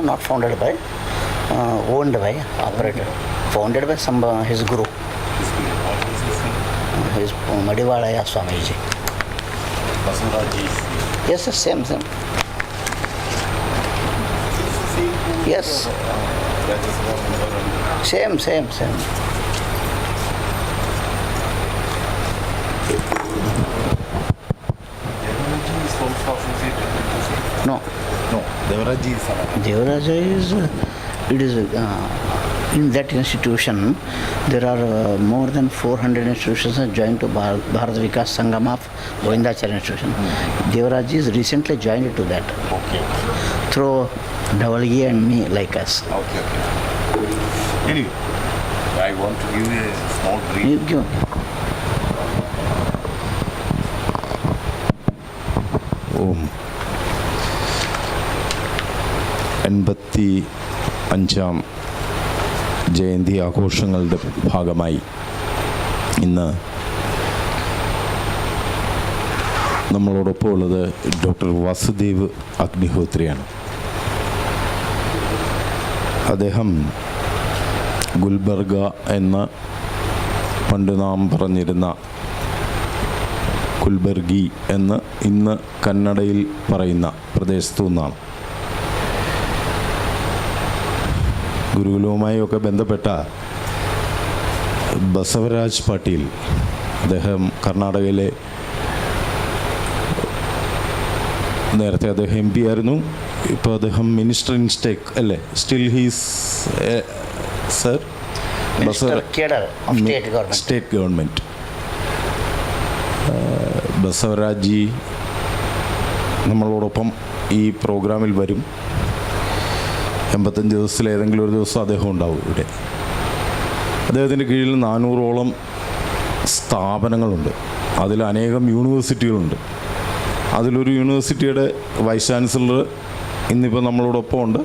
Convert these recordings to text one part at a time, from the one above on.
not founded by, owned by, operated. Founded by some his guru. His Madivalaya Swamiji. Yes, same. Yes. Same. No. Devaraja is, it is, in that institution, there are more than 400 institutions joined to Bharat Vikas Sangam of Govindacharya institution. Devaraja is recently joined to that. Okay. Through Dhavalgi and me, like us. Okay. Anyway, I want to give you a small brief. You give. അഞ്ചാം ജയന്തി ആഘോഷങ്ങളുടെ ഭാഗമായി ഇന്ന് നമ്മളോടൊപ്പം ഉള്ളത് doctor Vasudev അഗ്നിഹോത്രിയാണ്. അദ്ദേഹം ഗുൽബർഗ എന്ന പണ്ട് നാം പറഞ്ഞിരുന്ന കുൽബർഗി എന്ന് ഇന്ന് കന്നഡയിൽ പറയുന്ന പ്രദേശത്തു നിന്നാണ്. ഗുരുകുലവുമായൊക്കെ ബന്ധപ്പെട്ട ബസവരാജ് പാട്ടീൽ, അദ്ദേഹം കർണാടകയിലെ, നേരത്തെ അദ്ദേഹം MP ആയിരുന്നു, ഇപ്പോൾ അദ്ദേഹം മിനിസ്റ്റർ ഇൻ സ്റ്റേക്ക് അല്ലേ, still he's sir state government. Basavaraj നമ്മളോടൊപ്പം ഈ പ്രോഗ്രാമിൽ വരും. 85 ദിവസത്തിൽ ഏതെങ്കിലും ഒരു ദിവസം അദ്ദേഹം ഉണ്ടാവും ഇവിടെ. അദ്ദേഹത്തിൻ്റെ കീഴിൽ 400ഓളം സ്ഥാപനങ്ങളുണ്ട്. അതിൽ അനേകം യൂണിവേഴ്സിറ്റികളുണ്ട്. അതിലൊരു യൂണിവേഴ്സിറ്റിയുടെ വൈസ് ചാൻസലർ ഇന്നിപ്പോൾ നമ്മളോടൊപ്പം ഉണ്ട്.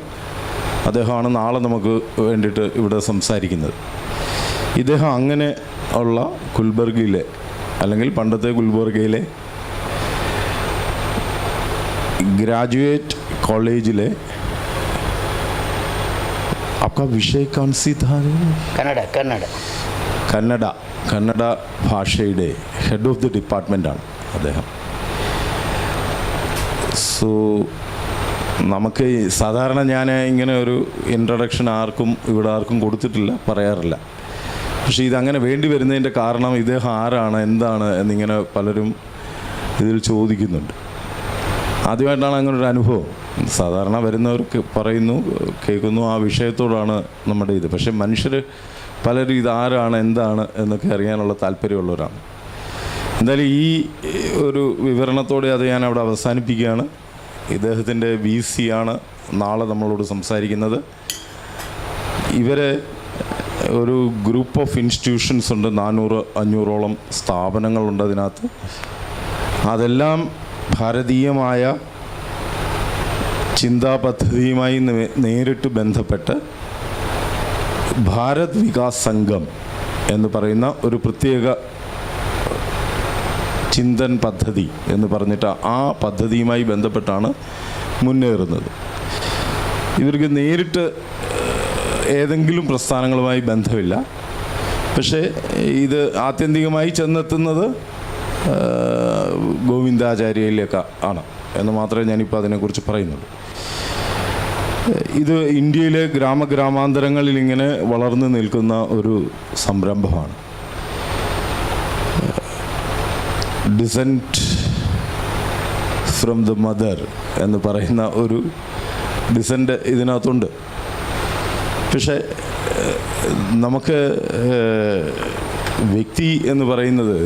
അദ്ദേഹമാണ് നാളെ നമുക്ക് വേണ്ടിയിട്ട് ഇവിടെ സംസാരിക്കുന്നത്. ഇദ്ദേഹം അങ്ങനെ ഉള്ള ഗുൽബർഗയിലെ, അല്ലെങ്കിൽ പണ്ടത്തെ ഗുൽബർഗയിലെ ഗ്രാജുവേറ്റ് കോളേജിലെ, आपका विषय कौन सी था? കന്നഡ ഭാഷയുടെ ഹെഡ് ഓഫ് ദി ഡിപ്പാർട്ട്മെൻറ്റാണ് അദ്ദേഹം. സോ നമുക്ക് സാധാരണ ഞാൻ ഇങ്ങനെ ഒരു ഇൻട്രൊഡക്ഷൻ ഇവിടെ ആർക്കും കൊടുത്തിട്ടില്ല, പറയാറില്ല. പക്ഷേ ഇതങ്ങനെ വേണ്ടി വരുന്നതിൻ്റെ കാരണം ഇദ്ദേഹം ആരാണ്, എന്താണ് എന്നിങ്ങനെ പലരും ഇതിൽ ചോദിക്കുന്നുണ്ട്. ആദ്യമായിട്ടാണ് അങ്ങനൊരു അനുഭവം. സാധാരണ വരുന്നവർക്ക് പറയുന്നു, കേൾക്കുന്നു, ആ വിഷയത്തോടാണ് നമ്മുടെ ഇത്. പക്ഷേ മനുഷ്യർ പലരും ഇതാരാണ്, എന്താണ് എന്നൊക്കെ അറിയാനുള്ള താല്പര്യമുള്ളവരാണ്. എന്തായാലും ഈ ഒരു വിവരണത്തോടെ അത് ഞാൻ അവിടെ അവസാനിപ്പിക്കുകയാണ്. ഇദ്ദേഹത്തിൻ്റെ VC ആണ് നാളെ നമ്മളോട് സംസാരിക്കുന്നത്. ഇവരെ ഒരു ഗ്രൂപ്പ് ഓഫ് ഇൻസ്റ്റിറ്റ്യൂഷൻസ് ഉണ്ട്, 400-500ഓളം സ്ഥാപനങ്ങളുണ്ട് അതിനകത്ത്. അതെല്ലാം ഭാരതീയമായ ചിന്താ പദ്ധതിയുമായി നേരിട്ട് ബന്ധപ്പെട്ട് ഭാരത് വികാസ് സംഘം എന്ന് പറയുന്ന ഒരു പ്രത്യേക ചിന്തൻ പദ്ധതി എന്ന് പറഞ്ഞിട്ട് ആ പദ്ധതിയുമായി ബന്ധപ്പെട്ടാണ് മുന്നേറുന്നത്. ഇവർക്ക് നേരിട്ട് ഏതെങ്കിലും പ്രസ്ഥാനങ്ങളുമായി ബന്ധമില്ല. പക്ഷേ ഇത് ആത്യന്തികമായി ചെന്നെത്തുന്നത് ഗോവിന്ദാചാര്യയിലേക്ക് ആണ് എന്ന് മാത്രമേ ഞാനിപ്പോൾ അതിനെക്കുറിച്ച് പറയുന്നുള്ളൂ. ഇത് ഇന്ത്യയിലെ ഗ്രാമാന്തരങ്ങളിൽ ഇങ്ങനെ വളർന്നു നിൽക്കുന്ന ഒരു സംരംഭമാണ്. ഡിസെൻറ്റ് ഫ്രം ദ മദർ എന്ന് പറയുന്ന ഒരു ഡിസെൻറ്റ് ഇതിനകത്തുണ്ട്. പക്ഷേ നമുക്ക് വ്യക്തി എന്ന് പറയുന്നത്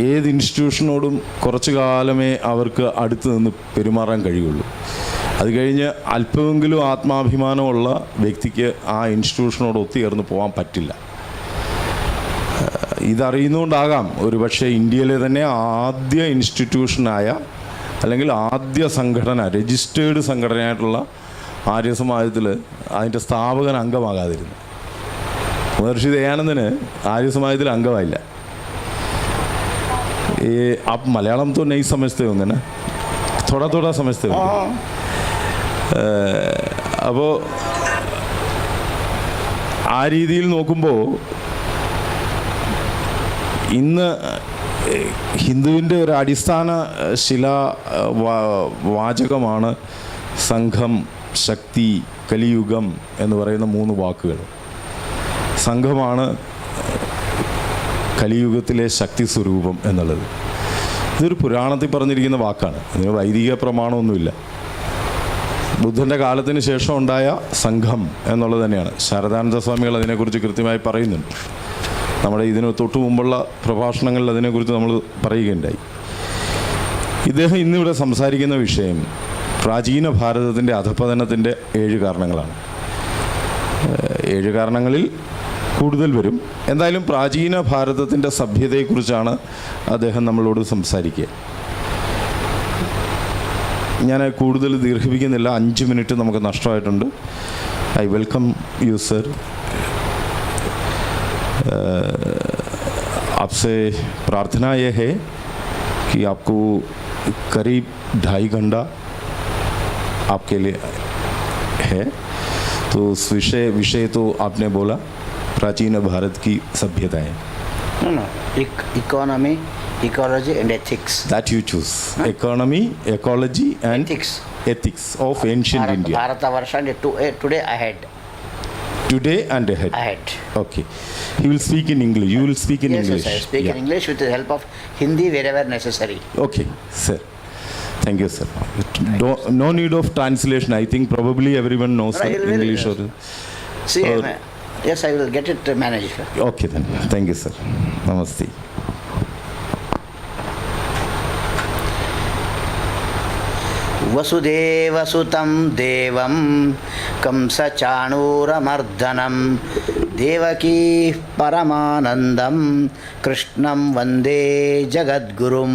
ഏത് ഇൻസ്റ്റിറ്റ്യൂഷനോടും കുറച്ചു കാലമേ അവർക്ക് അടുത്ത് നിന്ന് പെരുമാറാൻ കഴിയുള്ളൂ. അത് കഴിഞ്ഞ് അല്പമെങ്കിലും ആത്മാഭിമാനമുള്ള വ്യക്തിക്ക് ആ ഇൻസ്റ്റിറ്റ്യൂഷനോട് ഒത്തുചേർന്ന് പോകാൻ പറ്റില്ല. ഇതറിയുന്നതുകൊണ്ടാകാം ഒരു പക്ഷേ ഇന്ത്യയിലെ തന്നെ ആദ്യ ഇൻസ്റ്റിറ്റ്യൂഷനായ, അല്ലെങ്കിൽ ആദ്യ സംഘടന, രജിസ്റ്റേർഡ് സംഘടനയായിട്ടുള്ള ആര്യസമാജത്തിൽ അതിൻ്റെ സ്ഥാപകൻ അംഗമാകാതിരുന്നു. മഹർഷി ദയാനന്ദന് ആര്യസമാജത്തിൽ അംഗമായില്ല. आप मलयालम तो नहीं समझते होंगे ना, थोड़ा समझते होंगे. അപ്പോൾ ആ രീതിയിൽ നോക്കുമ്പോൾ ഇന്ന് ഹിന്ദുവിൻ്റെ ഒരു അടിസ്ഥാന വാചകമാണ് സംഘം, ശക്തി, കലിയുഗം എന്ന് പറയുന്ന 3 വാക്കുകൾ. സംഘമാണ് കലിയുഗത്തിലെ ശക്തി സ്വരൂപം എന്നുള്ളത്. ഇതൊരു പുരാണത്തിൽ പറഞ്ഞിരിക്കുന്ന വാക്കാണ്. ഇതിന് വൈദിക പ്രമാണമൊന്നുമില്ല. ബുദ്ധൻ്റെ കാലത്തിന് ശേഷം ഉണ്ടായ സംഘം എന്നുള്ളത് തന്നെയാണ്. ശാരദാനന്ദ സ്വാമികൾ അതിനെക്കുറിച്ച് കൃത്യമായി പറയുന്നുണ്ട്. നമ്മുടെ ഇതിന് തൊട്ടു മുമ്പുള്ള പ്രഭാഷണങ്ങളിൽ അതിനെക്കുറിച്ച് നമ്മൾ പറയുകയുണ്ടായി. ഇദ്ദേഹം ഇന്നിവിടെ സംസാരിക്കുന്ന വിഷയം പ്രാചീന ഭാരതത്തിൻ്റെ അധപതനത്തിൻ്റെ 7 കാരണങ്ങളാണ്. 7 കാരണങ്ങളിൽ കൂടുതൽ വരും. എന്തായാലും പ്രാചീന ഭാരതത്തിൻ്റെ സഭ്യതയെക്കുറിച്ചാണ് അദ്ദേഹം നമ്മളോട് സംസാരിക്കുക. ഞാൻ കൂടുതൽ ദീർഘിപ്പിക്കുന്നില്ല, 5 മിനിറ്റ് നമുക്ക് നഷ്ടമായിട്ടുണ്ട്. I welcome you sir. आपसे प्रार्थना ये है कि आपको करीब 2.5 घंटा आपके लिए है. तो उस विषय तो आपने बोला प्राचीन भारत की सभ्यताएं. No. Economy, ecology and ethics. That you choose. Economy, ecology and ethics of ancient India. Bharatavarsha and today ahead. Today and ahead. Okay. He will speak in English. You will speak in English. Yes, I speak in English with the help of Hindi wherever necessary. Okay, sir. Thank you, sir. No need of translation. I think probably everyone knows English. See, yes, I will get it managed. Okay then. Thank you, sir. Namaste. वसुदेवसुतं देवं कंसचाणूरमर्दनं देवकी परमानन्दं कृष्णं वन्दे जगद्गुरुं.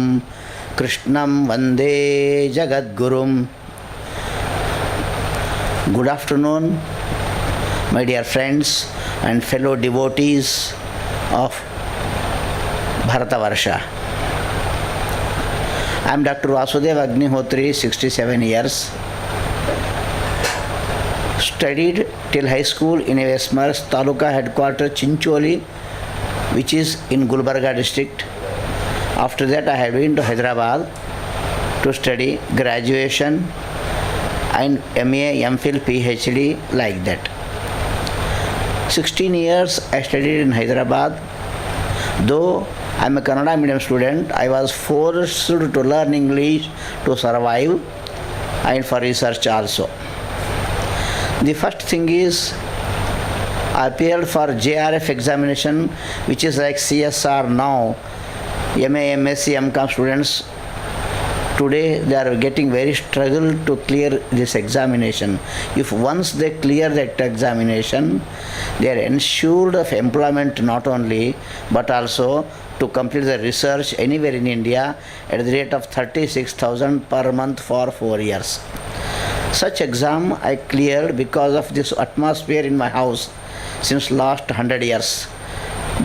Good afternoon, my dear friends and fellow devotees of Bharatavarsha. I am Dr. Vasudev Agnihotri, 67 years. Studied till high school in Westmars, Taluka headquarters Chincholi, which is in Gulbarga district. After that I have been to Hyderabad to study graduation and MA, MPhil, PhD like that. 16 years I studied in Hyderabad. Though I am a Kannada medium student, I was forced to learn English to survive and for research also. The first thing is I appeared for JRF examination, which is like CSR now. MA, MSc, MCom students today they are getting very struggle to clear this examination. If once they clear that examination, they are ensured of employment not only but also to complete the research anywhere in India at the rate of 36,000 per month for 4 years. Such exam I cleared because of this atmosphere in my house since last 100 years.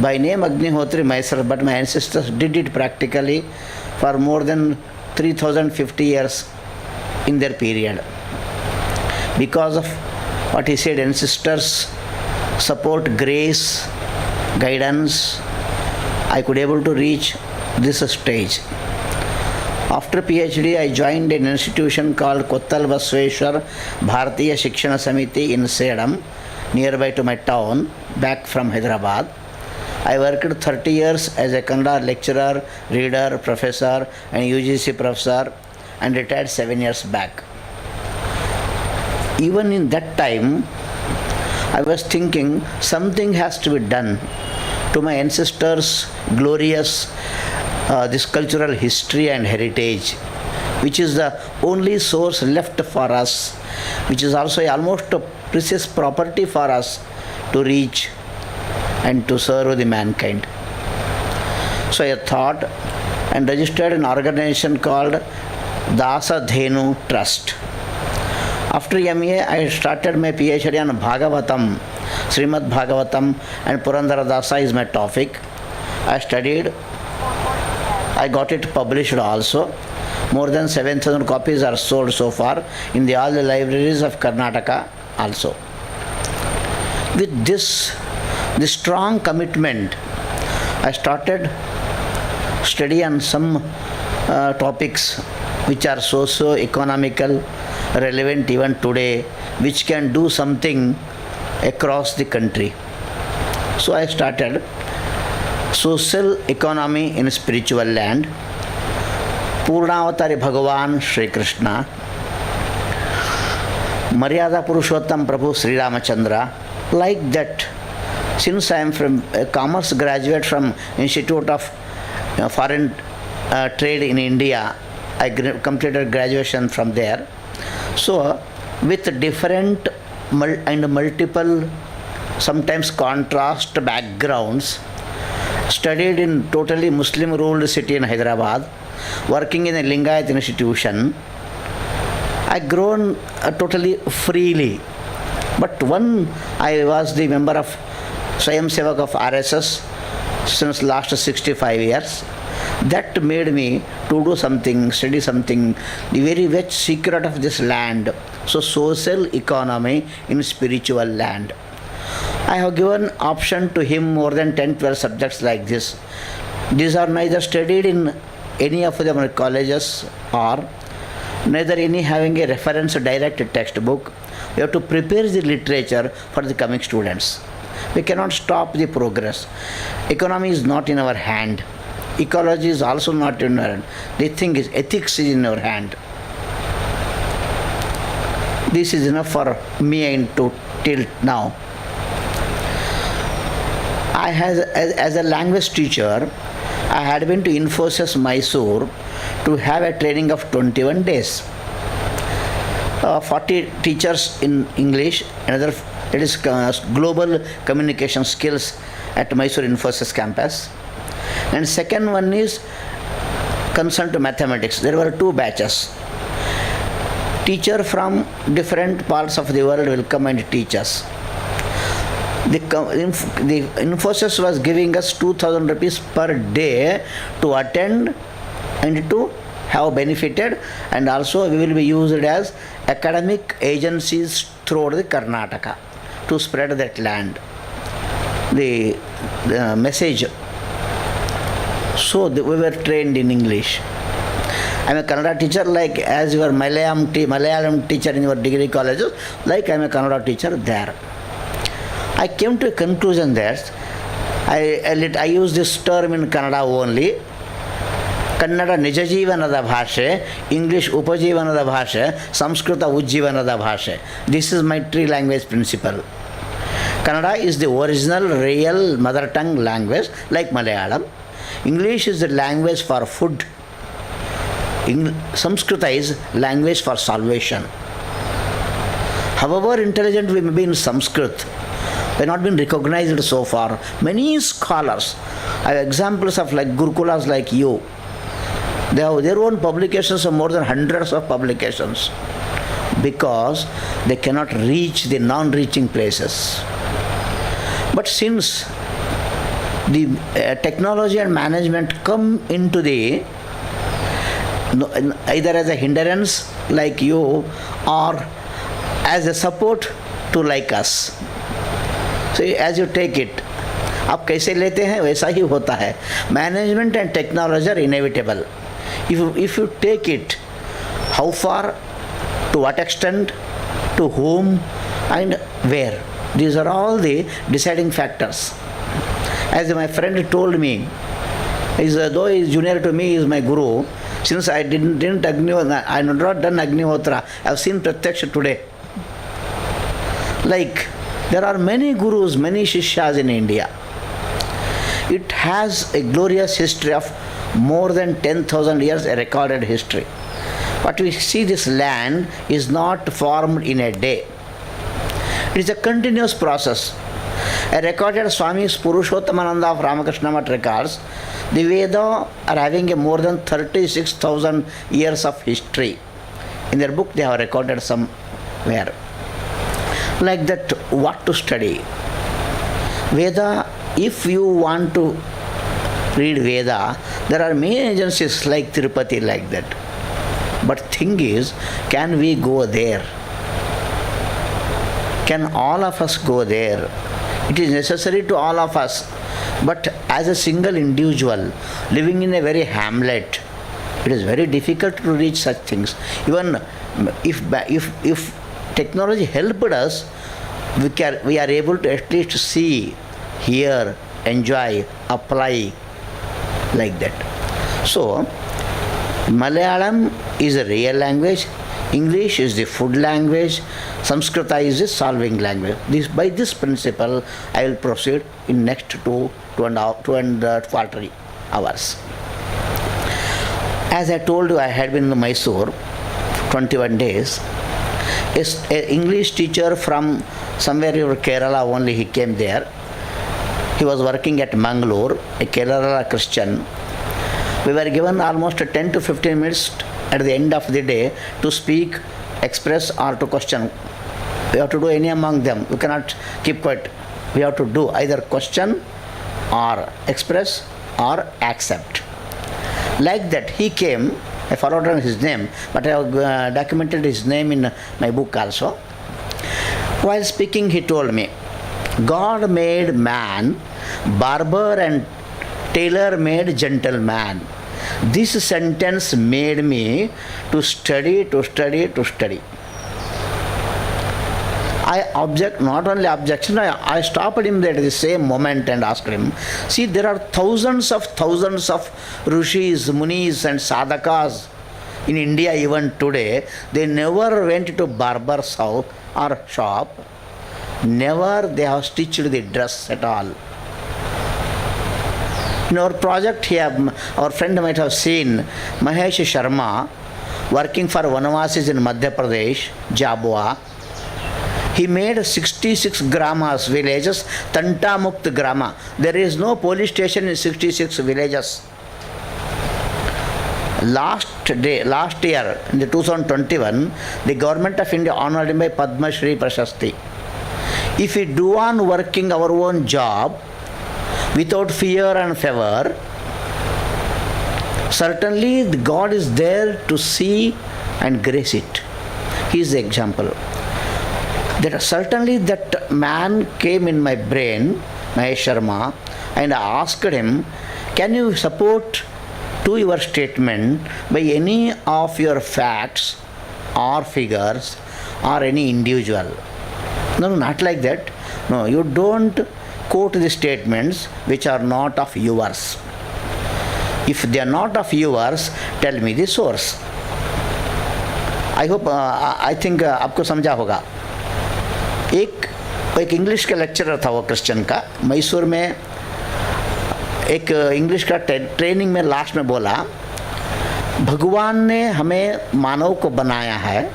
By name Agnihotri myself, but my ancestors did it practically for more than 3,050 years in their period. Because of what he said, ancestors support, grace, guidance, I could able to reach this stage. After PhD, I joined an institution called Kottal Basveshwar Bharatiya Shikshana Samiti in Celeb, nearby to my town, back from Hyderabad. I worked 30 years as a Kannada lecturer, reader, professor and UGC professor and retired 7 years back. Even in that time, I was thinking something has to be done to my ancestors' glorious this cultural history and heritage, which is the only source left for us, which is also almost a precious property for us to reach and to serve the mankind. So I thought and registered an organization called Dasa Dhenu Trust. After MA, I started my PhD on Bhagavatam, Srimad Bhagavatam and Purandara Dasa is my topic. I studied, I got it published also. More than 7,000 copies are sold so far in all the libraries of Karnataka also. With this strong commitment, I started study on some topics which are socio-economical, relevant even today, which can do something across the country. So I started Social Economy in Spiritual Land, Purnavatari Bhagavan Sri Krishna, Maryada Purushottam Prabhu Sri Ramachandra. Like that, since I am from a commerce graduate from Institute of Foreign Trade in India, I completed graduation from there. So with different and multiple, sometimes contrast backgrounds, studied in totally Muslim ruled city in Hyderabad, working in a Lingayat institution, I grown totally freely. But when I was the member of Swayam Sevak of RSS since last 65 years, that made me to do something, study something, the very rich secret of this land. So social economy in spiritual land. I have given option to him more than 10-12 subjects like this. These are neither studied in any of the colleges or neither any having a reference direct textbook. We have to prepare the literature for the coming students. We cannot stop the progress. Economy is not in our hand. Ecology is also not in our hand. The thing is, ethics is in our hand. This is enough for me and to till now. I had, as a language teacher, I had been to Infosys Mysore to have a training of 21 days. 40 teachers in English, another it is global communication skills at Mysore Infosys campus. And second one is concerned to mathematics. There were 2 batches. Teacher from different parts of the world will come and teach us. The Infosys was giving us 2,000 rupees per day to attend and to have benefited, and also we will be used as academic agencies throughout the Karnataka to spread that land, the message. So we were trained in English. I am a Kannada teacher, like as your Malayalam teacher in your degree colleges, like I am a Kannada teacher there. I came to a conclusion that I use this term in Kannada only. Kannada ನಿಜ ಜೀವನದ ಭಾಷೆ, English ಉಪಜೀವನದ ಭಾಷೆ, ಸಂಸ್ಕೃತ ಉಜ್ಜೀವನದ ಭಾಷೆ. This is my 3 language principle. Kannada is the original, real mother tongue language like Malayalam. English is the language for food. Sanskrit is language for salvation. However intelligent we may be in Sanskrit, we have not been recognized so far. Many scholars, I have examples of like Gurukulas like you. They have their own publications of more than hundreds of publications because they cannot reach the non-reaching places. But since the technology and management come into the either as a hindrance like you or as a support to like us. So as you take it, आप कैसे लेते हैं वैसा ही होता है. Management and technology are inevitable. If you take it, how far, to what extent, to whom, and where. These are all the deciding factors. As my friend told me, though he is junior to me, he is my guru. Since I didn't I have not done Agnihotra, I have seen Pratyaksha today. Like, there are many gurus, many shishyas in India. It has a glorious history of more than 10,000 years, a recorded history. But we see this land is not formed in a day. It is a continuous process. A recorded Swami Purushottamananda of Ramakrishna Math records, the Veda are having a more than 36,000 years of history. In their book they have recorded somewhere. Like that, what to study? Veda, if you want to read Veda, there are many agencies like Tirupati like that. thing is, can we go there? Can all of us go there? It is necessary to all of us. But as a single individual living in a very hamlet, it is very difficult to reach such things. Even if technology helped us, we are able to at least see, hear, enjoy, apply like that. So, Malayalam is a real language, English is the food language, Sanskrita is the solving language. By this principle, I will proceed in next two and a quarter hours. As I told you, I had been in Mysore 21 days. An English teacher from somewhere in Kerala only, he came there. He was working at Mangalore, a Kerala Christian. We were given almost 10 to 15 minutes at the end of the day to speak, express or to question. We have to do any among them. We cannot keep quiet. We have to do either question or express or accept. Like that, he came. I forgot his name, but I have documented his name in my book also. While speaking, he told me, God made man, barber and tailor made gentleman. This sentence made me to study. I object, not only objection, I stopped him there at the same moment and asked him, see, there are thousands of rishis, munis and sadhakas in India even today. They never went to barber's house or shop. Never they have stitched the dress at all. In our project here, our friend might have seen Mahesh Sharma working for Vanavasis in Madhya Pradesh, Jabua. He made 66 gramas, villages, Tanta Mukt Grama. There is no police station in 66 villages. Last year, in the 2021, the government of India honored him by Padma Shri Prashasti. If we do on working our own job without fear and favor, certainly God is there to see and grace it. He is the example. That certainly that man came in my brain, Mahesh Sharma, and I asked him, can you support to your statement by any of your facts or figures or any individual? No, not like that. No, you don't quote the statements which are not of yours. If they are not of yours, tell me the source. I hope, I think आपको समझा होगा. एक English का lecturer था वो Christian का, मैसूर में एक इंग्लिश का ट्रेनिंग में लास्ट में बोला, भगवान ने हमें मानव को बनाया है,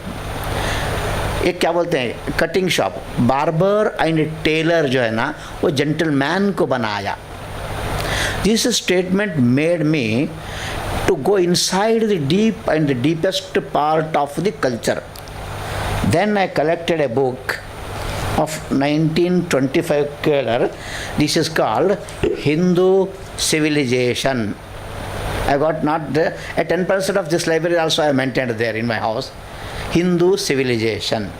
एक क्या बोलते हैं cutting shop, barber and tailor जो है ना, वो जेंटलमैन को बनाया. This statement made me to go inside the deep and the deepest part of the culture. Then I collected a book of 1925 Keller. This is called Hindu Civilization. I got not a 10% of this library also I maintained there in my house. Hindu Civilization.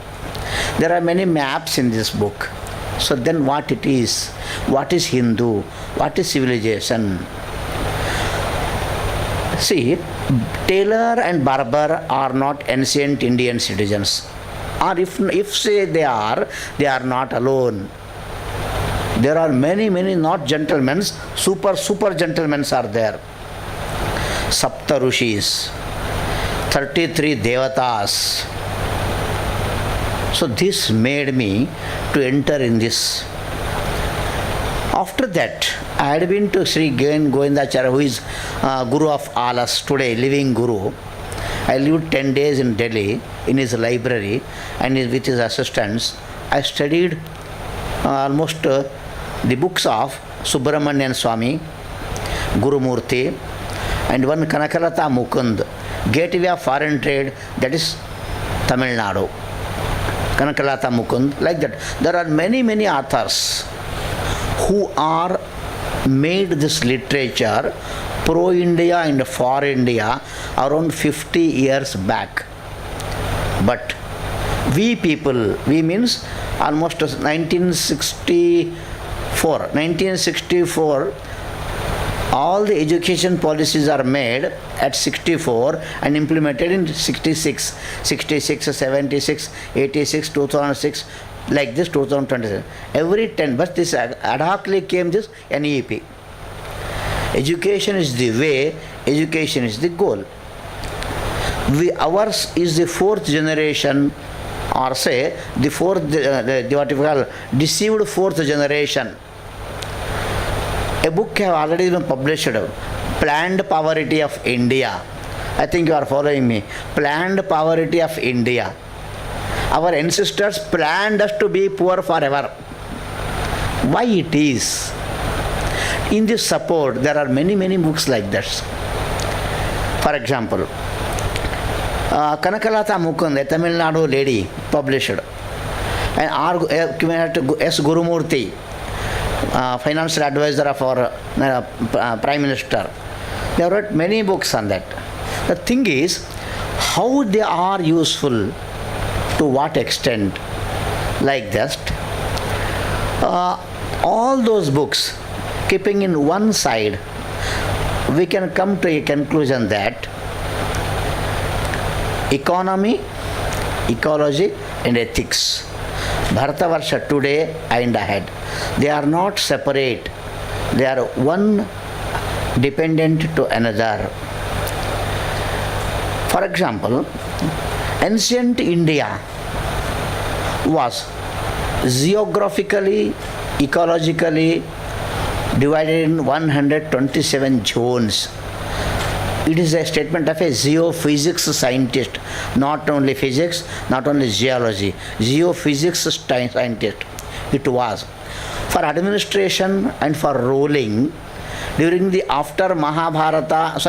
There are many maps in this book. So then what it is? What is Hindu? What is civilization? See, tailor and barber are not ancient Indian citizens. Or if say they are not alone. There are many not gentlemen, super gentlemen are there. Sapta Rishis, 33 Devatas. So this made me to enter in this. After that, I had been to Sri Govindacharya, who is Guru of all us today, living Guru. I lived 10 days in Delhi in his library and with his assistants. I studied almost the books of Subramanian Swami, Guru Murthy, and one Kanakalata Mukund, Gateway of Foreign Trade, that is Tamil Nadu. Kanakalata Mukund, like that. There are many authors who are made this literature pro-India and for India around 50 years back. But we people, we means almost 1964, all the education policies are made at 64 and implemented in 66, 76, 86, 2006, like this 2027. Every 10, but this ad hocly came this NEP. Education is the way, education is the goal. Ours is the fourth generation, or say the fourth, what you call deceived fourth generation. A book have already been published, Planned Poverty of India. I think you are following me. Planned Poverty of India. Our ancestors planned us to be poor forever. Why it is? In this support, there are many, many books like this. For example, Kanakalata Mukund, a Tamil Nadu lady, published. And S. Gurumurthy, financial advisor of our Prime Minister. They have written many books on that. The thing is, how they are useful, to what extent, like that. All those books, keeping in one side, we can come to a conclusion that economy, ecology and ethics, Bharatavarsha today and ahead, they are not separate. They are one dependent to another. For example, ancient India was geographically, ecologically divided in 127 zones. It is a statement of a geophysics scientist, not only physics, not only geology, geophysics scientist it was. For administration and for ruling, during the after Ramayana,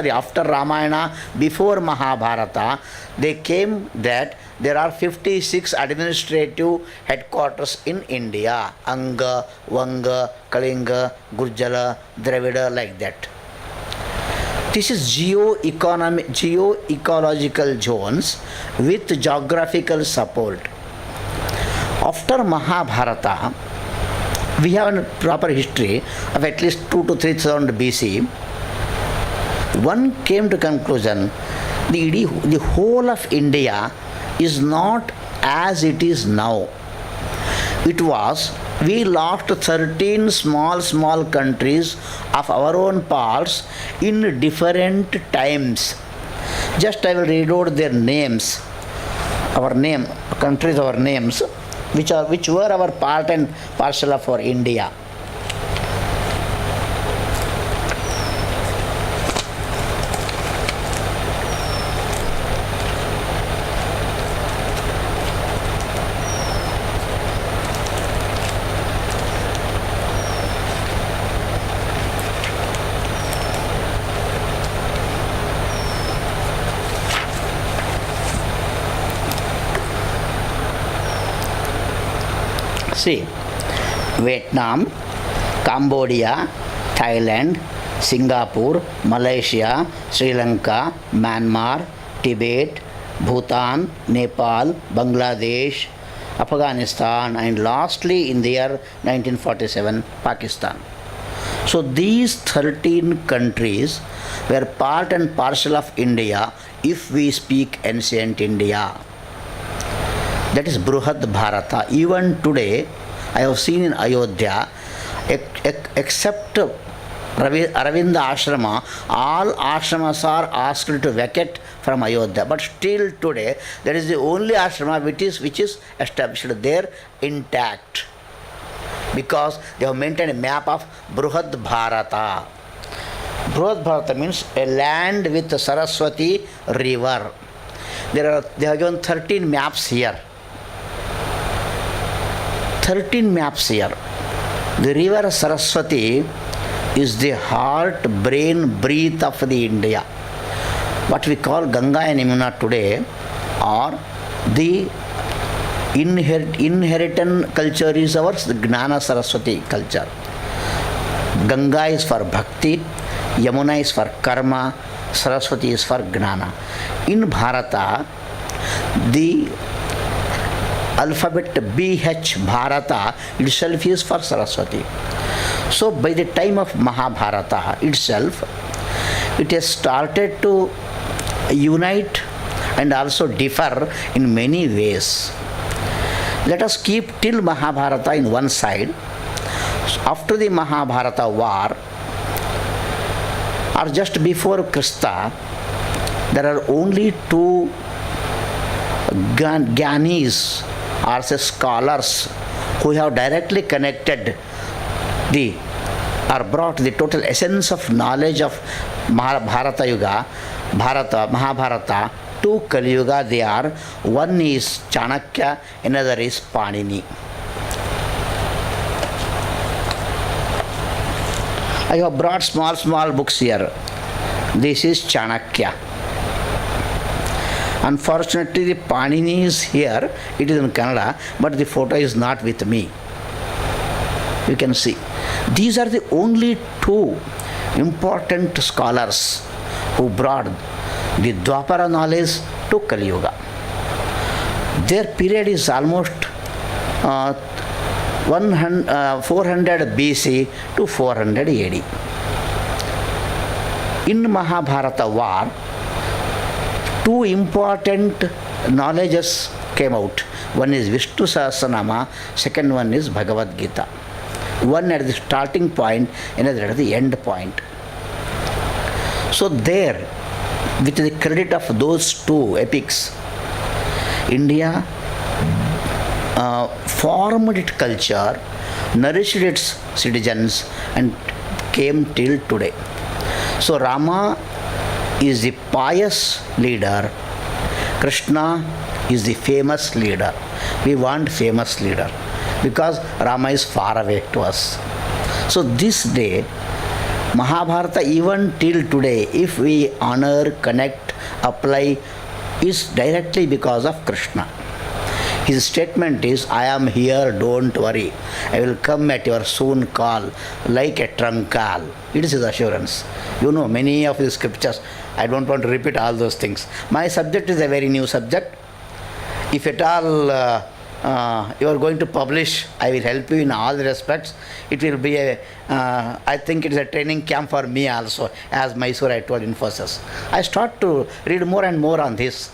before Mahabharata, they came that there are 56 administrative headquarters in India. Anga, Vanga, Kalinga, Gurjara, Dravida, like that. This is geo-ecological zones with geographical support. After Mahabharata, we have a proper history of at least 2 to 3000 BC. One came to conclusion, the whole of India is not as it is now. It was, we lost 13 small countries of our own parts in different times. Just I will read out their names, our name, countries, our names, which were our part and parcel of our India. See, Vietnam, Cambodia, Thailand, Singapore, Malaysia, Sri Lanka, Myanmar, Tibet, Bhutan, Nepal, Bangladesh, Afghanistan, and lastly in the year 1947, Pakistan. So these 13 countries were part and parcel of India if we speak ancient India. That is Bruhad Bharata. Even today, I have seen in Ayodhya, except Aravinda Ashrama, all ashramas are asked to vacate from Ayodhya. But still today, there is the only ashrama which is established there intact. Because they have maintained a map of Bruhad Bharata. Bruhad Bharata means a land with the Saraswati river. They have given 13 maps here. 13 maps here. The river Saraswati is the heart, brain, breath of the India. What we call Ganga and Yamuna today are the inherited culture is our Gnana Saraswati culture. Ganga is for Bhakti, Yamuna is for Karma, Saraswati is for Gnana. In Bharata, The alphabet BH Bharata itself is for Saraswati. So by the time of Mahabharata itself, it has started to unite and also differ in many ways. Let us keep till Mahabharata in one side. After the Mahabharata war, or just before Krista, there are only two Gyanis, or say scholars, who have directly connected or brought the total essence of knowledge of Mahabharata to Kali Yuga. They are, one is Chanakya, another is Panini. I have brought small books here. This is Chanakya. Unfortunately, the Panini is here. It is in Kannada, but the photo is not with me. You can see. These are the only two important scholars who brought the Dwapara knowledge to Kali Yuga. Their period is almost 400 BC to 400 AD. In Mahabharata war, two important knowledges came out. One is Vishnu Sahasranama, second one is Bhagavad Gita. One at the starting point, another at the end point. So there, with the credit of those two epics, India formed its culture, nourished its citizens, and came till today. So Rama is the pious leader, Krishna is the famous leader. We want famous leader because Rama is far away to us. So this day, Mahabharata, even till today, if we honor, connect, apply, is directly because of Krishna. His statement is, I am here, don't worry. I will come at your soon call, like a trunk call. It is his assurance. You know, many of the scriptures, I don't want to repeat all those things. My subject is a very new subject. If at all you are going to publish, I will help you in all the respects. It will be I think it is a training camp for me also, as Mysore I told Infosys. I start to read more and more on this.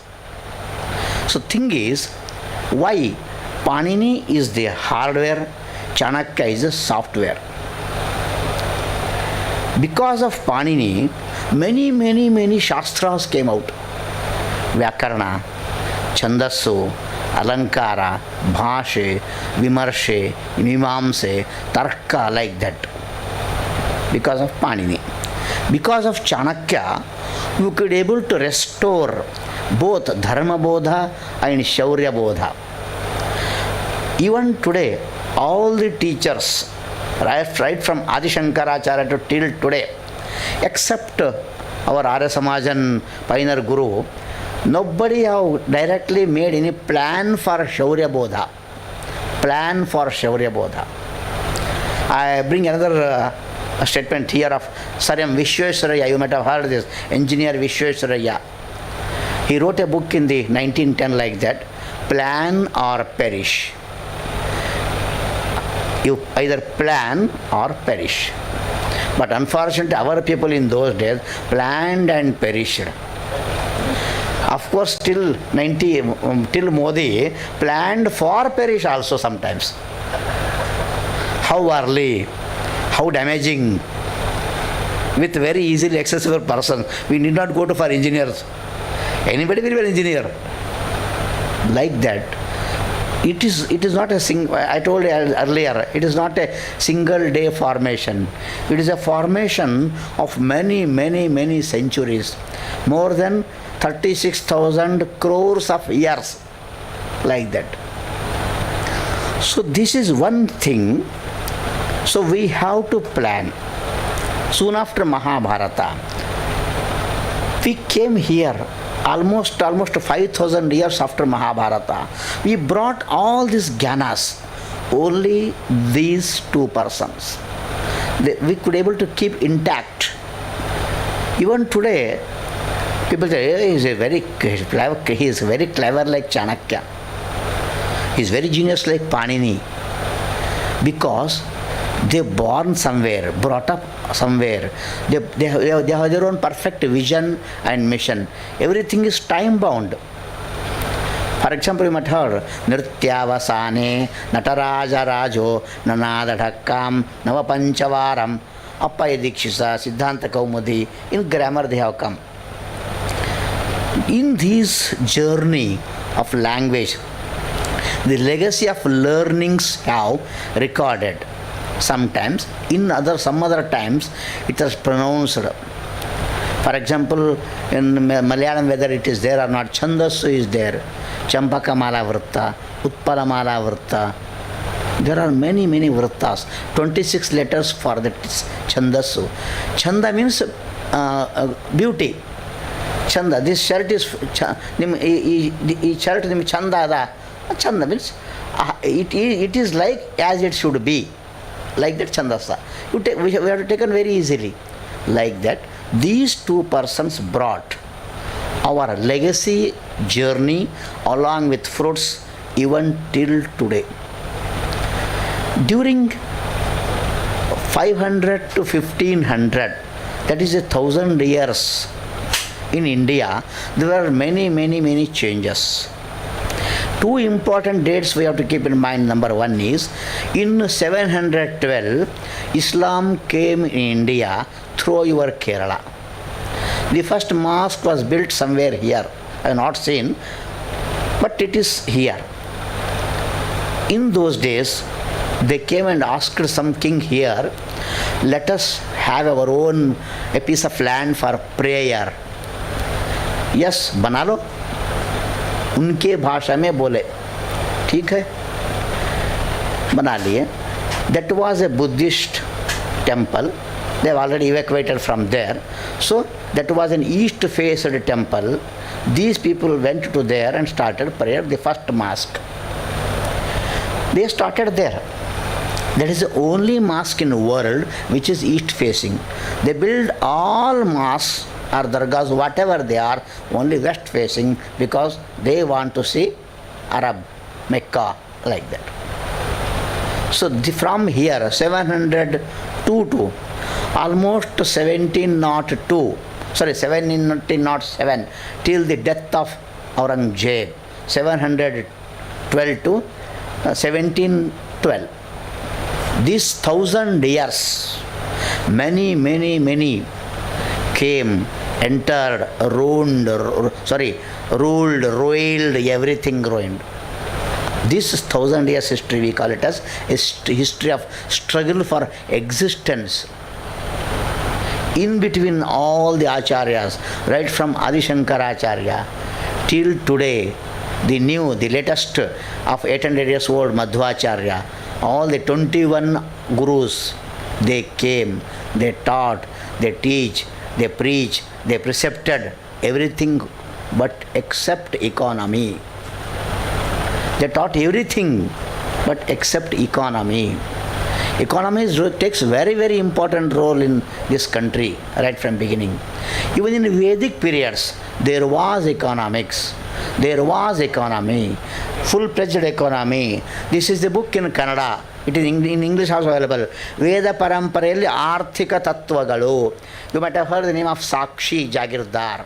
So thing is, why Panini is the hardware, Chanakya is the software. Because of Panini, many Shastras came out. Vyakarana, Chandasu, Alankara, Bhashe, Vimarshe, Mimamse, Tarka, like that. Because of Panini. Because of Chanakya, you could able to restore both Dharma Bodha and Shaurya Bodha. Even today, all the teachers, right from Adi Shankaracharya to till today, except our Arya Samajan Pioneer Guru, nobody have directly made any plan for Shaurya Bodha. Plan for Shaurya Bodha. I bring another statement here of Sir M. Vishwesvaraya. You might have heard this, engineer Vishwesvaraya. He wrote a book in the 1910 like that, Plan or Perish. You either plan or perish. But unfortunately, our people in those days planned and perished. Of course, till Modi planned for perish also sometimes. How early, how damaging, with very easily accessible person. We need not go to for engineers. Anybody will be an engineer. Like that. It is not a single, I told you earlier, it is not a single day formation. It is a formation of many centuries. More than 36,000 crores of years. Like that. So this is one thing. So we have to plan. Soon after Mahabharata, we came here almost 5,000 years after Mahabharata. We brought all these Gyanas, only these two persons. We could able to keep intact. Even today, People say, "Hey, he is very clever like Chanakya. He is very genius like Panini." Because they born somewhere, brought up somewhere. They have their own perfect vision and mission. Everything is time bound. For example, you might heard Nrityavasane Nataraja Rajo Nanadhakkam Navapanchavaram Appaya Dikshisa Siddhanta Kaumudi. In grammar they have come. In this journey of language, the legacy of learnings have recorded. Sometimes, some other times, it is pronounced. For example, in Malayalam, whether it is there or not, Chandasu is there. Champaka Mala Vritta, Utpala Mala Vritta. There are many vrittas. 26 letters for the Chandasu. Chanda means beauty. Chanda. This shirt is shirt chanda da. Chanda means it is like as it should be. Like that Chandasa. We have to taken very easily. Like that, these two persons brought our legacy journey along with fruits even till today. During 500 to 1500, that is 1,000 years in India, there were many changes. Two important dates we have to keep in mind. Number one is, in 712, Islam came in India through your Kerala. The first mosque was built somewhere here. I have not seen, but it is here. In those days, they came and asked some king here, let us have our own a piece of land for prayer. Yes, बना लो. उनके भाषा में बोले, ठीक है, बना लिए. That was a Buddhist temple. They have already evacuated from there. So that was an east-faced temple. These people went to there and started prayer, the first mosque. They started there. That is the only mosque in the world which is east-facing. They build all mosques or dargahs, whatever they are, only west-facing, because they want to see Arab, Mecca, like that. So from here, 702 to almost 1707, till the death of Aurangzeb, 712 to 1712. These 1,000 years, many came, entered, ruled, everything ruined. This 1,000 years history, we call it as history of struggle for existence. In between all the acharyas, right from Adi Shankaracharya till today, the latest of 800 years old Madhvacharya, all the 21 gurus, they came, they taught, they teach, they preach, they precepted everything but except economy. They taught everything but except economy. Economy takes very important role in this country right from beginning. Even in Vedic periods, there was economics. There was economy, full-fledged economy. This is the book in Kannada. It is in English also available. Veda Paramparayalli Arthika Tattvagalu. You might have heard the name of Sakshi Jagirdar.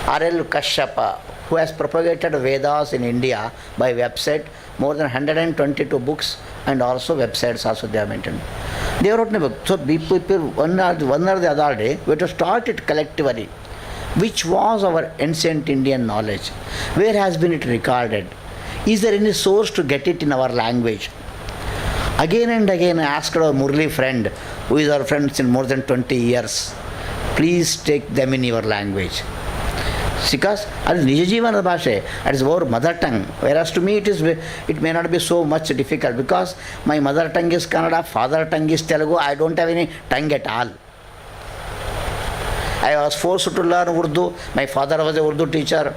R.L. Kashyapa, who has propagated Vedas in India by website, more than 122 books, and also websites also they have maintained. They wrote a book. So people one or the other day, we have to start it collectively. Which was our ancient Indian knowledge? Where has been it recorded? Is there any source to get it in our language? Again and again I asked our Murli friend, who is our friend since more than 20 years, please take them in your language. Because that is Nija Jeevana Bhashe, that is our mother tongue. Whereas to me it may not be so much difficult, because my mother tongue is Kannada, father tongue is Telugu, I don't have any tongue at all. I was forced to learn Urdu. My father was a Urdu teacher.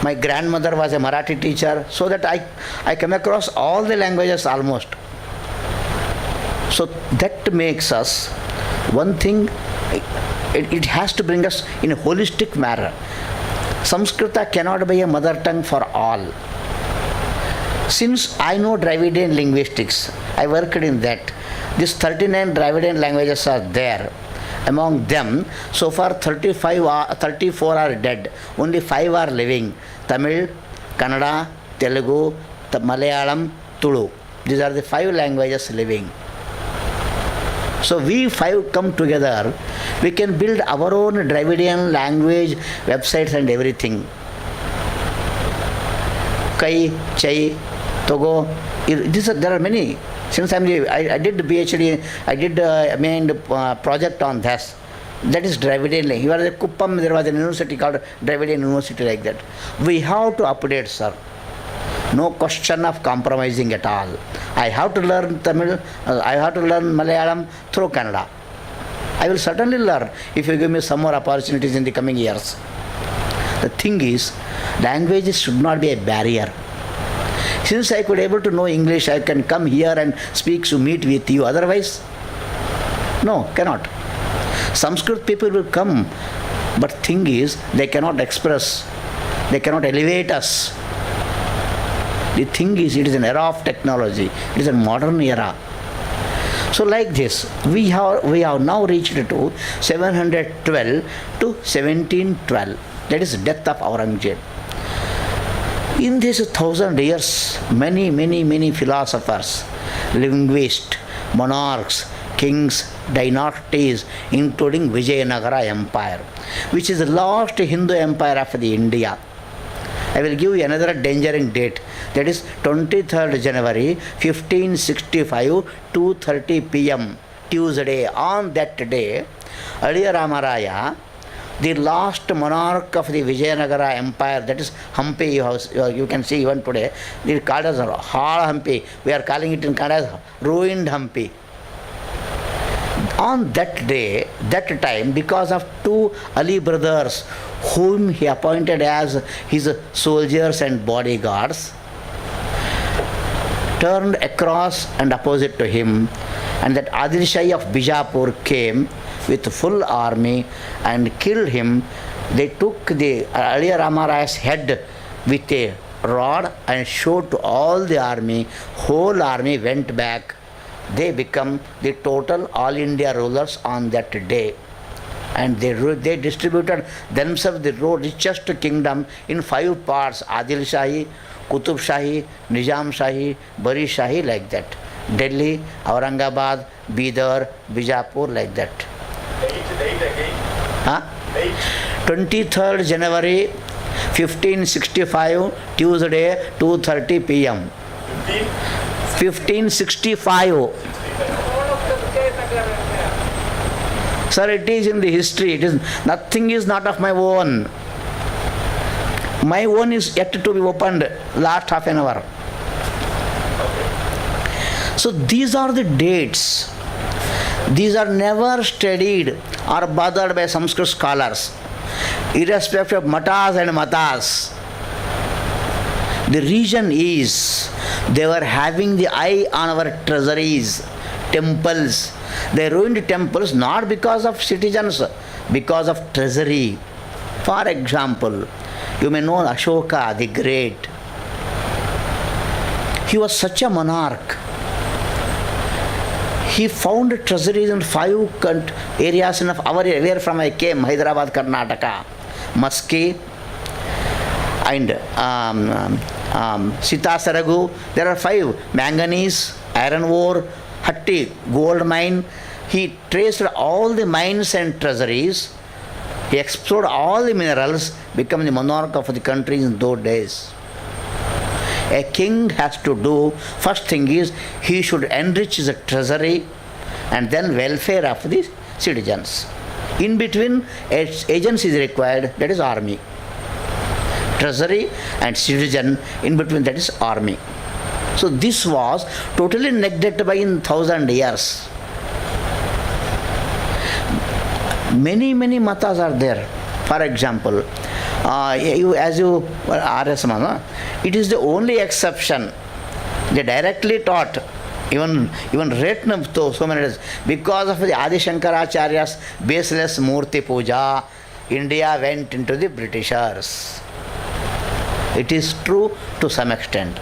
My grandmother was a Marathi teacher. So that I came across all the languages almost. So that makes us One thing, it has to bring us in a holistic manner. Samskrita cannot be a mother tongue for all. Since I know Dravidian linguistics, I worked in that. These 39 Dravidian languages are there. Among them, so far 34 are dead. Only 5 are living. Tamil, Kannada, Telugu, Malayalam, Tulu. These are the 5 languages living. So we 5 come together, we can build our own Dravidian language, websites and everything. Kai, Chai, Togo, there are many. Since I did PhD, I did a main project on this. That is Dravidian language. Here at Kuppam, there was a university called Dravidian University like that. We have to update, sir. No question of compromising at all. I have to learn Tamil, I have to learn Malayalam through Kannada. I will certainly learn if you give me some more opportunities in the coming years. The thing is, languages should not be a barrier. Since I could able to know English, I can come here and speak to meet with you. Otherwise, no, cannot. Sanskrit people will come, but thing is, they cannot express, they cannot elevate us. The thing is, it is an era of technology. It is a modern era. So like this, we have now reached to 712 to 1712. That is death of Aurangzeb. In these 1,000 years, many philosophers, linguists, monarchs, kings, dynasties, including Vijayanagara Empire, which is the last Hindu empire of the India. I will give you another dangerous date. That is 23rd January 1565, 2:30 p.m. Tuesday. On that day, Aliya Ramaraya, the last monarch of the Vijayanagara Empire, that is Hampi, you can see even today, it is called as Hal Hampi. We are calling it in Kannada as ruined Hampi. On that day, that time, because of 2 Ali brothers whom he appointed as his soldiers and bodyguards, turned across and opposite to him, and that Adil Shahi of Bijapur came with full army and killed him. They took the Aliya Ramaraya's head with a rod and showed to all the army. Whole army went back. They become the total all India rulers on that day. And they distributed themselves the richest kingdom in 5 parts: Adil Shahi, Qutub Shahi, Nizam Shahi, Bari Shahi, like that. Delhi, Aurangabad, Bidar, Bijapur, like that. Date again. Huh? 23rd January 1565, Tuesday, 2:30 p.m. 1565. Sir, it is in the history. It is nothing is not of my own. My own is yet to be opened last half an hour. So these are the dates. These are never studied or bothered by Sanskrit scholars, irrespective of matas and matas. The reason is they were having the eye on our treasuries, temples. They ruined temples not because of citizens, because of treasury. For example, you may know Ashoka the Great. He was such a monarch. He found treasuries in 5 areas of our area, where from I came, Hyderabad, Karnataka, Maski, and Sitasaragu. There are 5: manganese, iron ore, Hatti, gold mine. He traced all the mines and treasuries. He explored all the minerals, became the monarch of the country in those days. A king has to do, first thing is, he should enrich his treasury and then welfare of the citizens. In between, agency is required, that is army. Treasury and citizen, in between, that is army. So this was totally neglected by in 1,000 years. Many matas are there. For example, as you are a Samana, it is the only exception. They directly taught Even Retnam to so many days. Because of the Adi Shankaracharya's baseless Murti Puja, India went into the Britishers. It is true to some extent.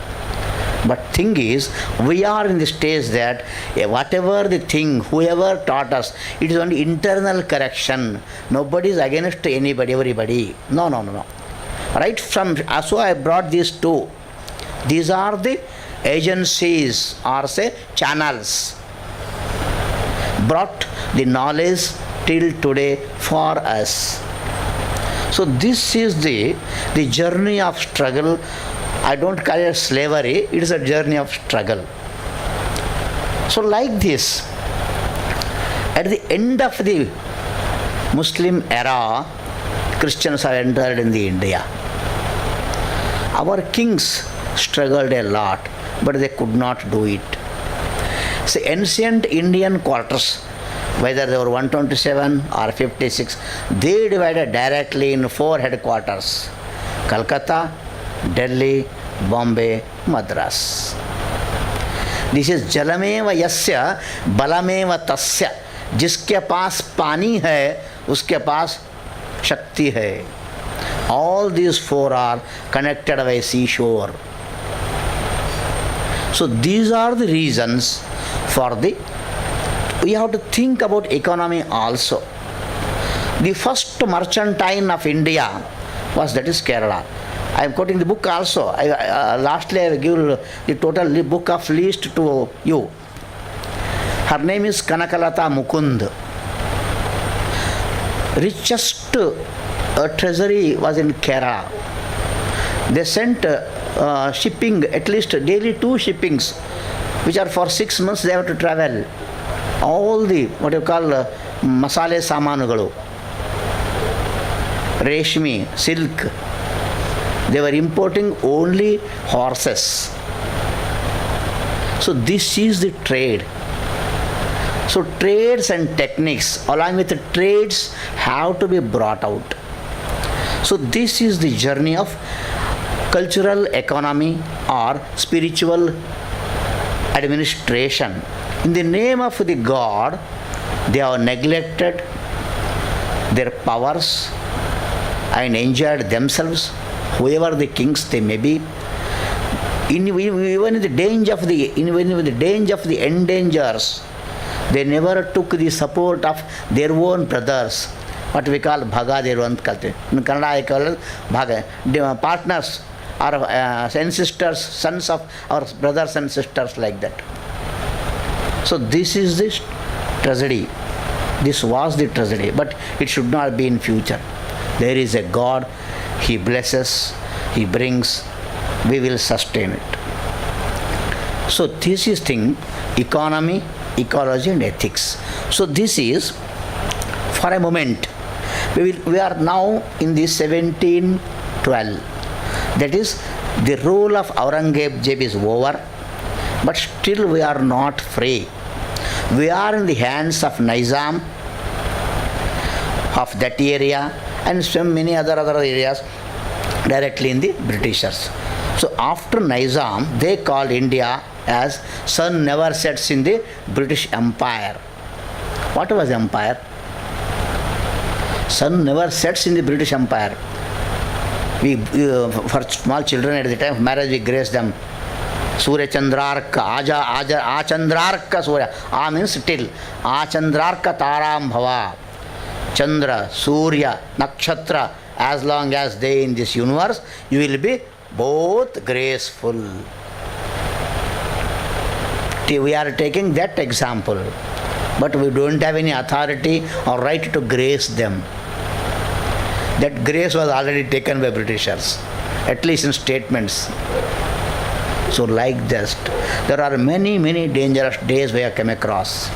But thing is, we are in the stage that whatever the thing, whoever taught us, it is only internal correction. Nobody is against anybody, everybody. No. Right from, so I brought these two. These are the agencies or say channels. Brought the knowledge till today for us. So this is the journey of struggle. I don't call it slavery, it is a journey of struggle. So like this, at the end of the Muslim era, Christians have entered in the India. Our kings struggled a lot, but they could not do it. So ancient Indian quarters, whether they were 127 or 56, they divided directly in 4 headquarters: Calcutta, Delhi, Bombay, Madras. This is Jalameva Yasya Balameva Tasya. जिसके पास पानी है उसके पास शक्ति है. All these 4 are connected by seashore. So these are the reasons for we have to think about economy also. The first merchantine of India that is Kerala. I am quoting the book also. Lastly, I will give the total book of list to you. Her name is Kanakalata Mukund. Richest treasury was in Kerala. They sent shipping, at least daily 2 shippings, which are for 6 months they have to travel. All the, what you call, masale samanugalu, reshmi, silk, they were importing only horses. So this is the trade. So trades and techniques along with the trades have to be brought out. So this is the journey of cultural economy or spiritual administration. In the name of the God, they have neglected their powers and enjoyed themselves, whoever the kings they may be. Even in the danger of the endangers, they never took the support of their own brothers. What we call bhaga, their own culture. In Kannada I call it bhaga. Partners or ancestors, sons of our brothers and sisters, like that. So this is the tragedy. This was the tragedy, but it should not be in future. There is a God, He blesses, He brings, we will sustain it. So this is thing, economy, ecology and ethics. So this is, for a moment, we are now in the 1712. That is, the rule of Aurangzeb is over, but still we are not free. We are in the hands of Nizam, of that area, and so many other areas directly in the Britishers. So after Nizam, they called India as sun never sets in the British Empire. What was empire? Sun never sets in the British Empire. For small children at the time of marriage, we grace them. Surya Chandrarka, Aja Chandrarka Surya. A means till. A Chandrarka Taram Bhava. Chandra, Surya, Nakshatra, as long as they in this universe, you will be both graceful. We are taking that example, but we don't have any authority or right to grace them. That grace was already taken by Britishers, at least in statements. So like this, there are many, many dangerous days we have come across.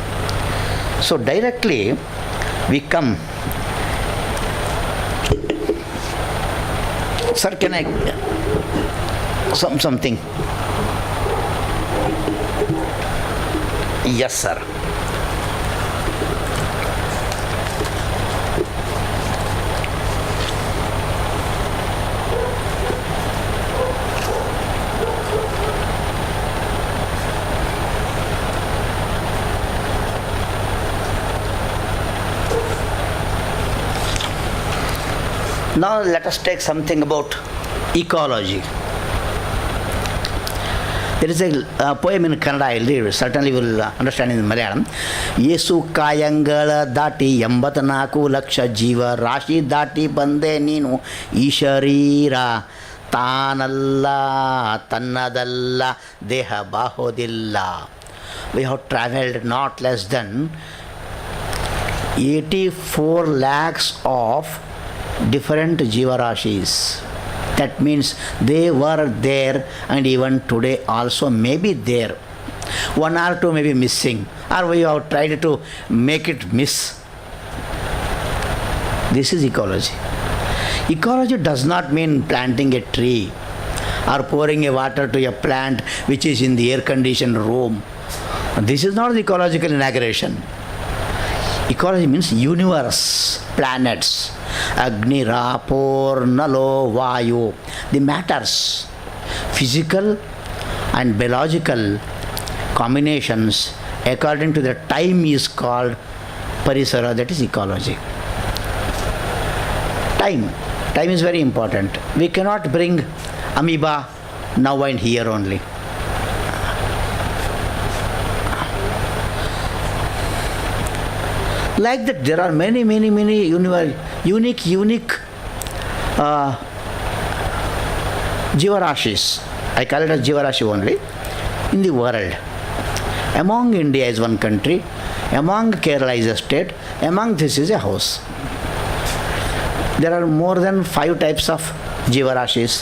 So directly we come. Sir, can I something? Yes, sir. Now let us take something about ecology. There is a poem in Kannada I will read, certainly you will understand in Malayalam. Yesu kayangala dati 84 laksha jiva rashi dati bande neenu ಈ ಶರೀರ ತಾನಲ್ಲ ತನ್ನದಲ್ಲ ದೇಹ ಬಾಹೋದಿಲ್ಲ. We have travelled not less than 84 lakhs of different jivarashis. That means they were there and even today also may be there. One or two may be missing, or we have tried to make it miss. This is ecology. Ecology does not mean planting a tree or pouring a water to a plant which is in the air-conditioned room. This is not the ecological inauguration. Ecology means universe, planets, Agni, Rapor, Nalo, Vayu, the matters, physical and biological combinations according to the time is called Parisara, that is ecology. Time is very important. We cannot bring amoeba now and here only. Like that, there are many unique jivarashis. I call it as jivarashi only in the world. Among India is one country, among Kerala is a state, among this is a house. There are more than 5 types of jivarashis.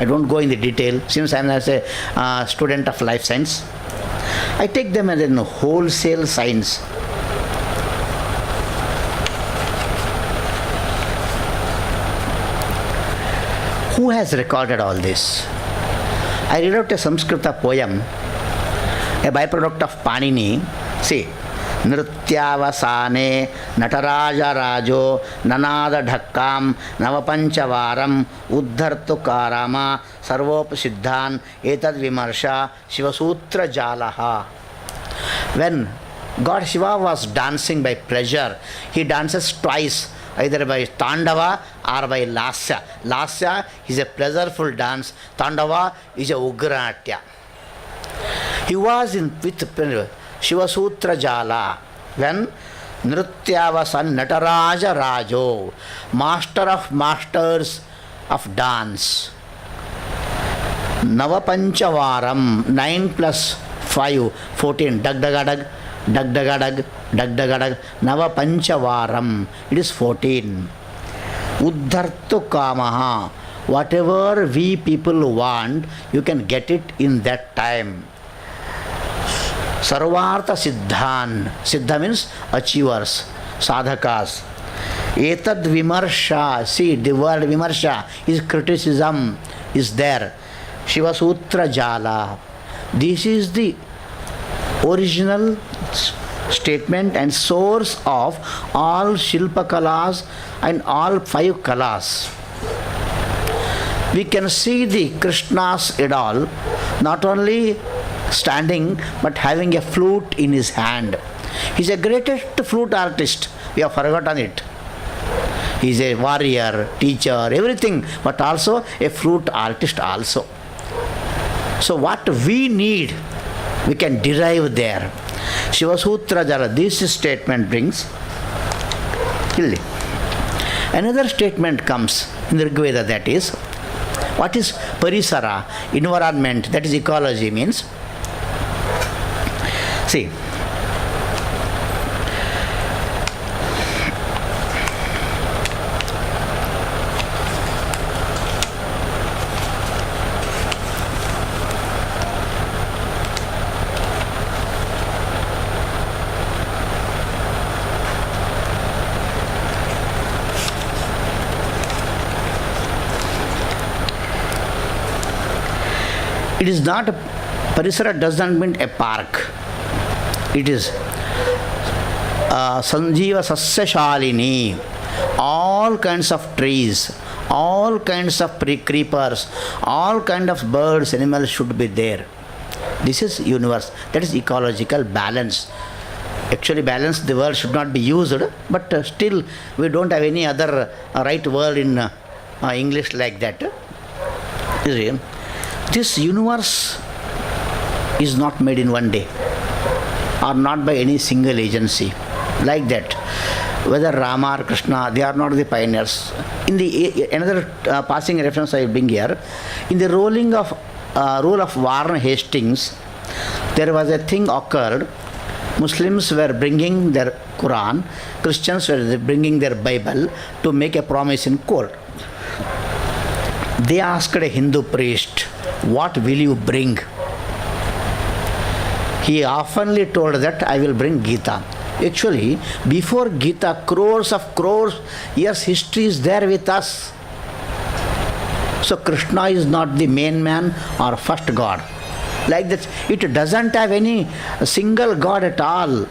I don't go in the detail since I am a student of life science. I take them as a wholesale science. Who has recorded all this? I read out a Sanskrita poem, a byproduct of Panini. See, Nrityavasane Nataraja Rajo Nanada Dhakkam Navapanchavaram Uddhartu Karama Sarvopasiddhan Etad Vimarsha Shivasutra Jalaha. When God Shiva was dancing by pleasure, he dances twice, either by Tandava or by Lasya. Lasya is a pleasureful dance, Tandava is a Ugranatya. He was with Shivasutra Jala when Nrityavasan Nataraja Rajo, master of masters of dance. Navapanchavaram, 9 plus 5, 14, Dagdagadag, Dagdagadag, Dagdagadag, Navapanchavaram, it is 14. Uddhartu Kamaha, whatever we people want, you can get it in that time. Sarvartha Siddhan, Siddha means achievers, sadhakas. Etad Vimarsha, see the word Vimarsha is criticism, is there. Shivasutra Jala. This is the original statement and source of all Shilpa Kalas and all 5 Kalas. We can see the Krishna's idol not only standing but having a flute in his hand. He is a greatest flute artist. We have forgotten it. He is a warrior, teacher, everything, but also a flute artist also. So what we need, we can derive there. Shivasutra Jala, this statement brings. Another statement comes in the Rigveda, that is, what is Parisara, environment, that is ecology means. See, it is not, Parisara does not mean a park. It is Sanjeeva Sasya Shalini, all kinds of trees, all kinds of creepers, all kinds of birds, animals should be there. This is universe, that is ecological balance. Actually balance, the word should not be used, but still we don't have any other right word in English like that. You see, this universe is not made in one day, or not by any single agency. Like that, whether Rama or Krishna, they are not the pioneers. In the another passing reference I bring here, in the rule of Warren Hastings, there was a thing occurred. Muslims were bringing their Quran, Christians were bringing their Bible to make a promise in court. They asked a Hindu priest, "What will you bring?" He oftenly told that, "I will bring Gita." Actually, before Gita, crores years history is there with us. So Krishna is not the main man or first God. Like that, it doesn't have any single God at all.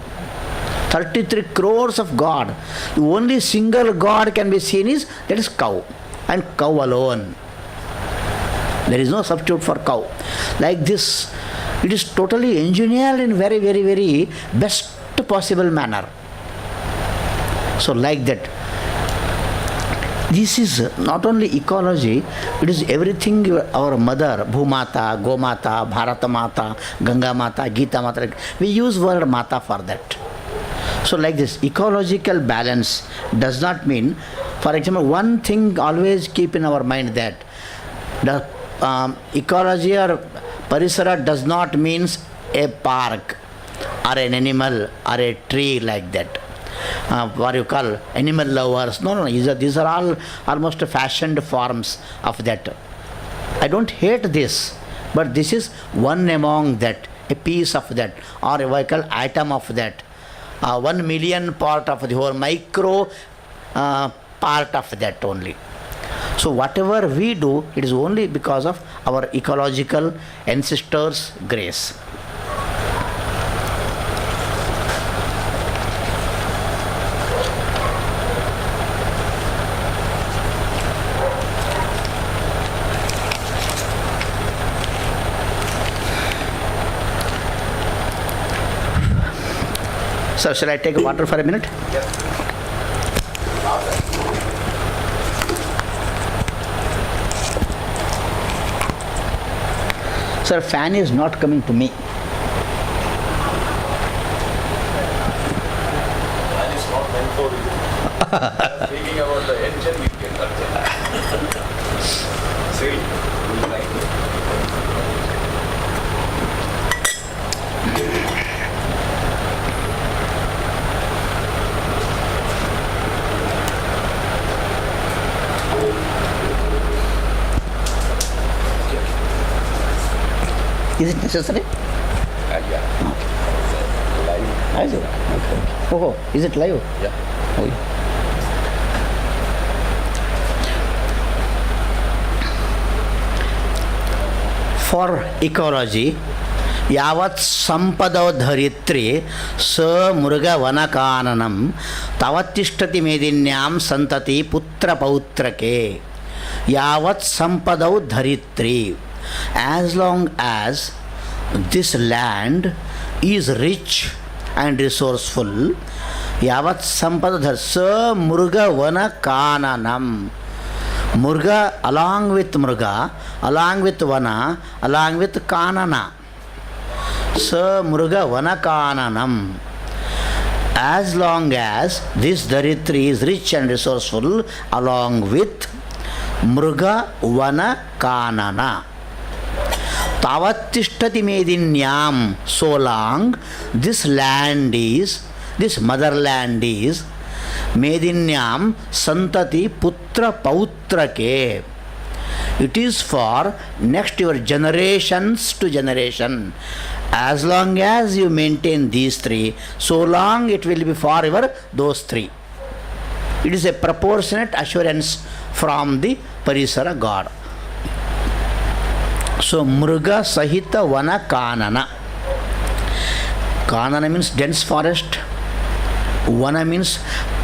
33 crores of God. The only single God can be seen is, that is cow, and cow alone. There is no substitute for cow. Like this, it is totally engineered in very, very, very best possible manner. So like that, this is not only ecology, it is everything. Our mother, Bhumata, Gomata, Bharata Mata, Ganga Mata, Gita Mata, we use word Mata for that. So like this, ecological balance does not mean, for example, one thing always keep in our mind, that the ecology or parisara does not means a park or an animal or a tree like that. What you call animal lovers. No. These are all almost fashioned forms of that. I don't hate this, but this is one among that, a piece of that, or what I call atom of that. 1 million part of the whole micro part of that only. So whatever we do, it is only because of our ecological ancestors' grace. Sir, shall I take water for a minute? Yes. Sir, fan is not coming to me. Fan is not meant for you. Speaking about the engine, you can touch it. See, you like it. Is it necessary? Yeah. Live. Is it? Okay. Oh, is it live? Yeah. Oh, yeah. For ecology, yavat sampadao dharitri sa murga vanakananam tavattishtati medinyam santati putra pautrake. Yavat sampadao dharitri. As long as this land is rich and resourceful, yavat sampada sa murga vana kananam. Murga along with murga, along with vana, along with kanana. Sa murga vana kananam. As long as this dharitri is rich and resourceful, along with murga vana kanana. Tavattishtati medinyam. So long this land is, this motherland is, medinyam santati putra pautrake. It is for next your generations to generation. As long as you maintain these three, so long it will be forever those three. It is a proportionate assurance from the Parisara God. So Mruga Sahita Vana Kanana. Kanana means dense forest. Vana means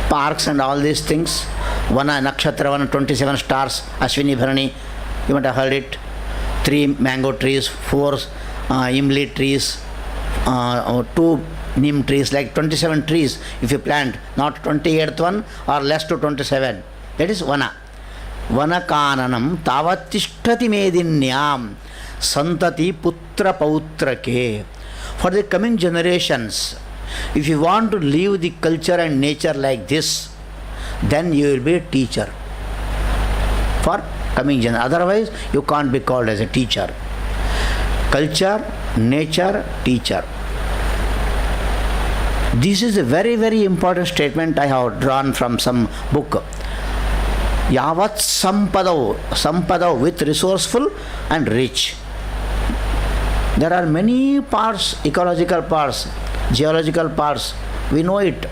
parks and all these things. Vana Nakshatra Vana, 27 stars, Ashwini Bharani, you might have heard it. 3 mango trees, 4 imli trees, 2 neem trees, like 27 trees if you plant, not 28th one or less to 27. That is Vana. vanakananam tavattishtati medinyam santati putra pautrake. For the coming generations, if you want to live the culture and nature like this, then you will be a teacher for coming generation. Otherwise, you can't be called as a teacher. Culture, nature, teacher. This is a very, very important statement I have drawn from some book. Yavat sampadav with resourceful and rich. There are many parts, ecological parts, geological parts. We know it.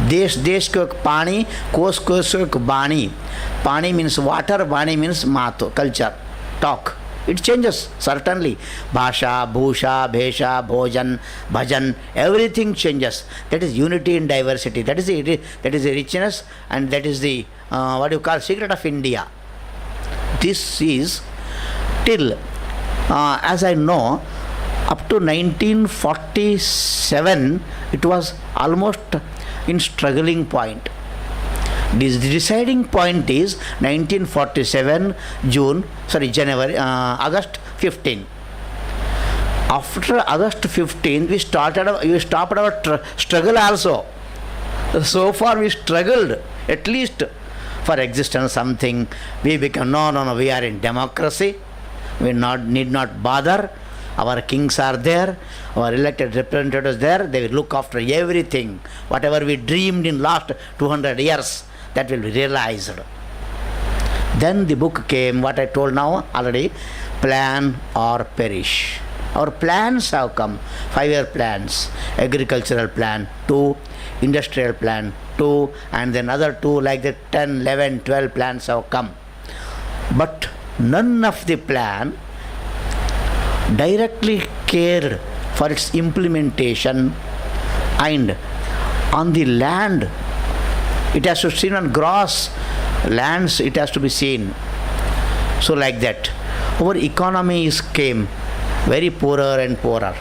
देश को पानी, कोश को बाणी. Pani means water, Bani means mato, culture, talk. It changes, certainly. Bhasha, Bhusha, Bhesha, Bhojan, Bhajan, everything changes. That is unity in diversity. That is the richness, and that is the, secret of India. This is till, as I know, up to 1947, it was almost in struggling point. This deciding point is 1947 August 15. After August 15, we stopped our struggle also. So far we struggled, at least for existence something. We become, no, we are in democracy. We need not bother. Our kings are there, our elected representatives there, they will look after everything. Whatever we dreamed in last 200 years, that will be realized. Then the book came, what I told now already, Plan or Perish. Our plans have come, 5-year plans, agricultural plan 2, industrial plan 2, and then other 2 like the 10, 11, 12 plans have come. But none of the plan directly cared for its implementation, and on the land it has to be seen, on grass lands it has to be seen. So like that our economy came very poorer and poorer.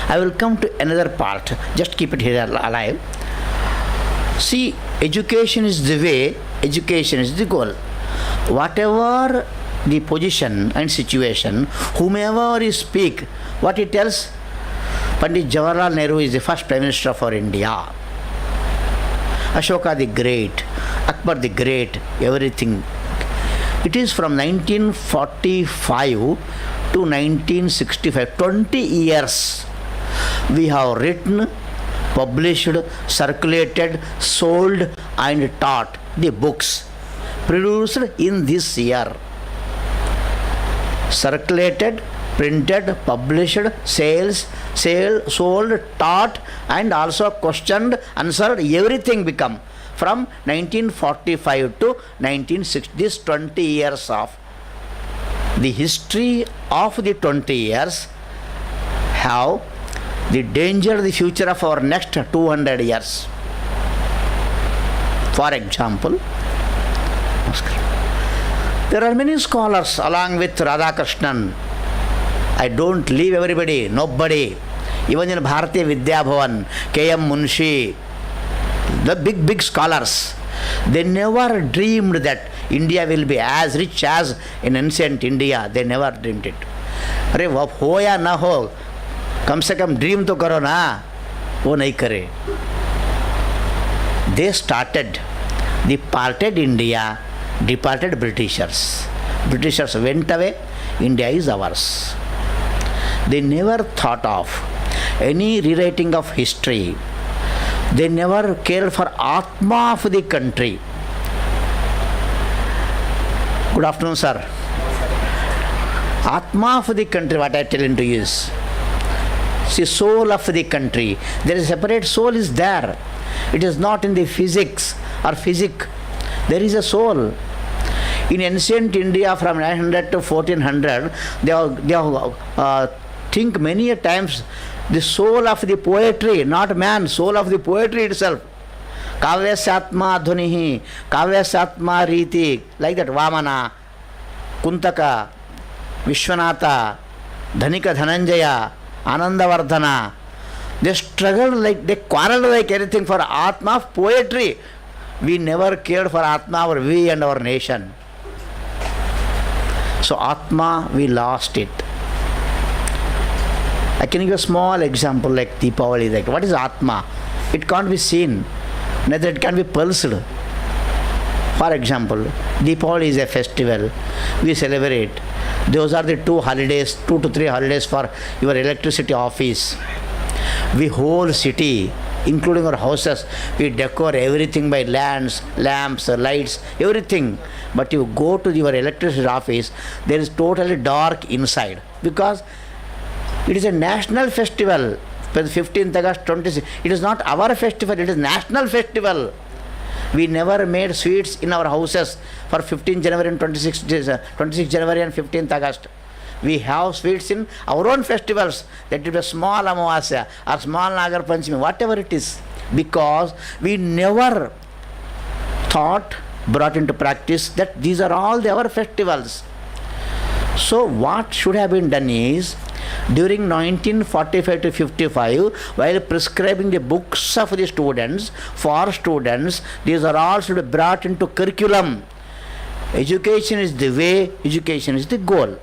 I will come to another part, just keep it here alive. See, education is the way, education is the goal. Whatever the position and situation, whomever you speak, what he tells, Pandit Jawaharlal Nehru is the first Prime Minister for India. Ashoka the Great, Akbar the Great, everything. It is from 1945 to 1965, 20 years. We have written, published, circulated, sold and taught the books produced in this year. Circulated, printed, published, sold, taught, and also questioned, answered, everything become from 1945 to 1960. This 20 years of the history of the 20 years have the danger, the future of our next 200 years. For example, there are many scholars along with Radhakrishnan. I don't leave everybody, nobody. Even in Bharatiya Vidya Bhavan, K.M. Munshi, the big scholars, they never dreamed that India will be as rich as in ancient India. They never dreamed it. अरे वो हो या ना हो, कम से कम dream तो करो ना, वो नहीं करे. They started, departed India, departed Britishers. Britishers went away, India is ours. They never thought of any rewriting of history. They never cared for Atma of the country. Good afternoon, sir. Atma of the country, what I am telling to you is, see, soul of the country. There is a separate soul is there. It is not in the physics or physic. There is a soul. In ancient India from 900 to 1400, they have think many a times the soul of the poetry, not man, soul of the poetry itself. Kavyasatma dhunihi, Kavyasatma riti, like that Vamana, Kuntaka, Vishwanatha, Dhanika Dhananjaya, Anandavardhana. They struggled like, they quarreled like anything for Atma of poetry. We never cared for Atma, or we and our nation. So Atma, we lost it. I can give a small example like Deepavali. Like, what is Atma? It can't be seen, neither it can be pulsed. For example, Deepavali is a festival. We celebrate. Those are the 2 to 3 holidays for your electricity office. We whole city, including our houses, we decor everything by lamps, lights, everything. But you go to your electricity office, there is totally dark inside, because it is a national festival. 15th August 26. It is not our festival, it is national festival. We never made sweets in our houses for 15th January and 26 January and 15th August. We have sweets in our own festivals. That is a small Amavasya or small Nagar Panchami, whatever it is. Because we never brought into practice that these are all our festivals. So what should have been done is, during 1945 to 55, while prescribing the books of the students, for students, these are all should be brought into curriculum. Education is the way, education is the goal.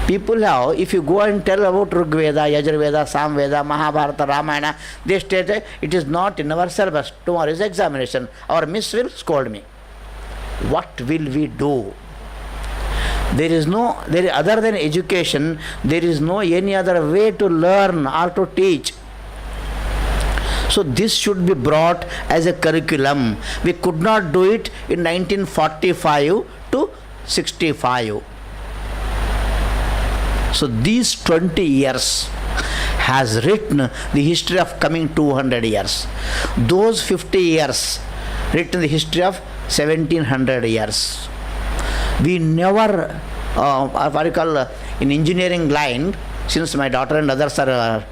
People have, if you go and tell about Rigveda, Yajurveda, Samveda, Mahabharata, Ramayana, they state it is not in our syllabus. Tomorrow is examination. Our miss will scold me. What will we do? Other than education, there is no any other way to learn or to teach. So this should be brought as a curriculum. We could not do it in 1945 to 65. So these 20 years has written the history of coming 200 years. Those 50 years written the history of 1700 years. We never, in engineering line, since my daughter and others are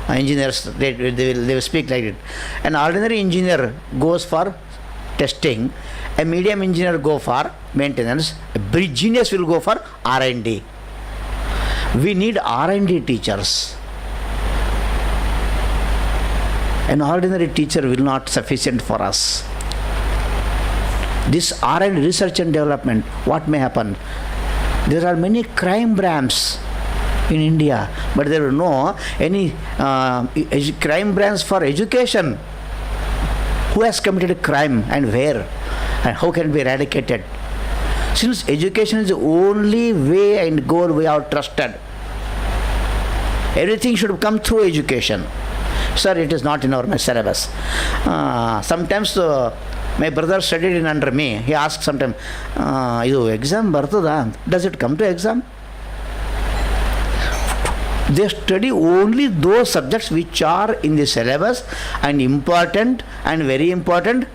engineers, they will speak like it. An ordinary engineer goes for testing, a medium engineer go for maintenance, a big genius will go for R&D. We need R&D teachers. An ordinary teacher will not sufficient for us. This R&D, research and development, what may happen? There are many crime branches in India, but there are no any crime branch for education. Who has committed a crime and where? And how can it be eradicated? Since education is the only way and goal we have trusted, everything should come through education. Sir, it is not in our syllabus. Sometimes my brother studied in under me. He asked sometimes, exam bartada? Does it come to exam? They study only those subjects which are in the syllabus and important and very important,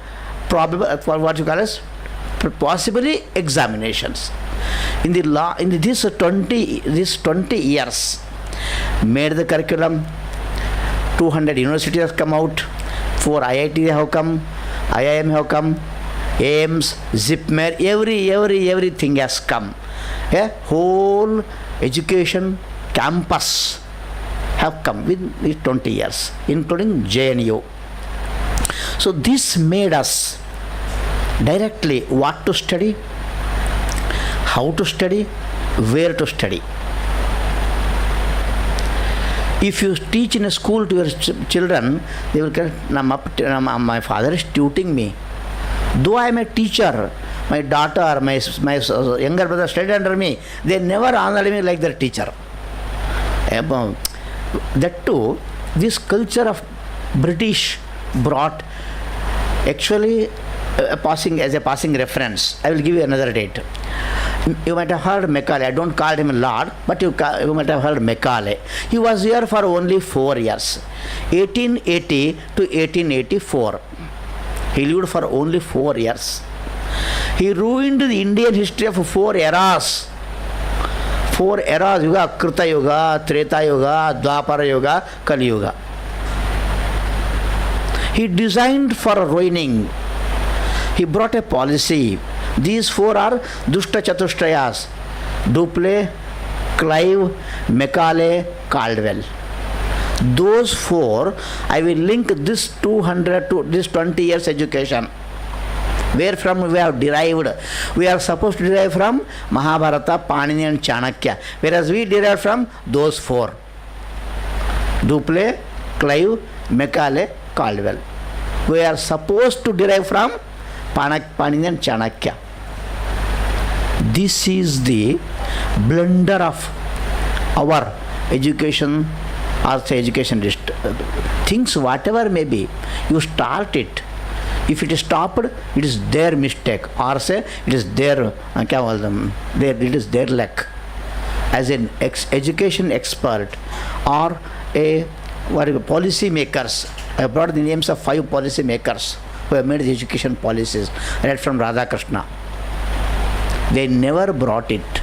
probable for what you call as possibly examinations. In this 20 years, made the curriculum. 200 universities have come out. 4 IIT have come. IIM have come. AIMS, ZIPMER, everything has come. A whole education campus have come within 20 years, including JNU. So this made us directly what to study, how to study, where to study. If you teach in a school to your children, they will say, my father is tutoring me. Though I am a teacher, my daughter, my younger brother studied under me, they never honored me like their teacher. That too, this culture of British brought, actually as a passing reference, I will give you another date. You might have heard Macaulay. I don't call him Lord, but you might have heard Macaulay. He was here for only 4 years, 1880 to 1884. He lived for only 4 years. He ruined the Indian history of 4 eras. 4 eras: Yuga, Krita Yuga, Treta Yuga, Dwapara Yuga, Kali Yuga. He designed for ruining. He brought a policy. These 4 are Dushta Chatushrayas: Dupley, Clive, Macaulay, Caldwell. Those 4, I will link this 200 to this 20 years education. Where from we have derived? We are supposed to derive from Mahabharata, Panini and Chanakya. Whereas we derive from those four. Duplé, Clive, Macaulay, Caldwell. We are supposed to derive from Panini and Chanakya. This is the blunder of our education or say education things whatever may be. You start it. If it is stopped, it is their mistake, or say it is their it is their lack. As an education expert or a policy makers, I brought the names of 5 policy makers who have made the education policies right from Radhakrishna. They never brought it.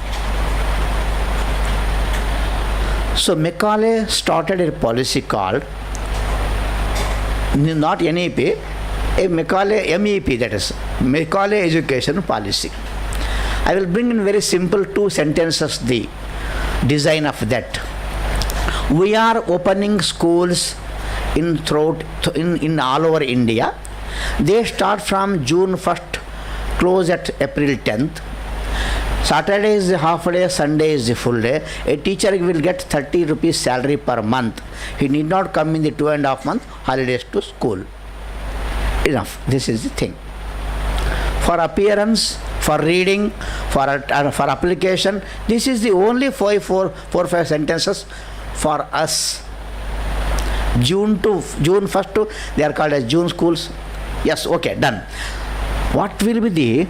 So Macaulay started a policy called, not NEP, a Macaulay MEP, that is Macaulay Education Policy. I will bring in very simple 2 sentences the design of that. We are opening schools in all over India. They start from June 1st, close at April 10th. Saturday is the half day, Sunday is the full day. A teacher will get 30 rupees salary per month. He need not come in the 2.5 month holidays to school. Enough. This is the thing. For appearance, for reading, for application, this is the only 4-5 sentences for us. June 1st to, they are called as June schools. Yes, okay, done. What will be the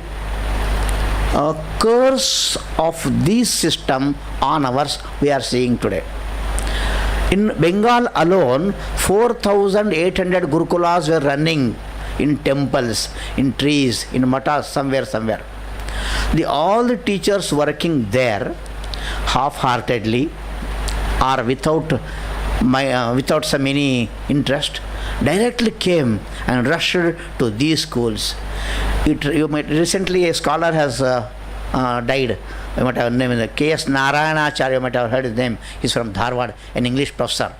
curse of this system on ours we are seeing today? In Bengal alone, 4,800 gurukulas were running in temples, in trees, in matas, somewhere. All the teachers working there, half-heartedly or without some any interest, directly came and rushed to these schools. Recently a scholar has died. You might have named K.S. Narendrabhooshan, you might have heard his name. He's from Dharwad, an English professor.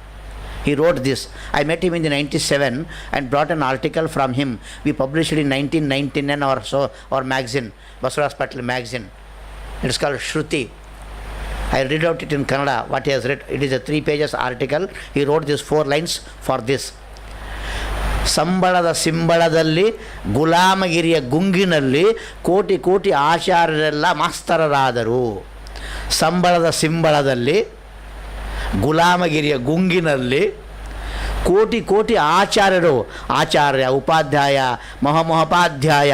He wrote this. I met him in the 97 and brought an article from him. We published it in 1999 or so, our magazine, Basuraj Patil magazine. It's called Shruti. I read out it in Kannada, what he has read. It is a 3 pages article. He wrote these 4 lines for this. ಸಂಬಳದ ಸಿಂಬಳದಲ್ಲಿ ಗುಲಾಮಗಿರಿಯ ಗುಂಗಿನಲ್ಲಿ ಕೋಟಿ ಕೋಟಿ ಆಚಾರ್ಯರೆಲ್ಲ ಮಾಸ್ತರರಾದರು. ಸಂಬಳದ ಸಿಂಬಳದಲ್ಲಿ ಗುಲಾಮಗಿರಿಯ ಗುಂಗಿನಲ್ಲಿ ಕೋಟಿ ಕೋಟಿ ಆಚಾರ್ಯರು, ಆಚಾರ್ಯ, ಉಪಾಧ್ಯಾಯ, ಮಹಾಮಹೋಪಾಧ್ಯಾಯ,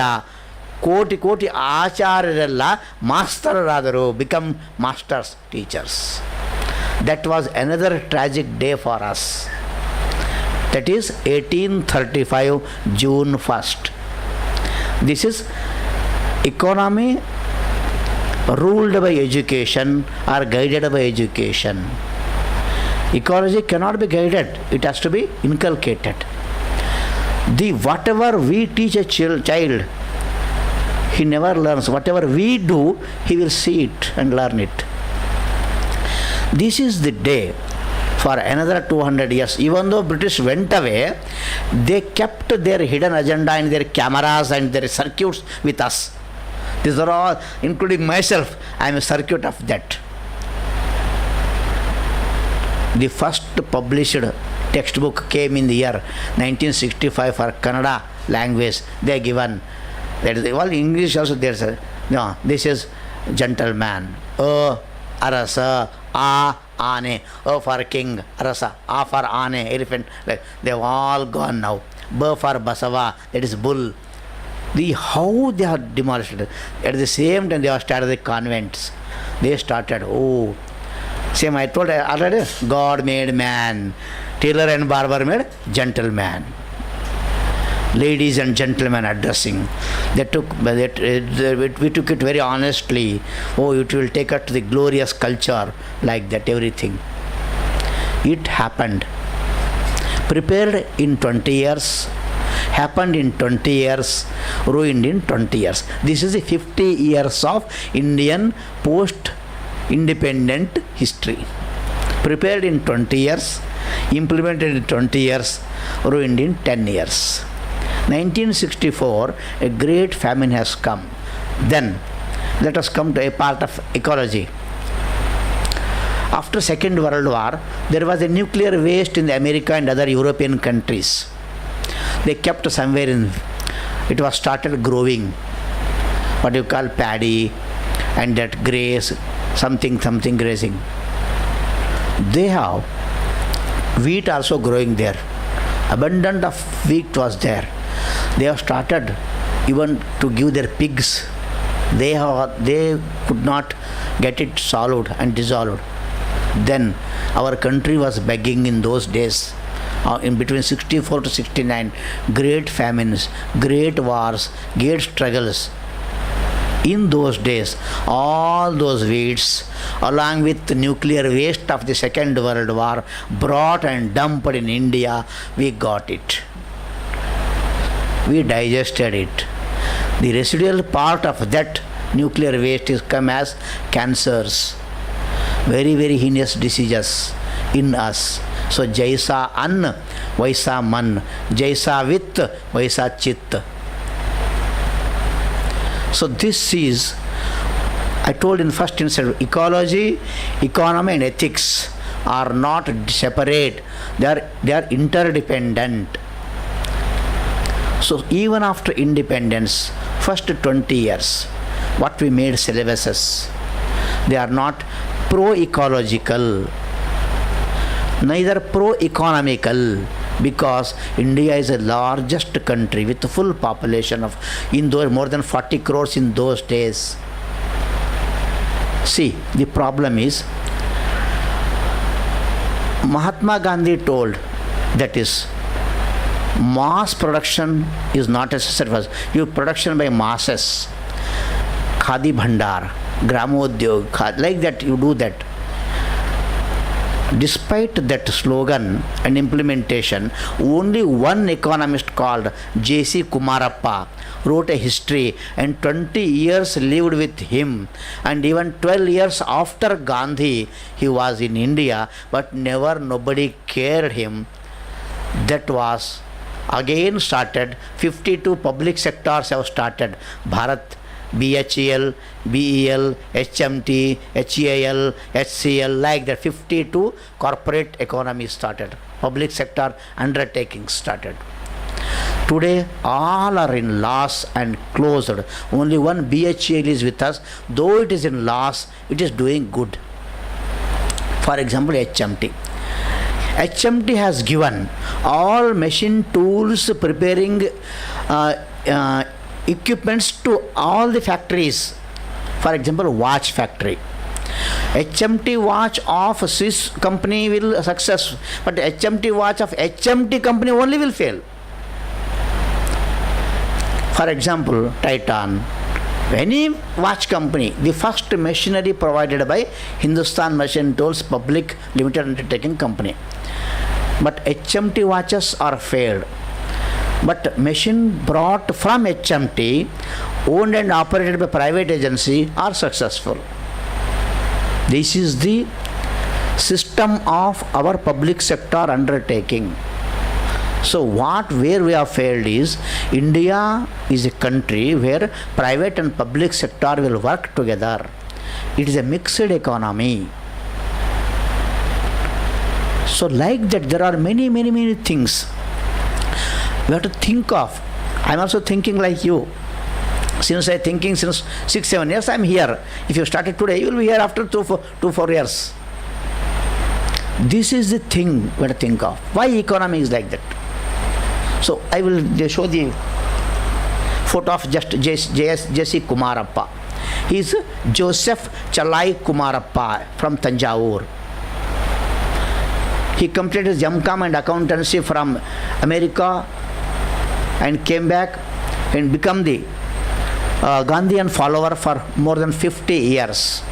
ಕೋಟಿ ಕೋಟಿ ಆಚಾರ್ಯರೆಲ್ಲ ಮಾಸ್ತರರಾದರು, become masters, teachers. That was another tragic day for us. That is 1835 June 1st. This is economy ruled by education or guided by education. Ecology cannot be guided, it has to be inculcated. Whatever we teach a child, he never learns. Whatever we do, he will see it and learn it. This is the day. For another 200 years, even though British went away, they kept their hidden agenda and their cameras and their circuits with us. These are all, including myself, I am a circuit of that. The first published textbook came in the year 1965 for Kannada language. They are given, that is, well, English also there is no, this is gentleman, arasa, Ane, O for king, Arasa, A for Ane, elephant, like, they have all gone now. B for Basava, that is bull. How they are demolished. At the same time they have started the convents. They started, same I told already, God made man, tailor and barber made gentleman. Ladies and gentlemen addressing. We took it very honestly. It will take us to the glorious culture, like that, everything. It happened. Prepared in 20 years, happened in 20 years, ruined in 20 years. This is the 50 years of Indian post-independent history. Prepared in 20 years, implemented in 20 years, ruined in 10 years. 1964, a great famine has come. Then, let us come to a part of ecology. After Second World War, there was a nuclear waste in America and other European countries. They kept somewhere in, it was started growing, what you call paddy and that graze, something grazing. They have wheat also growing there. Abundant of wheat was there. They have started even to give their pigs. They could not get it swallowed and dissolved. Then our country was begging in those days. In between 64 to 69, great famines, great wars, great struggles. In those days, all those weeds, along with the nuclear waste of the Second World War, brought and dumped in India, we got it. We digested it. The residual part of that nuclear waste is come as cancers, very, very heinous diseases in us. So, Jaisa An, Vaisa Man, Jaisa Vit, Vaisa Chit. So this is, I told in first instance, ecology, economy and ethics are not separate. They are interdependent. So even after independence, first 20 years, what we made syllabuses, they are not pro-ecological, neither pro-economical, because India is the largest country with a full population of more than 40 crores in those days. See, the problem is Mahatma Gandhi told, that is, mass production is not necessary for us. You production by masses, Khadi Bhandar, Gramodyog, like that you do that. Despite that slogan and implementation, only one economist called J.C. Kumarappa wrote a history, and 20 years lived with him, and even 12 years after Gandhi he was in India, but nobody cared him. That was again started. 52 public sectors have started. Bharat, BHEL, BEL, HMT, HEIL, HCL, like that 52 corporate economy started. Public sector undertakings started. Today all are in loss and closed. Only one BHEL is with us. Though it is in loss, it is doing good. For example, HMT. HMT has given all machine tools, preparing equipments to all the factories. For example, watch factory. HMT watch of Swiss company will success, but HMT watch of HMT company only will fail. For example, Titan. Any watch company, the first machinery provided by Hindustan Machine Tools Public Limited Undertaking Company. But HMT watches are failed. But machine brought from HMT, owned and operated by private agency, are successful. This is the system of our public sector undertaking. So where we have failed is, India is a country where private and public sector will work together. It is a mixed economy. So like that, there are many things we have to think of. I am also thinking like you. Since I am thinking since 6-7 years, I am here. If you started today, you will be here after 2-4 years. This is the thing we have to think of. Why economy is like that? So I will show the photo of just J.C. Kumarappa. He is Joseph Chalai Kumarappa from Tanjavur. He completed his MCOM and accountancy from America and came back and become the Gandhian follower for more than 50 years.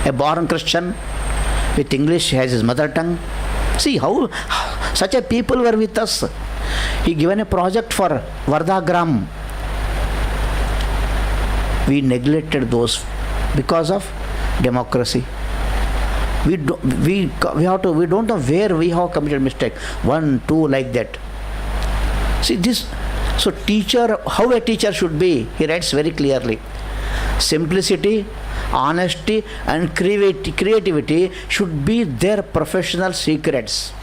A born Christian with English as his mother tongue. See how such a people were with us. He given a project for Vardagram. We neglected those because of democracy. We don't know where we have committed mistake. 1, 2 like that. See this, so teacher, how a teacher should be, he writes very clearly. Simplicity, honesty and creativity should be their professional secrets.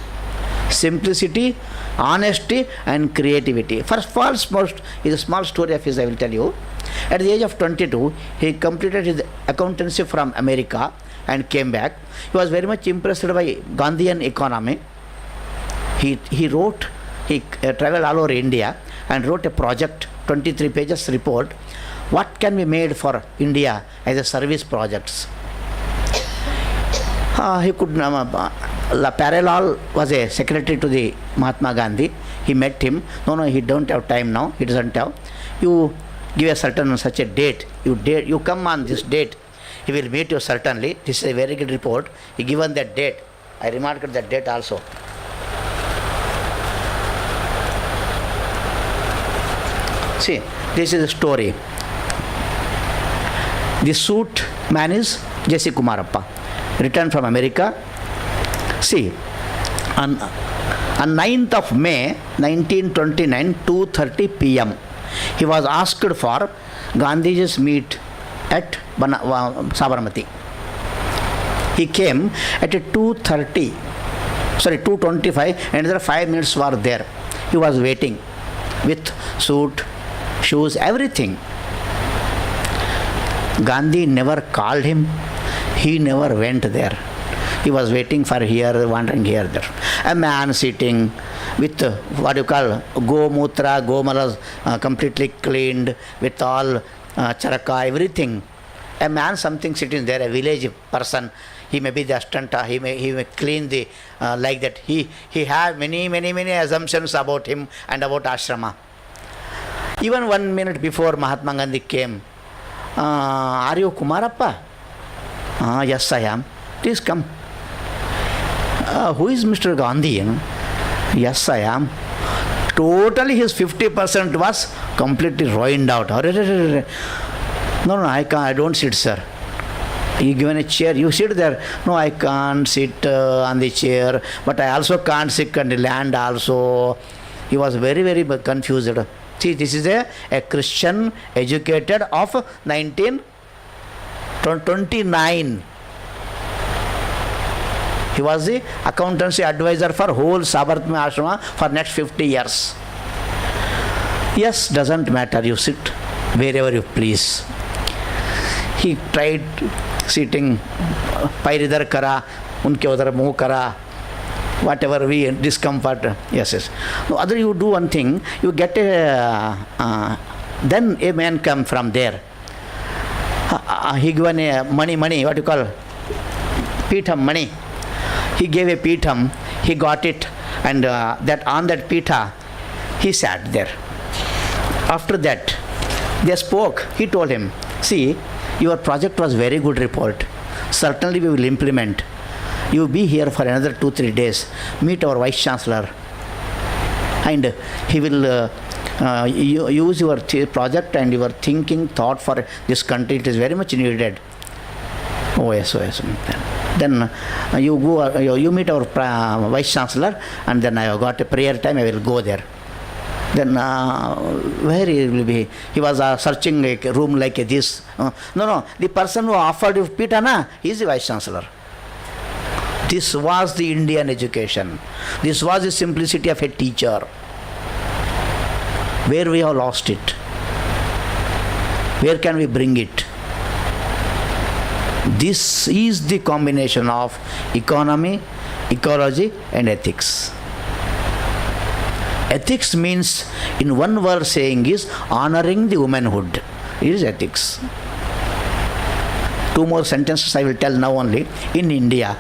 Simplicity, honesty and creativity. First is a small story of his I will tell you. At the age of 22, he completed his accountancy from America and came back. He was very much impressed by Gandhian economy. He traveled all over India and wrote a project, 23 pages report, what can be made for India as a service projects. He could, Parallel was a secretary to the Mahatma Gandhi. He met him. No, he don't have time now. He doesn't have. You give a certain such a date. You come on this date. He will meet you certainly. This is a very good report. He given that date. I remarked that date also. See, this is a story. The suit man is J.C. Kumarappa, returned from America. See, on 9th of May 1929, 2:30 p.m., he was asked for Gandhiji's meet at Sabarmati. He came at 2:25, another 5 minutes were there. He was waiting with suit, shoes, everything. Gandhi never called him. He never went there. He was waiting for here, wandering here, there. A man sitting with what you call Gomutra, Gomalas completely cleaned with all charaka, everything. A man something sitting there, a village person. He may be the astanta, he may clean the like that. He had many assumptions about him and about ashrama. Even 1 minute before Mahatma Gandhi came, are you Kumarappa? Yes, I am. Please come. Who is Mr. Gandhi? Yes, I am. Totally his 50% was completely ruined out. No, I can't. I don't sit, sir. You given a chair, you sit there. No, I can't sit on the chair, but I also can't sit on the land also. He was very confused. See, this is a Christian educated of 1929. He was the accountancy advisor for whole Sabarmati Ashrama for next 50 years. Yes, doesn't matter. You sit wherever you please. He tried sitting, pair idhar kara, unke udhar muh kara, whatever we discomfort. Yes. No, other you do one thing, you get a, then a man come from there. He given a money, what you call, pitham, money. He gave a pitham, he got it, and that on that pitha, he sat there. After that, they spoke. He told him, see, your project was very good report. Certainly we will implement. You be here for another 2-3 days. Meet our Vice Chancellor. And he will use your project and your thinking, thought for this country. It is very much needed. Oh, yes. Then you go, you meet our Vice Chancellor, and then I have got a prayer time, I will go there. Then where he will be? He was searching a room like this. No, the person who offered you pitana, he is the Vice Chancellor. This was the Indian education. This was the simplicity of a teacher. Where we have lost it? Where can we bring it? This is the combination of economy, ecology and ethics. Ethics means, in one word saying, is honoring the womanhood. It is ethics. 2 more sentences I will tell now only. In India,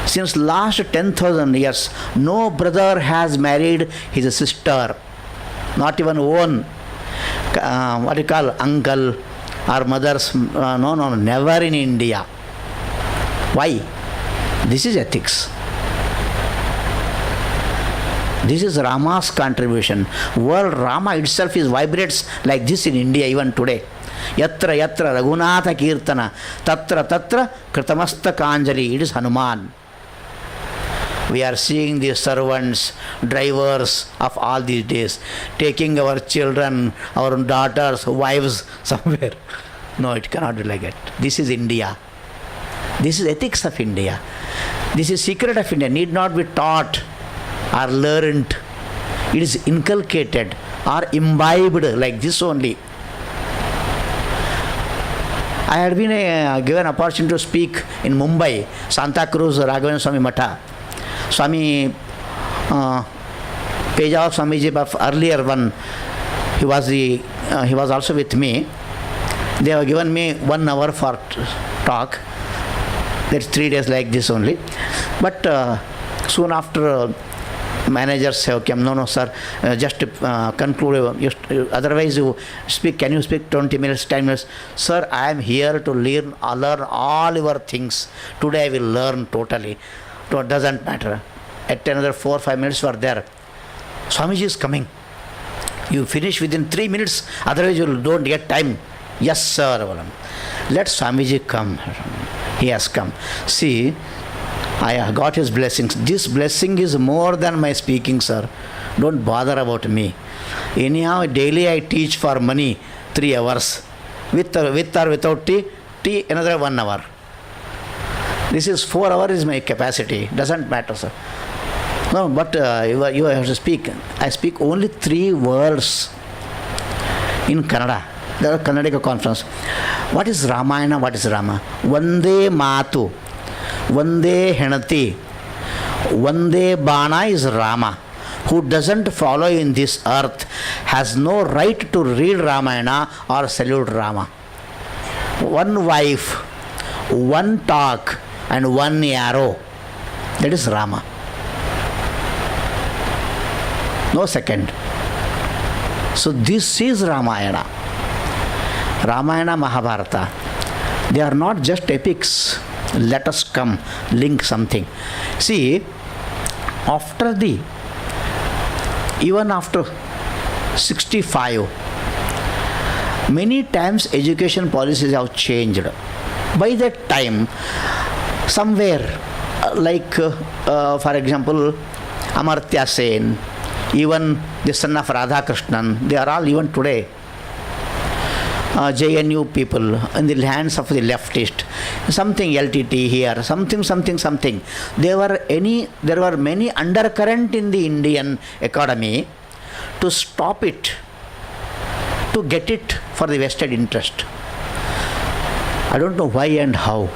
since last 10,000 years, no brother has married his sister, not even own, what you call, uncle or mother's, no, never in India. Why? This is ethics. This is Rama's contribution. Word Rama itself vibrates like this in India even today. Yatra Raghunatha Kirtana, Tatra Kritamasta Kanjali. It is Hanuman. We are seeing the servants, drivers of all these days, taking our children, our daughters, wives somewhere. No, it cannot be like that. This is India. This is ethics of India. This is secret of India. Need not be taught or learned. It is inculcated or imbibed like this only. I had been given opportunity to speak in Mumbai, Santa Cruz, Raghavendra Swami Matha. Swami Pejawar Swamiji of earlier one, he was also with me. They have given me 1 hour for talk. That's 3 days like this only. But soon after, managers have come, no sir, just conclude, otherwise you speak, can you speak 20 minutes, 10 minutes? Sir, I am here to learn all your things. Today I will learn totally. It doesn't matter. At another 4 or 5 minutes were there. Swamiji is coming. You finish within 3 minutes, otherwise you don't get time. Yes sir. Let Swamiji come. He has come. See, I have got his blessings. This blessing is more than my speaking, sir. Don't bother about me. Anyhow, daily I teach for money 3 hours. With or without tea another 1 hour. This is 4 hours is my capacity. Doesn't matter, sir. No, but you have to speak. I speak only 3 words in Kannada. There are Kannadiga conference. What is Ramayana? What is Rama? Vande Matu. Vande Henati. Vande Bana is Rama. Who doesn't follow in this earth has no right to read Ramayana or salute Rama. 1 wife, 1 talk, and 1 arrow. That is Rama. No second. So this is Ramayana. Ramayana, Mahabharata. They are not just epics. Let us come, link something. See, even after 65, many times education policies have changed. By that time, somewhere, like for example, Amartya Sen, even the son of Radha Krishnan, they are all even today JNU people in the hands of the leftist, something LTT here, something. There were many undercurrent in the Indian economy to stop it, to get it for the vested interest. I don't know why and how,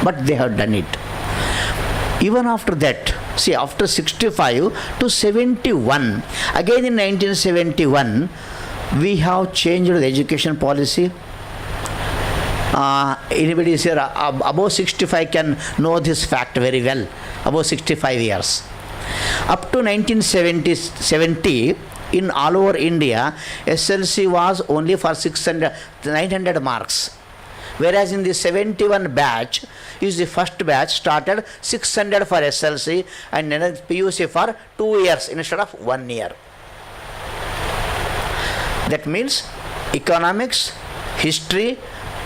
but they have done it. Even after that, see, after 65 to 71, again in 1971, we have changed the education policy. Anybody is here above 65 can know this fact very well, above 65 years. Up to 1970, in all over India, SLC was only for 900 marks. Whereas in the 71 batch, is the first batch started 600 for SLC and then PUC for 2 years instead of 1 year. That means economics, history,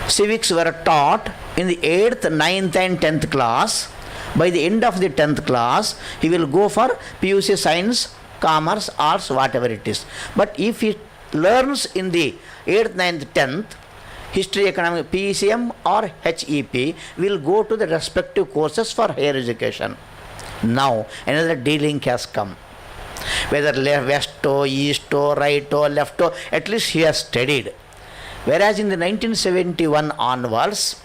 civics were taught in the 8th, 9th and 10th class. By the end of the 10th class, he will go for PUC science, commerce, arts, whatever it is. But if he learns in the 8th, 9th, 10th, history, economics, PCM or HEP, will go to the respective courses for higher education. Now, another D-link has come. Whether west or east or right or left or, at least he has studied. Whereas in the 1971 onwards,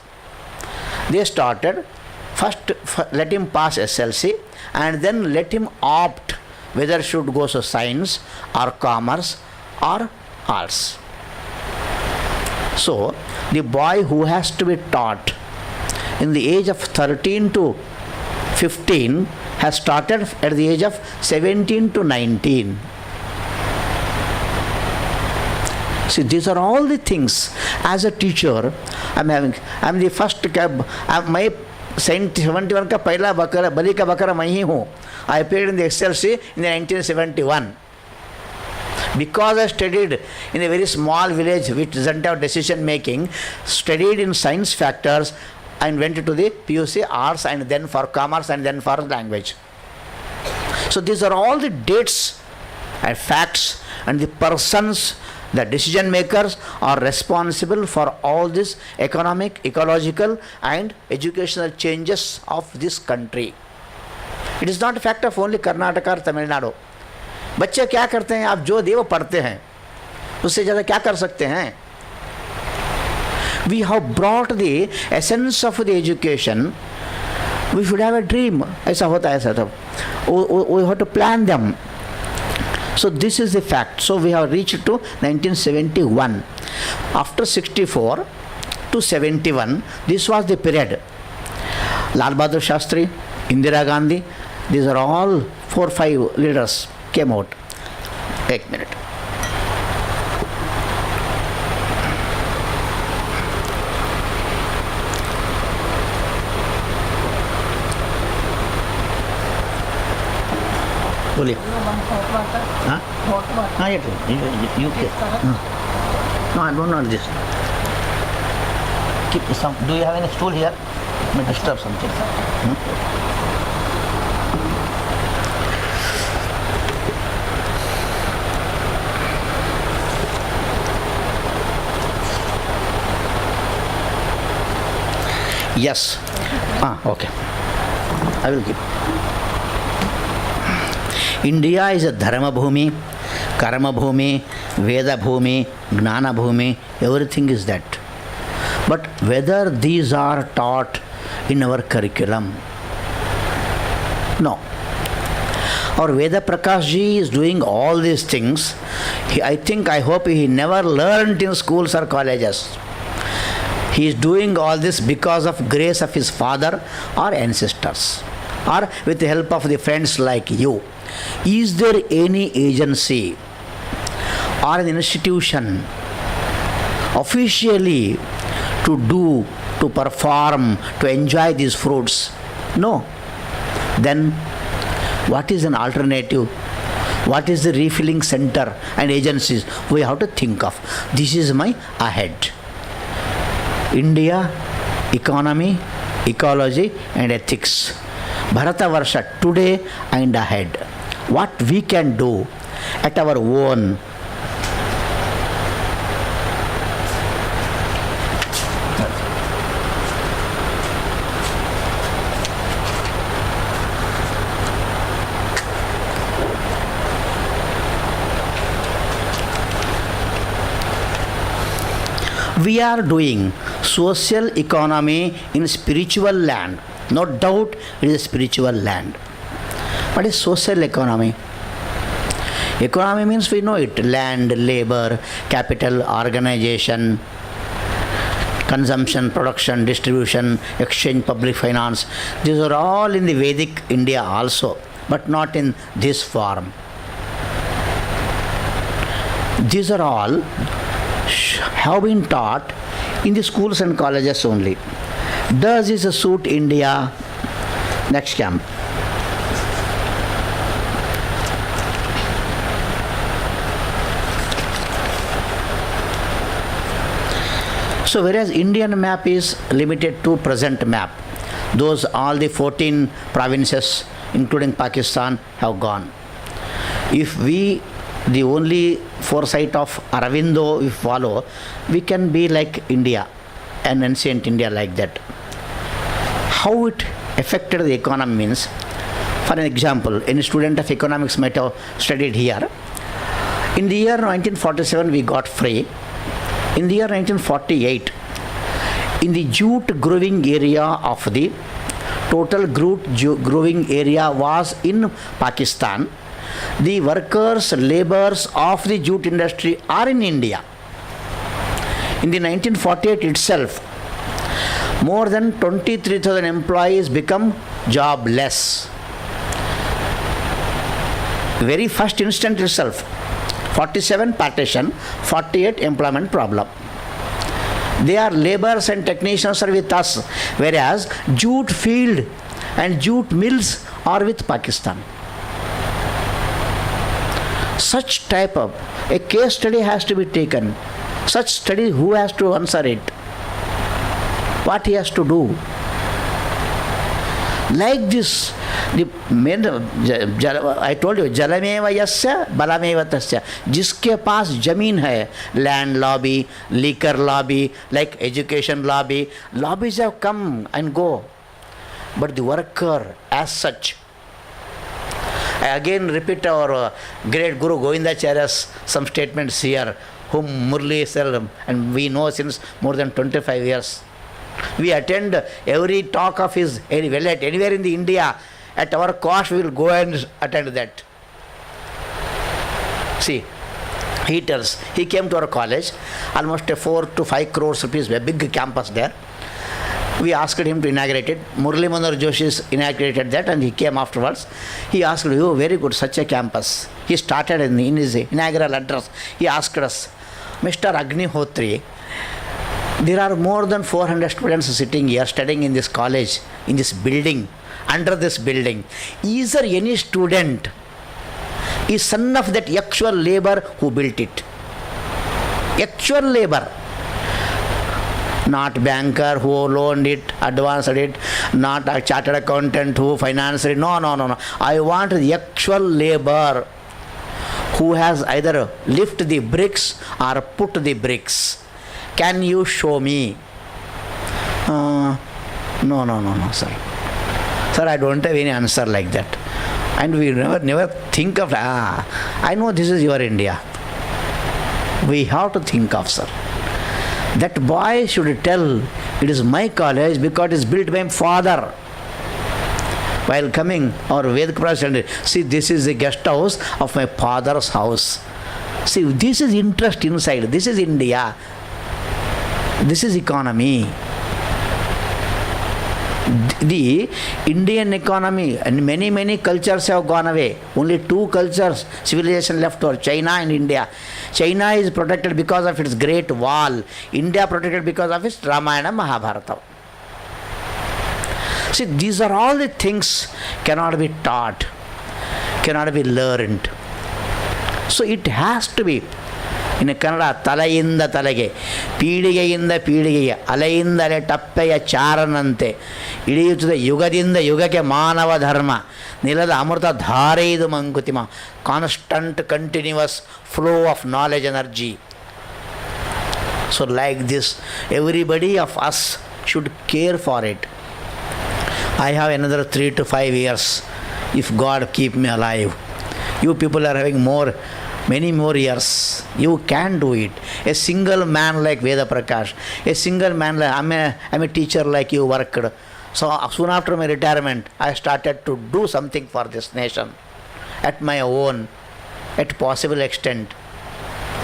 they started, first let him pass SLC and then let him opt whether should go to science or commerce or arts. So, the boy who has to be taught in the age of 13 to 15 has started at the age of 17 to 19. See, these are all the things. As a teacher, I'm the first my 71 का पहला बकरा बलि का बकरा मैं ही हूँ. I appeared in the SLC in the 1971. Because I studied in a very small village which doesn't have decision making, studied in science factors and went to the PUC arts and then for commerce and then for language. So these are all the dates and facts, and the persons, the decision makers are responsible for all this economic, ecological and educational changes of this country. It is not a fact of only Karnataka or Tamil Nadu. बच्चे क्या करते हैं, आप जो दे वो पढ़ते हैं, उससे ज़्यादा क्या कर सकते हैं? We have brought the essence of the education. We should have a dream. ऐसा होता है sir. We have to plan them. So this is the fact. So we have reached to 1971. After 64 to 71, this was the period. Lal Bahadur Shastri, Indira Gandhi, these are all 4-5 leaders came out. एक minute. बोलिए. हाँ हाँ ये you no I don't know this. Keep some. Do you have any stool here? May disturb something. Yes. Okay. I will give. India is a Dharma Bhumi, Karma Bhumi, Veda Bhumi, Gnana Bhumi, everything is that. But whether these are taught in our curriculum? No. Our Veda Prakash ji is doing all these things. I hope he never learned in schools or colleges. He is doing all this because of grace of his father or ancestors, or with the help of the friends like you. Is there any agency or an institution officially to perform, to enjoy these fruits? No. Then what is an alternative? What is the refilling center and agencies we have to think of? This is my ahead. India, economy, ecology and ethics. Bharatavarsha today and ahead. What we can do at our own. We are doing social economy in spiritual land. No doubt it is a spiritual land. What is social economy? Economy means we know it. Land, labor, capital, organization, consumption, production, distribution, exchange, public finance. These are all in the Vedic India also, but not in this form. These are all have been taught in the schools and colleges only. Does this suit India? Next camp. So whereas Indian map is limited to present map, those all the 14 provinces including Pakistan have gone. If we, the only foresight of Aravindo we follow, we can be like India, an ancient India like that. How it affected the economy means, for an example, any student of economics might have studied here. In the year 1947 we got free. In the year 1948, in the jute growing area of the total jute growing area was in Pakistan. The workers, laborers of the jute industry are in India. In the 1948 itself, more than 23,000 employees become jobless. Very first instant itself, 47 partition, 48 employment problem. They are laborers and technicians are with us, whereas jute field and jute mills are with Pakistan. Such type of a case study has to be taken. Such study, who has to answer it? What he has to do? Like this, I told you, jalameva yasya balameva tasya. Jiske paas jameen hai, land lobby, liquor lobby, like education lobby, lobbies have come and go. But the worker as such, I again repeat our great Guru Govindacharya's some statements here, whom Murli Celeb, and we know since more than 25 years. We attend every talk of his, anywhere in the India, at our cost we will go and attend that. See, he tells, he came to our college, almost a 4 to 5 crores rupees, a big campus there. We asked him to inaugurate it. Murli Manohar Joshi inaugurated that and he came afterwards. He asked, "Oh, very good, such a campus." He started in his inaugural address. He asked us, "Mr. Agnihotri, there are more than 400 students sitting here studying in this college, in this building, under this building. Is there any student is son of that actual labor who built it? Actual labor. Not banker who loaned it, advanced it, not a chartered accountant who financed it. No. I want the actual labor who has either lifted the bricks or put the bricks. Can you show me?" No, sir. Sir, I don't have any answer like that. And we never think of, I know this is your India. We have to think of, sir. That boy should tell, it is my college because it is built by my father. While coming, our Vedic President, see, this is the guest house of my father's house. See, this is interest inside. This is India. This is economy. The Indian economy and many cultures have gone away. Only 2 cultures, civilization left are China and India. China is protected because of its great wall. India protected because of its Ramayana, Mahabharata. See, these are all the things cannot be taught, cannot be learned. So it has to be. In Kannada, talayinda talage, ಪೀಳಿಗೆಯಿಂದ ಪೀಳಿಗೆಯ ಅಲೆಯಿಂದಲೇ ಟಪ್ಪೆಯ ಚಾರನಂತೆ ಇಳಿಯುತ್ತದೆ ಯುಗದಿಂದ ಯುಗಕ್ಕೆ ಮಾನವ ಧರ್ಮ ನಿಲದ ಅಮೃತ ಧಾರೆ ಇದು Mankuthimma. Constant continuous flow of knowledge energy. So like this everybody of us should care for it. I have another 3 to 5 years if God keep me alive. You people are having many more years. You can do it. A single man like Veda Prakash, a single man like I'm a teacher like you worked. So soon after my retirement, I started to do something for this nation at my own, at possible extent,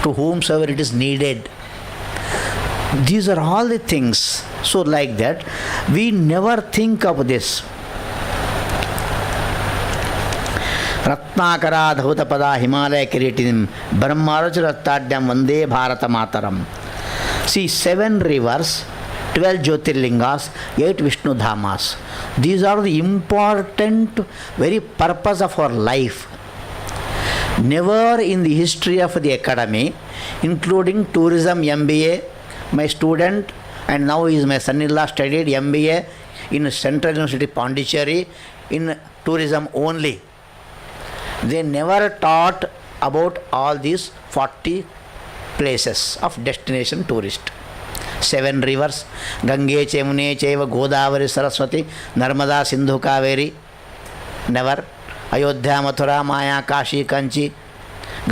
to whomsoever it is needed. These are all the things. So like that, we never think of this. ರತ್ನಾಕರ ಧೌತಪದ ಹಿಮಾಲಯ ಕಿರೀಟಿಂ ಬ್ರಹ್ಮಾರುಚರತ್ತಾಡ್ಯಂ ವಂದೇ ಭಾರತ ಮಾತರಂ. See, 7 rivers, 12 Jyotirlingas, 8 Vishnu Dhamas. These are the important, very purpose of our life. Never in the history of the academy, including tourism MBA, my student and now he is my son-in-law, studied MBA in Central University Pondicherry in tourism only. They never taught about all these 40 places of destination tourist. 7 rivers, Gange, Chemune, Cheva, Godavari, Saraswati, Narmada, Sindhu, Kaveri. Never. Ayodhya, Mathura, Maya, Kashi, Kanchi,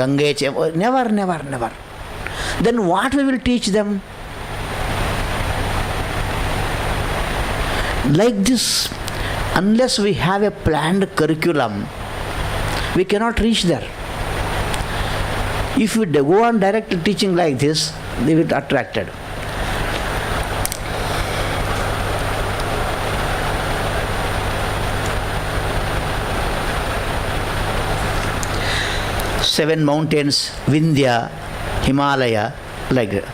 Gange, Cheva. Never. Then what we will teach them? Like this, unless we have a planned curriculum, we cannot reach there. If we go on direct teaching like this, they will be attracted. Seven mountains, Vindhya, Himalaya, like that.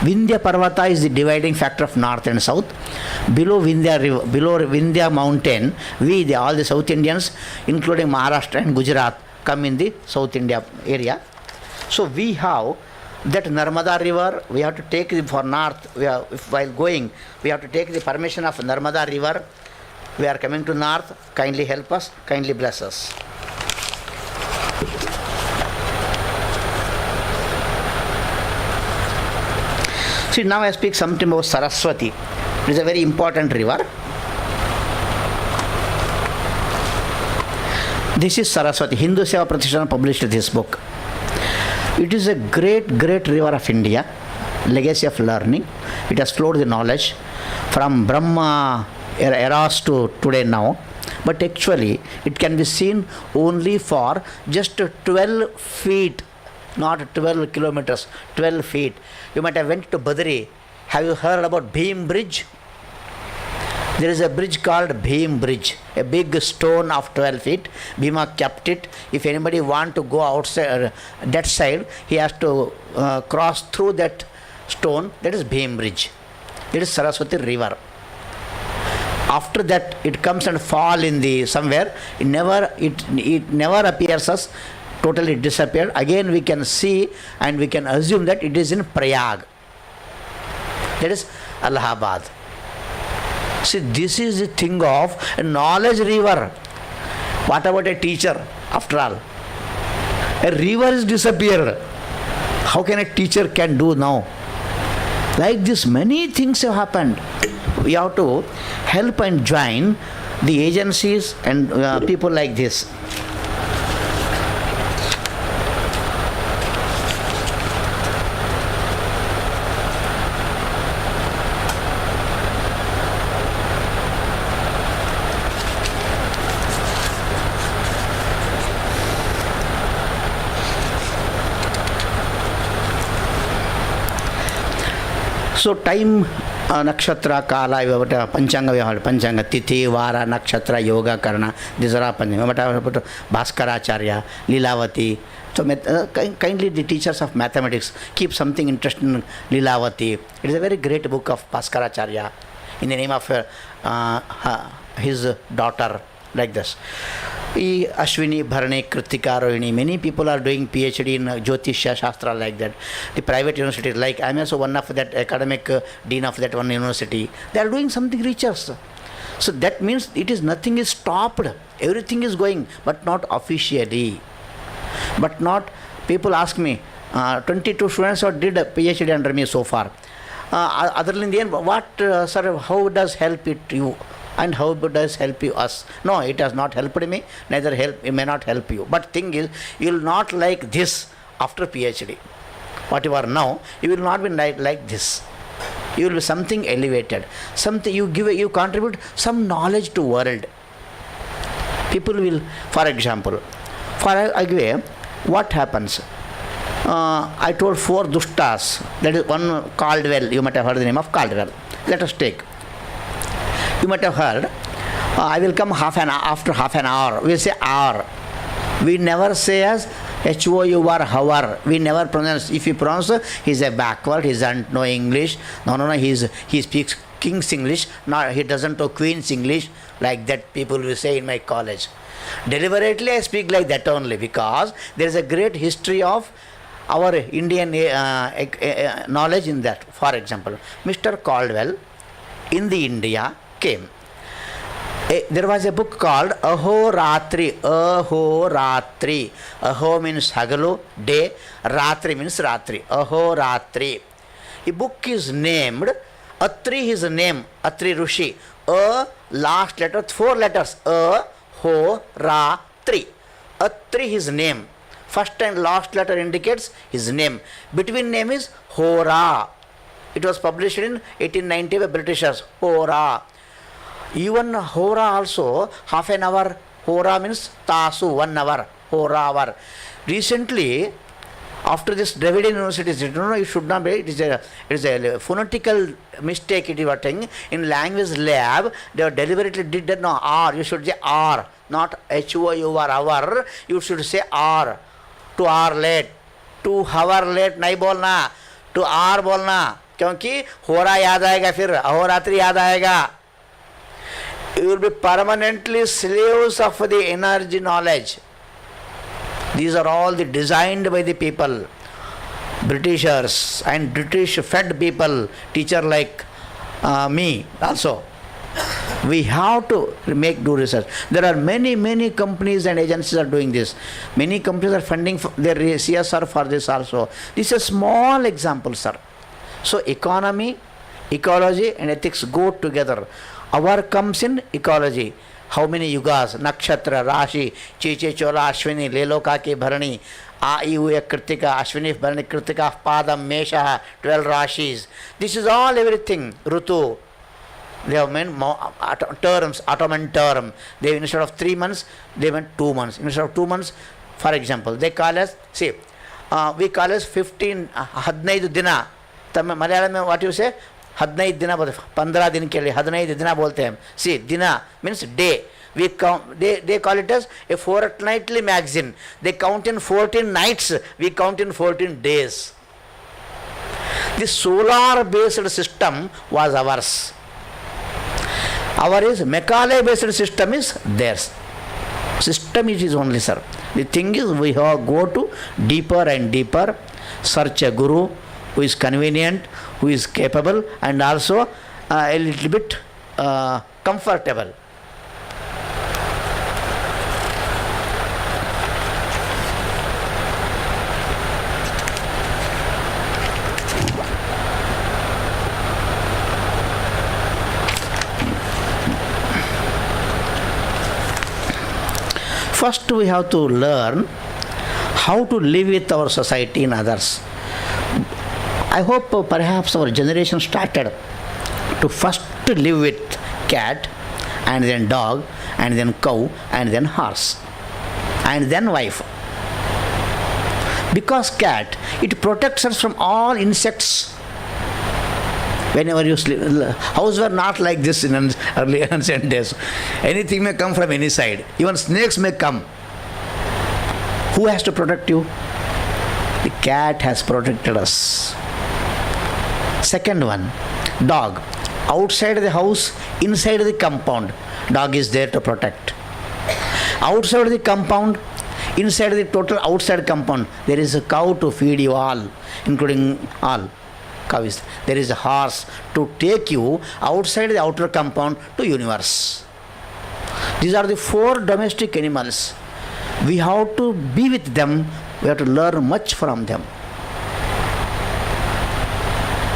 Vindhya Parvata is the dividing factor of north and south. Below Vindhya river, below Vindhya mountain, all the South Indians, including Maharashtra and Gujarat, come in the South India area. So we have that Narmada river. We have to take it for north. While going, we have to take the permission of Narmada river We are coming to north. Kindly help us. Kindly bless us. See, now I speak something about Saraswati. It is a very important river. This is Saraswati. Hindu Seva Prathistapanam published this book. It is a great, great river of India, legacy of learning. It has flowed the knowledge from Brahma eras to today now. But actually, it can be seen only for just 12 feet, not 12 kilometers, 12 feet. You might have went to Badri. Have you heard about Bhim Bridge? There is a bridge called Bhim Bridge, a big stone of 12 feet. Bhima kept it. If anybody want to go outside that side, he has to cross through that stone. That is Bhim Bridge. It is Saraswati river. After that, it comes and fall in the somewhere. It never appears as totally disappeared. Again, we can see and we can assume that it is in Prayag. That is Allahabad. See, this is the thing of a knowledge river. What about a teacher, after all? A river is disappeared. How can a teacher can do now? Like this, many things have happened. We have to help and join the agencies and people like this. So time, nakshatra, kala, panchanga, we have panchanga, tithi, vara, nakshatra, yoga, karna, these are panchanga. Bhaskaracharya, Lilavati. So kindly the teachers of mathematics keep something interesting in Lilavati. It is a very great book of Bhaskaracharya in the name of his daughter, like this. Ashwini, Bharani, Kritika, Rohini, many people are doing PhD in Jyotisha Shastra like that. The private universities, like I am also one of that academic dean of that one university. They are doing something research. So that means it is nothing is stopped. Everything is going, but not officially. But not, people ask me, 22 students did a PhD under me so far. Other than the end, what, sir, how does help it you? And how does help you us? No, it has not helped me, neither it may not help you. But thing is, you will not like this after PhD. What you are now, you will not be like this. You will be something elevated. Something you contribute some knowledge to world. People will, for example, what happens? I told 4 dushtas. That is one Caldwell. You might have heard the name of Caldwell. Let us take. You might have heard, I will come after half an hour. We say hour. We never say as HOUR, hour. We never pronounce. If you pronounce, he is a backward, he doesn't know English. No, he speaks King's English. No, he doesn't know Queen's English. Like that people will say in my college. Deliberately I speak like that only because there is a great history of our Indian knowledge in that. For example, Mr. Caldwell in the India came. There was a book called Aho Ratri. Aho means Hagalu, day. Ratri means Ratri. Aho Ratri. A book is named, Atri is a name, Atri Rushi. Last letter, 4 letters. Ho Ra Tri. Atri his name. First and last letter indicates his name. Between name is Hora. It was published in 1890 by Britishers. Hora. Even Hora also, half an hour. Hora means Tasu, 1 hour. Hora hour. Recently, after this David University, it should not be. It is a phonetical mistake. It is what thing in language lab. They deliberately did that. No, R. You should say R, not HOUR. Hour. You should say R. 2 hour late. 2 hour late नहीं बोलना. 2 hour बोलना. क्योंकि होरा याद आएगा फिर अहोरात्रि याद आएगा. You will be permanently slaves of the energy knowledge. These are all designed by the people, Britishers and British fed people, teacher like me also. We have to do research. There are many companies and agencies are doing this. Many companies are funding their CSR for this also. This is a small example, sir. So economy, ecology and ethics go together. Our comes in ecology. How many yugas? Nakshatra, Rashi, Chiche, Chola, Ashwini, Lelokaki, Bharani, Aiuya, Kritika, Ashwini, Bharani, Kritika, Padam, Mesha, 12 Rashis. This is all everything. Rutu. They have made terms, autumn and term. They instead of 3 months, they went 2 months. Instead of 2 months, for example, they call us, see, we call us 15, 15 dina. Malayalam mein what you say? 15 dina bolte, 15 din ke liye 15 dina bolte hain. See, dina means day. We count, they call it as a fortnightly magazine. They count in 14 nights, we count in 14 days. The solar based system was ours. Our is Macaulay based system is theirs. System it is only, sir. The thing is we have go to deeper and deeper, search a guru who is convenient, who is capable and also a little bit comfortable. First we have to learn how to live with our society and others. I hope perhaps our generation started to first live with cat and then dog and then cow and then horse and then wife. Because cat, it protects us from all insects. Whenever you sleep, houses were not like this in early ancient days. Anything may come from any side. Even snakes may come. Who has to protect you? The cat has protected us. Second one, dog. Outside the house, inside the compound, dog is there to protect. Outside the compound, inside the total outside compound, there is a cow to feed you all, including all. Cow is there is a horse to take you outside the outer compound to universe. These are the 4 domestic animals. We have to be with them. We have to learn much from them.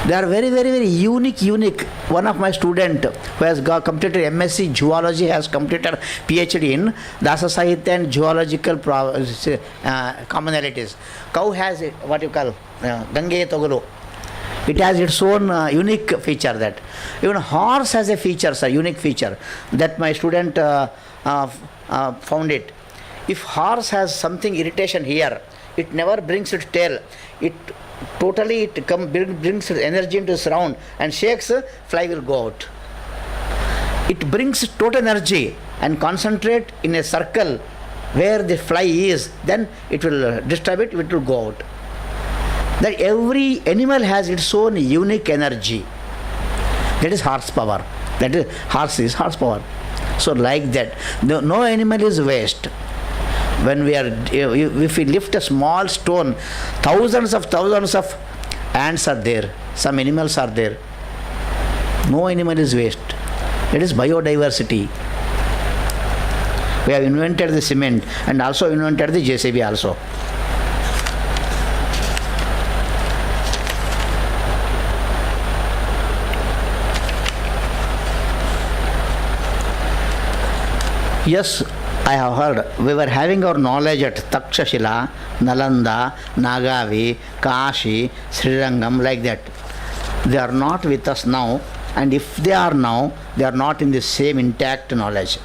They are very unique. One of my student who has completed MSc Zoology has completed PhD in Dasa Sahitya and Zoological commonalities. Cow has what you call Gange Togulu. It has its own unique feature that. Even horse has a feature, sir, unique feature that my student found it. If horse has something irritation here, it never brings its tail. It totally brings its energy into its round and shakes, fly will go out. It brings total energy and concentrate in a circle where the fly is, then it will disturb it, it will go out. That every animal has its own unique energy. That is horsepower. That is horsepower. So like that, no animal is waste. When if we lift a small stone, thousands of ants are there. Some animals are there. No animal is waste. That is biodiversity. We have invented the cement and also invented the JCB also. Yes, I have heard. We were having our knowledge at Takshashila, Nalanda, Nagavi, Kashi, Srirangam, like that. They are not with us now, and if they are now, they are not in the same intact knowledge.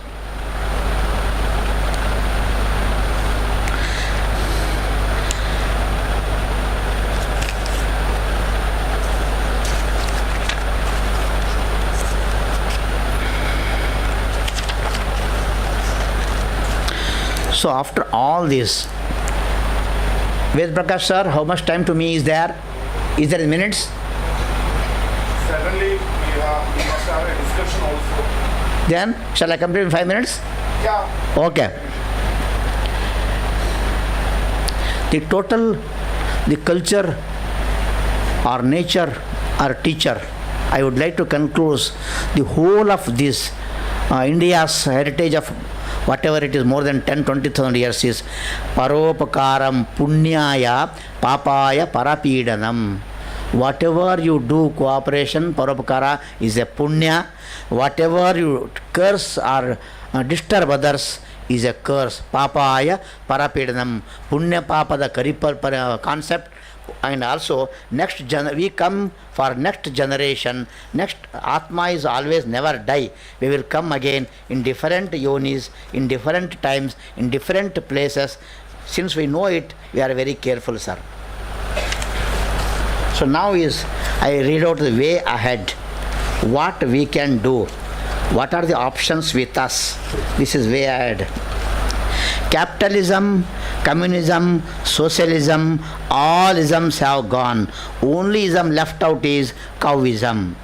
So after all this, Ved Prakash sir, how much time to me is there? Is there in minutes? Certainly, we must have a discussion also. Then, shall I complete in 5 minutes? Yeah. Okay. The culture or nature or teacher, I would like to conclude the whole of this India's heritage of whatever it is, more than 10-20,000 years is Paropakaram Punyaya Papaya Parapidanam. Whatever you do, cooperation, Paropakara is a Punya. Whatever you curse or disturb others is a curse. Papaya Parapidanam. Punya Papa, the Karipal concept. And also we come for next generation. Next Atma is always never die. We will come again in different yonis, in different times, in different places. Since we know it, we are very careful, sir. So now I read out the way ahead, what we can do, what are the options with us. This is way ahead. Capitalism, communism, socialism, all isms have gone. Only ism left out is cowism.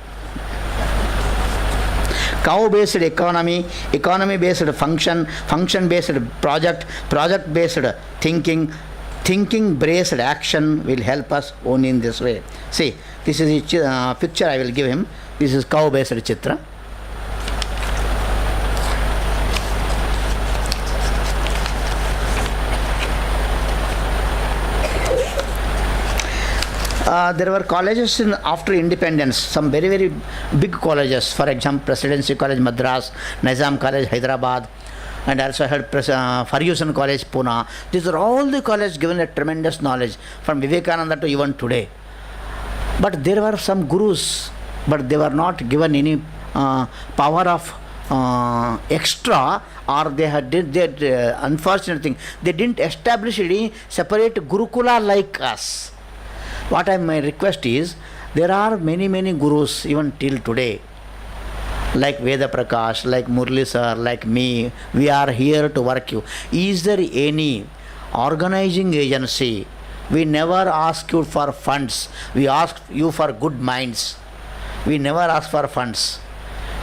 Cow-based economy, economy-based function, function-based project, project-based thinking, thinking-based action will help us only in this way. See, this is a picture I will give him. This is cow-based chitra. There were colleges after independence, some very, very big colleges. For example, Presidency College, Madras, Nizam College, Hyderabad, and also I heard Ferguson College, Pune. These are all the colleges given a tremendous knowledge from Vivekananda to even today. But there were some gurus, but they were not given any power of extra, or they had unfortunate thing. They didn't establish any separate Gurukula like us. What my request is, there are many, many gurus even till today, like Veda Prakash, like Murli sir, like me. We are here to work you. Is there any organizing agency? We never ask you for funds. We ask you for good minds. We never ask for funds.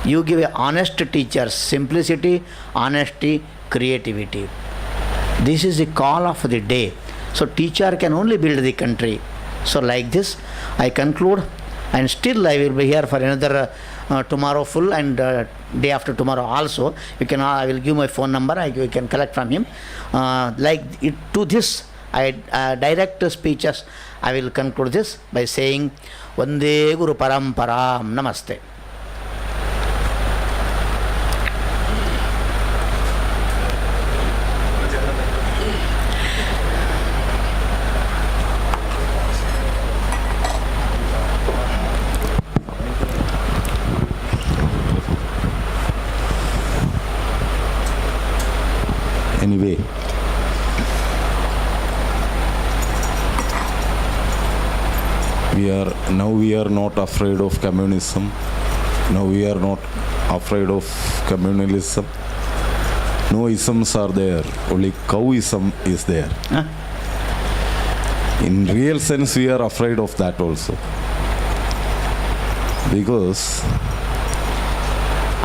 You give a honest teachers, simplicity, honesty, creativity. This is the call of the day. So teacher can only build the country. So like this, I conclude, and still I will be here for another tomorrow full and day after tomorrow also. You can, I will give my phone number. You can collect from him. Like it, to this, I direct speeches. I will conclude this by saying, Vande Guru Paramparam Namaste. Anyway, we are not afraid of communism. Now we are not afraid of communalism. No isms are there. Only cowism is there. Huh? In real sense, we are afraid of that also. Because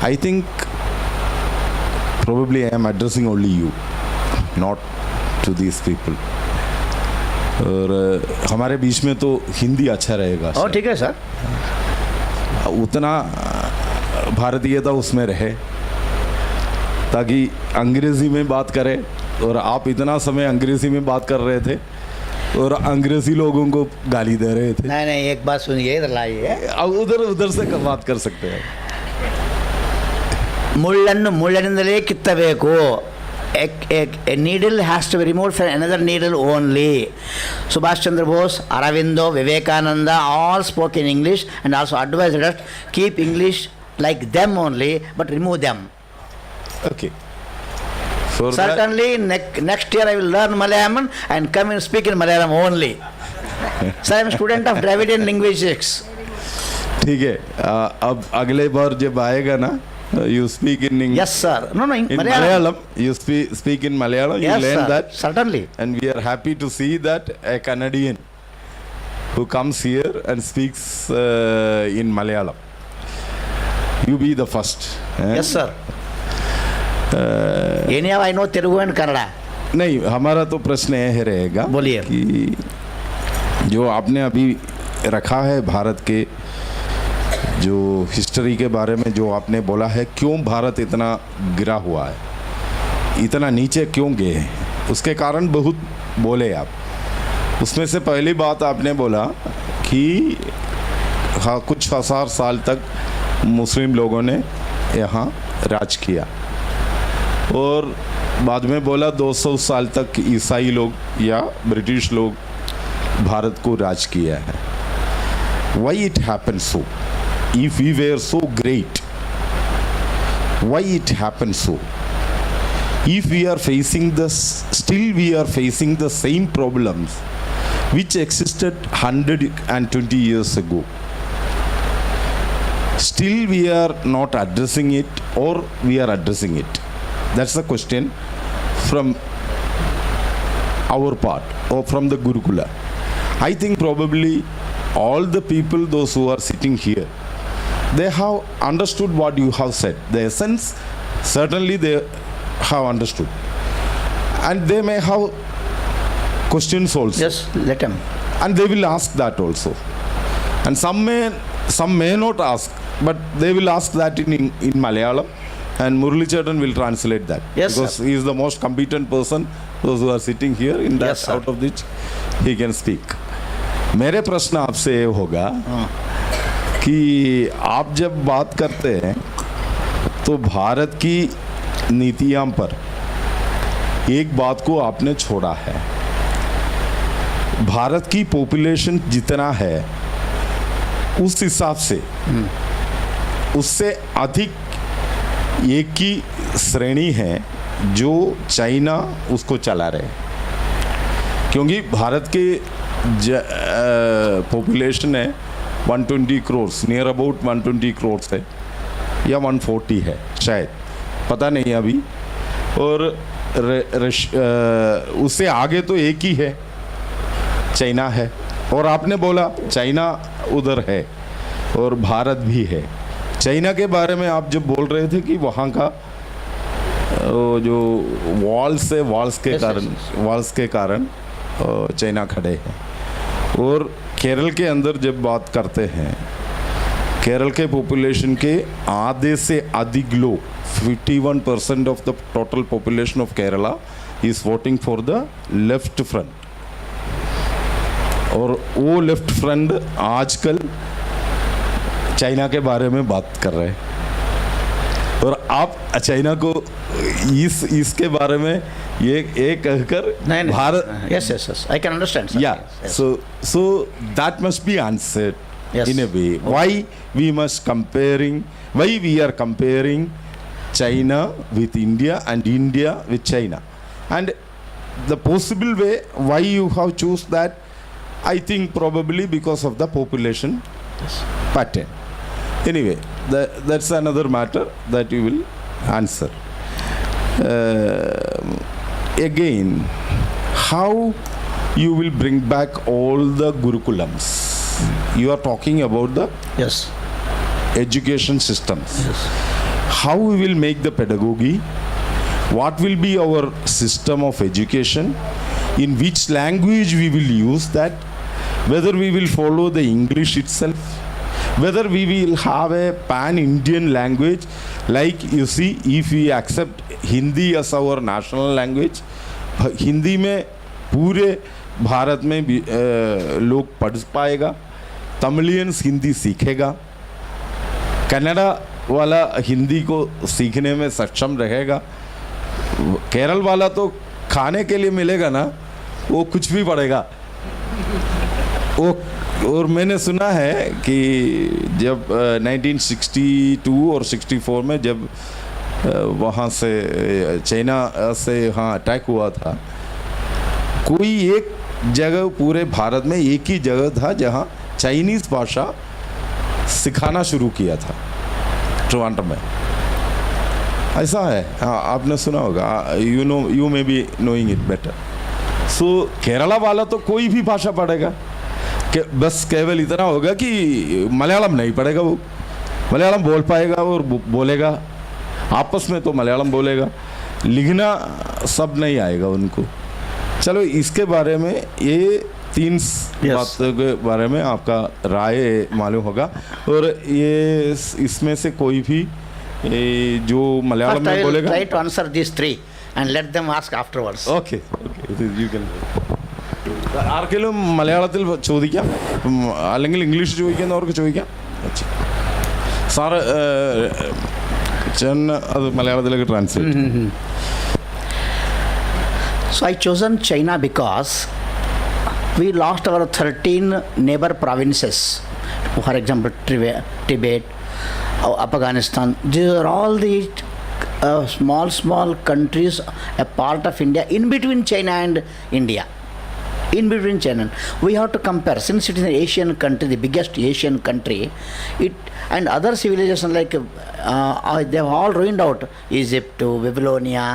I think probably I am addressing only you, not to these people. और हमारे बीच में तो हिंदी अच्छा रहेगा। और ठीक है sir, उतना भारतीयता उसमें रहे ताकि अंग्रेजी में बात करें। और आप इतना समय अंग्रेजी में बात कर रहे थे और अंग्रेजी लोगों को गाली दे रहे थे। नहीं, एक बात सुनिए, इधर लाइए। अब उधर से बात कर सकते हैं। ಮುಳ್ಳನ್ನು ಮುಳ್ಳಿನಿಂದಲೇ ಕಿತ್ತಬೇಕು. A needle has to be removed from another needle only. Subhash Chandra Bose, Aravindo, Vivekananda all spoke in English and also advised us keep English like them only, but remove them. Okay. Certainly next year I will learn Malayalam and come and speak in Malayalam only. So I am a student of Dravidian linguistics. ठीक है, अब अगले बार जब आएगा ना, you speak in English. Yes sir. No, in Malayalam. You speak in Malayalam. Yes, you learn sir. that. Certainly. And we are happy to see that a Canadian who comes here and speaks in Malayalam. You be the first. Yes sir. Anyhow I know Telugu and Kannada. नहीं, हमारा तो प्रश्न यह रहेगा, बोलिए, कि जो आपने अभी रखा है भारत के जो हिस्ट्री के बारे में जो आपने बोला है, क्यों भारत इतना गिरा हुआ है, इतना नीचे क्यों गए हैं, उसके कारण बहुत बोले आप। उसमें से पहली बात आपने बोला कि हाँ, कुछ हजार साल तक मुस्लिम लोगों ने यहाँ राज किया, और बाद में बोला 200 साल तक ईसाई लोग या ब्रिटिश लोग भारत को राज किया है। Why it happened so? If we were so great, why it happened so? If we are facing still we are facing the same problems which existed 120 years ago. Still we are not addressing it, or we are addressing it. That's the question from our part, or from the Gurukula. I think probably all the people, those who are sitting here, they have understood what you have said. The essence, certainly they have understood. And they may have questions also. Yes, let them. And they will ask that also. And some may not ask, but they will ask that in Malayalam, and Murali Chetan will translate that. Yes, because sir. he is the most competent person, those who are sitting here, in that, Yes, sir. out of which he can speak. मेरे प्रश्न आपसे ये होगा कि आप जब बात करते हैं तो भारत की नीतियां पर एक बात को आपने छोड़ा है। भारत की पॉपुलेशन जितना है उस हिसाब से उससे अधिक एक की श्रेणी है जो चाइना उसको चला रहे, क्योंकि भारत के पॉपुलेशन है 120 करोड़, नियर अबाउट 120 करोड़ है या 140 है शायद, पता नहीं अभी। और उससे आगे तो एक ही है, चाइना है। और आपने बोला चाइना उधर है और भारत भी है। चाइना के बारे में आप जब बोल रहे थे कि वहाँ का जो वॉल्स है, वॉल्स के कारण चाइना खड़े हैं। और केरल के अंदर जब बात करते हैं, केरल के पॉपुलेशन के आधे से अधिक लोग, 51% of the total population of Kerala is voting for the left front. और वो लेफ्ट फ्रंट आजकल चाइना के बारे में बात कर रहे हैं, और आप चाइना को इसके बारे में ये कहकर Bharat, yes, I can understand, sir. yeah, yes. so that must be answered. Yes. In a way, why we are comparing China with India and India with China, and the possible way why you have choose that, I think probably because of the population pattern. Anyway, that's another matter that you will answer. Again, how you will bring back all the Gurukulams? You are talking about the Yes. education systems. Yes. How we will make the pedagogy? What will be our system of education? In which language we will use that? Whether we will follow the English itself? Whether we will have a pan-Indian language, like you see, if we accept Hindi as our national language, Hindi में पूरे भारत में लोग पढ़ पाएगा, Tamilians Hindi सीखेगा, कन्नड़ा वाला हिंदी को सीखने में सक्षम रहेगा, केरल वाला तो खाने के लिए मिलेगा ना, वो कुछ भी पढ़ेगा वो। और मैंने सुना है कि जब 1962 और 64 में जब वहाँ से चाइना से हाँ अटैक हुआ था, कोई एक जगह पूरे भारत में एक ही जगह था जहाँ चाइनीज़ भाषा सिखाना शुरू किया था, ट्रिवांड्रम में। ऐसा है, हाँ आपने सुना होगा, you may be knowing it better. So Kerala वाला तो कोई भी भाषा पढ़ेगा, बस केवल इतना होगा कि मलयालम नहीं पढ़ेगा, वो मलयालम बोल पाएगा और बोलेगा, आपस में तो मलयालम बोलेगा, लिखना सब नहीं आएगा उनको। चलो इसके बारे में ये तीन Yes. बातों के बारे में आपका राय मालूम होगा और ये इसमें से कोई भी जो मलयालम First I में will बोलेगा. try to answer these three and let them ask afterwards. Okay you can ആർക്കെങ്കിലും മലയാളത്തിൽ ചോദിക്കാം അല്ലെങ്കിൽ ഇംഗ്ലീഷ് ചോദിക്കുന്നവർക്ക് ചോദിക്കാം. സാറ് ചേട്ടന് അത് മലയാളത്തിലേക്ക് translate. So I chosen China because we lost our 13 neighbor provinces. For example, Tibet, Afghanistan. These are all the small countries, a part of India, in between China and India. In between China. We have to compare. Since it is an Asian country, the biggest Asian country, it and other civilizations like they have all ruined out. Egypt, Babylonia,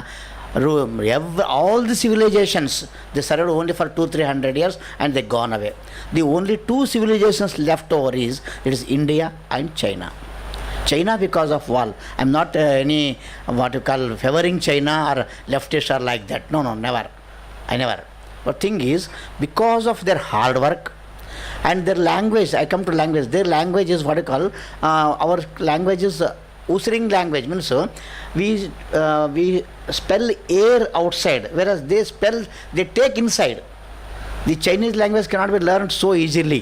all the civilizations, they survived only for 200-300 years and they gone away. The only two civilizations left over it is India and China. China because of wall. I'm not any what you call favoring China or leftist or like that. No, never. I never. But thing is, because of their hard work and their language, I come to language. Their language is what you call our language is Usring language. Means we spell air outside, whereas they take inside. The Chinese language cannot be learned so easily.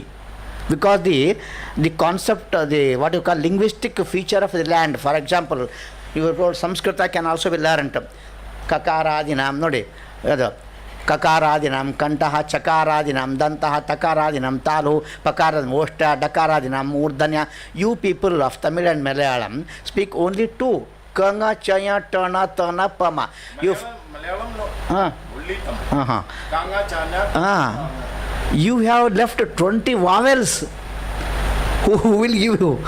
Because the concept, the what you call linguistic feature of the land, for example, your Sanskrita can also be learned. Kakaradinam, nodi, Kakaradinam, Kantaha, Chakaradinam, Dantaha, Takaradinam, Talu, Pakaradinam, Oshta, Dakaradinam, Urdanya. You people of Tamil and Malayalam speak only two. Kanga, Chaya, Tana, Tana, Pama. Malayalam no. Only Tamil. Kanga, Chaya. You have left 20 vowels. Who will give you?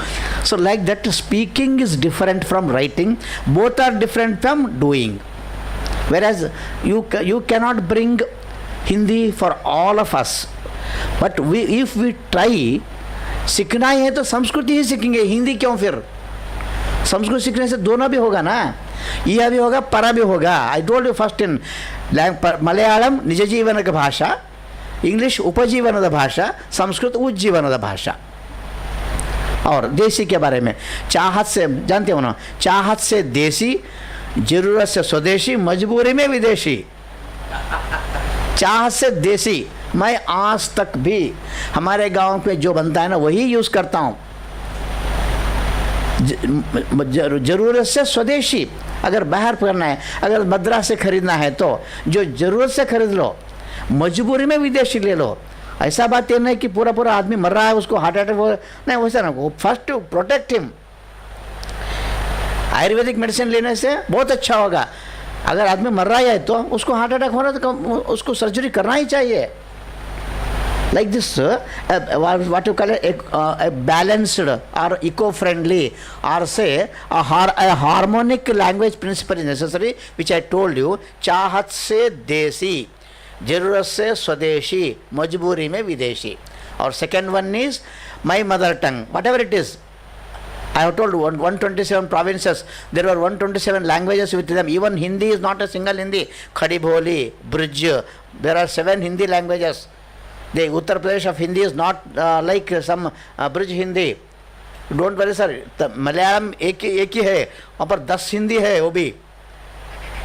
So like that, speaking is different from writing. Both are different from doing. Whereas you cannot bring Hindi for all of us. But if we try, सीखना ही है तो संस्कृत ही सीखेंगे. हिंदी क्यों फिर? संस्कृत सीखने से दोनों भी होगा ना. यह भी होगा, परा भी होगा. I told you first in Malayalam निज जीवन की भाषा, इंग्लिश उपजीवनದ ಭಾಷಾ, संस्कृत उज्जीवनದ ಭಾಷा. और देसी के बारे में चाहत से जानते हो ना, चाहत से देसी, जरूरत से स्वदेशी, मजबूरी में विदेशी. चाहत से देसी. मैं आज तक भी हमारे गांव पे जो बनता है ना वही यूज करता हूँ. जरूरत से स्वदेशी. अगर बाहर करना है, अगर मद्रास से खरीदना है तो जो जरूरत से खरीद लो, मजबूरी में विदेशी ले लो. ऐसा बात ये नहीं कि पूरा आदमी मर रहा है उसको हार्ट अटैक हो, नहीं वैसा ना. First to protect him. Ayurvedic medicine लेने से बहुत अच्छा होगा. अगर आदमी मर रहा है तो उसको हार्ट अटैक हो रहा है तो उसको सर्जरी करना ही चाहिए. Like this, what you call a balanced or eco-friendly or say a harmonic language principle is necessary, which I told you. चाहत से देसी, जरूरत से स्वदेशी, मजबूरी में विदेशी. और second one is my mother tongue, whatever it is. I have told 127 provinces, there were 127 languages with them. Even Hindi is not a single Hindi. Khadi Bholi, Brij, there are 7 Hindi languages. The Uttar Pradesh of Hindi is not like some Brij Hindi. Don't worry sir, Malayalam एक ही है, वहाँ पर 10 हिंदी है वो भी.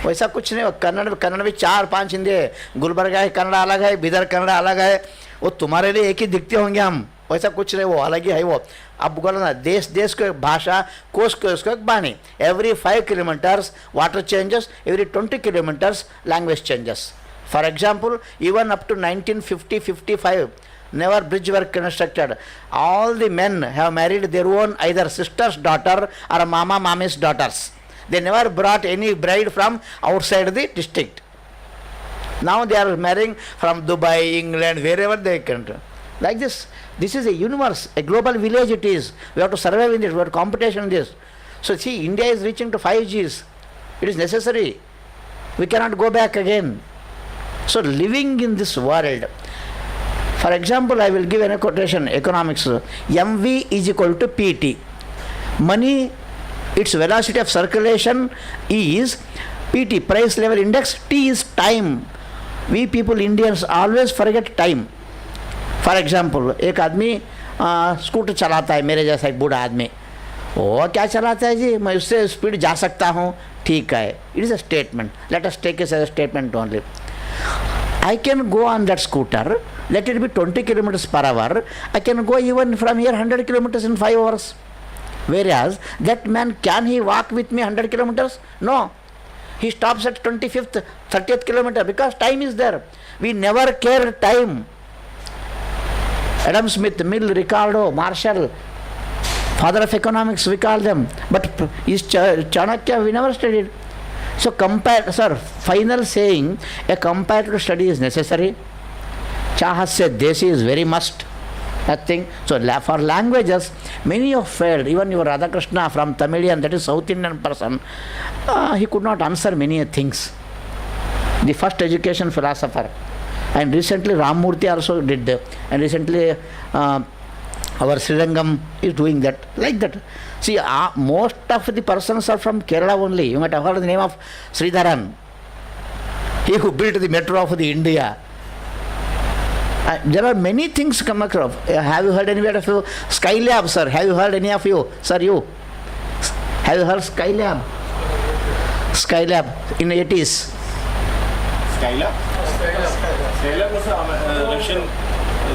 वैसा कुछ नहीं. कन्नड़ भी 4-5 हिंदी है. गुलबर्गा है कन्नड़ अलग है, बिदर कन्नड़ अलग है. वो तुम्हारे लिए एक ही दिखते होंगे हम. वैसा कुछ नहीं, वो अलग ही है वो. अब बोलो ना, देश को भाषा, कोश को इसको एक बानी. Every 5 kilometers water changes, every 20 kilometers language changes. For example, even up to 1950-55, never bridge were constructed. All the men have married their own either sister's daughter or mami's daughters. They never brought any bride from outside the district. Now they are marrying from Dubai, England, wherever they can. Like this. This is a universe, a global village it is. We have to survive in this, we have competition in this. So see, India is reaching to 5Gs. It is necessary. We cannot go back again. So living in this world, for example, I will give a quotation, economics. MV is equal to PT. Money, its velocity of circulation is PT, price level index. T is time. We people Indians always forget time. For example एक आदमी scooter चलाता है मेरे जैसा एक बूढ़ा आदमी, वो क्या चलाता है जी, मैं उससे स्पीड जा सकता हूँ, ठीक है, it is a statement, let us take it as a statement only. I can go on that scooter, let it be 20 kilometers per hour, I can go even from here 100 kilometers in 5 hours. Whereas that man, can he walk with me 100 kilometers? No. He stops at 25th, 30th kilometer because time is there. We never care time. Adam Smith, Mill, Ricardo, Marshall, father of economics we call them. But is Chanakya, we never studied. So final saying, a comparative study is necessary. Chahasya Desi is very must. Nothing. So for languages, many have failed. Even your Radhakrishna from Tamilian, that is South Indian person, he could not answer many things. The first education philosopher. And recently Ramurthy also did. And recently our Srirangam is doing that. Like that. See, most of the persons are from Kerala only. You might have heard the name of Sridharan. He who built the metro of the India. There are many things come across. Have you heard any of you? Skylab, sir. Have you heard any of you? Sir, you. Have you heard Skylab? Skylab in the 80s. Celeb? Celeb was a Russian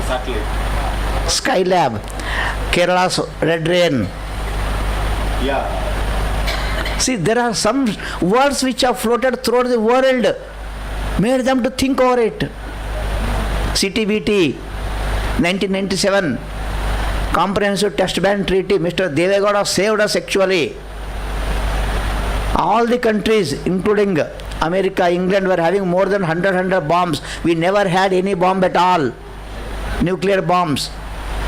satellite. Skylab. Kerala's Red Rain. Yeah. See, there are some words which have floated throughout the world, made them to think over it. CTBT, 1997, Comprehensive Test Ban Treaty, Mr. Devegowda saved us actually. All the countries, including America, England, were having more than 100 bombs. We never had any bomb at all, nuclear bombs.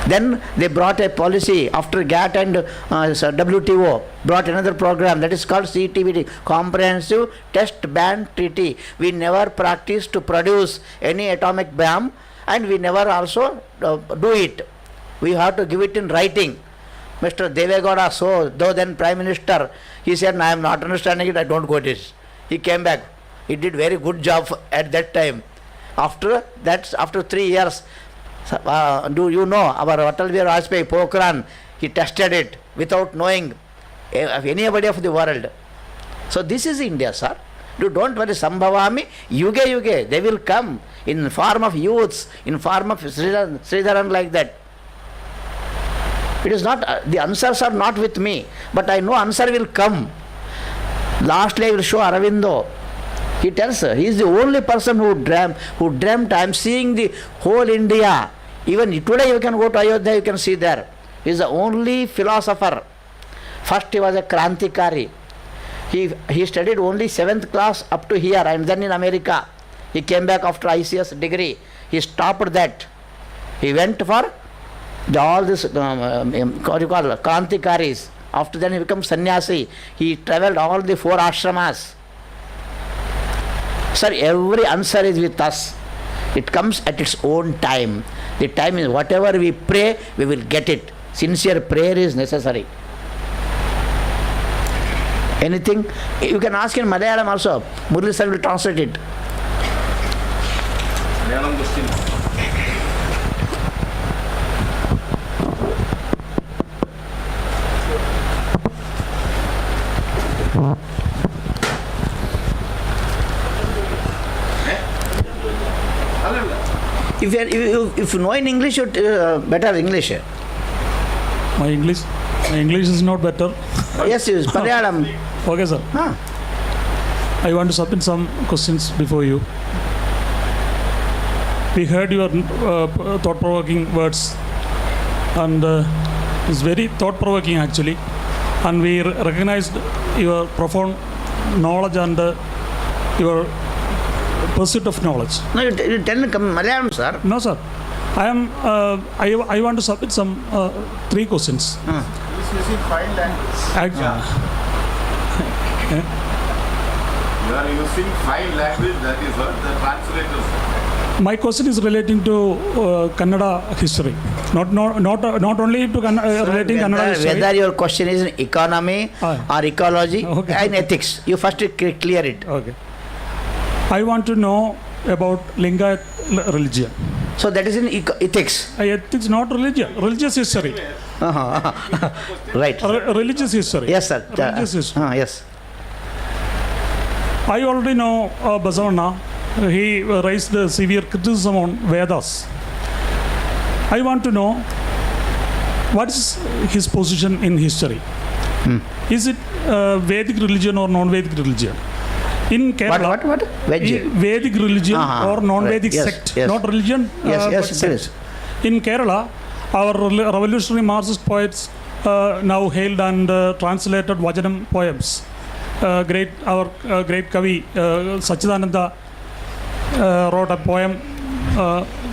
Then they brought a policy after GATT and WTO, brought another program that is called CTBT, Comprehensive Test Ban Treaty. We never practiced to produce any atomic bomb and we never also do it. We have to give it in writing. Mr. Devegowda, so though then Prime Minister, he said, I am not understanding it, I don't quote it. He came back. He did very good job at that time. After 3 years, do you know our Atal Bihari Vajpayee Pokhran, he tested it without knowing anybody of the world. So this is India, sir. You don't worry, Sambhavami, yuge, they will come in form of youths, in form of Sridharan like that. It is not, the answers are not with me, but I know answer will come. Lastly I will show Aravindo. He tells her, he is the only person who dreamt, I am seeing the whole India. Even today you can go to Ayodhya, you can see there. He is the only philosopher. First he was a Krantikari. He studied only 7th class up to here and then in America. He came back after ICS degree. He stopped that. He went for all this, Krantikaris. After then he became sannyasi. He travelled all the 4 ashramas. Sir, every answer is with us. It comes at its own time. The time is whatever we pray, we will get it. Sincere prayer is necessary. Anything? You can ask in Malayalam also. Murli sir will translate it. Malayalam question. If you know in English, you better English. My English is not better. Yes, Malayalam. Okay, sir. I want to submit some questions before you. We heard your thought-provoking words, and it's very thought-provoking actually. And we recognized your profound knowledge and your pursuit of knowledge. No, you tell me Malayalam, sir. No, sir. I want to submit some 3 questions. He is using 5 languages. You are using 5 languages, that is what the translators. My question is relating to Kannada history, not only to relating Kannada history. Whether your question is in economy or ecology and ethics, you first clear it. Okay. I want to know about Lingayat religion. So that is in ethics. Ethics, not religion. Religious history. Right. Religious history. Yes, sir. Religious history. Yes. I already know Basavanna. He raised the severe criticism on Vedas. I want to know what is his position in history. Is it Vedic religion or non-Vedic religion? In Kerala, What? Vedic religion or non-Vedic right. Yes, sect, yes. not religion. Yes, but it sect. is. In Kerala, our revolutionary Marxist poets now hailed and translated Vajanam poems. Our great Kavi Sachidananda wrote a poem,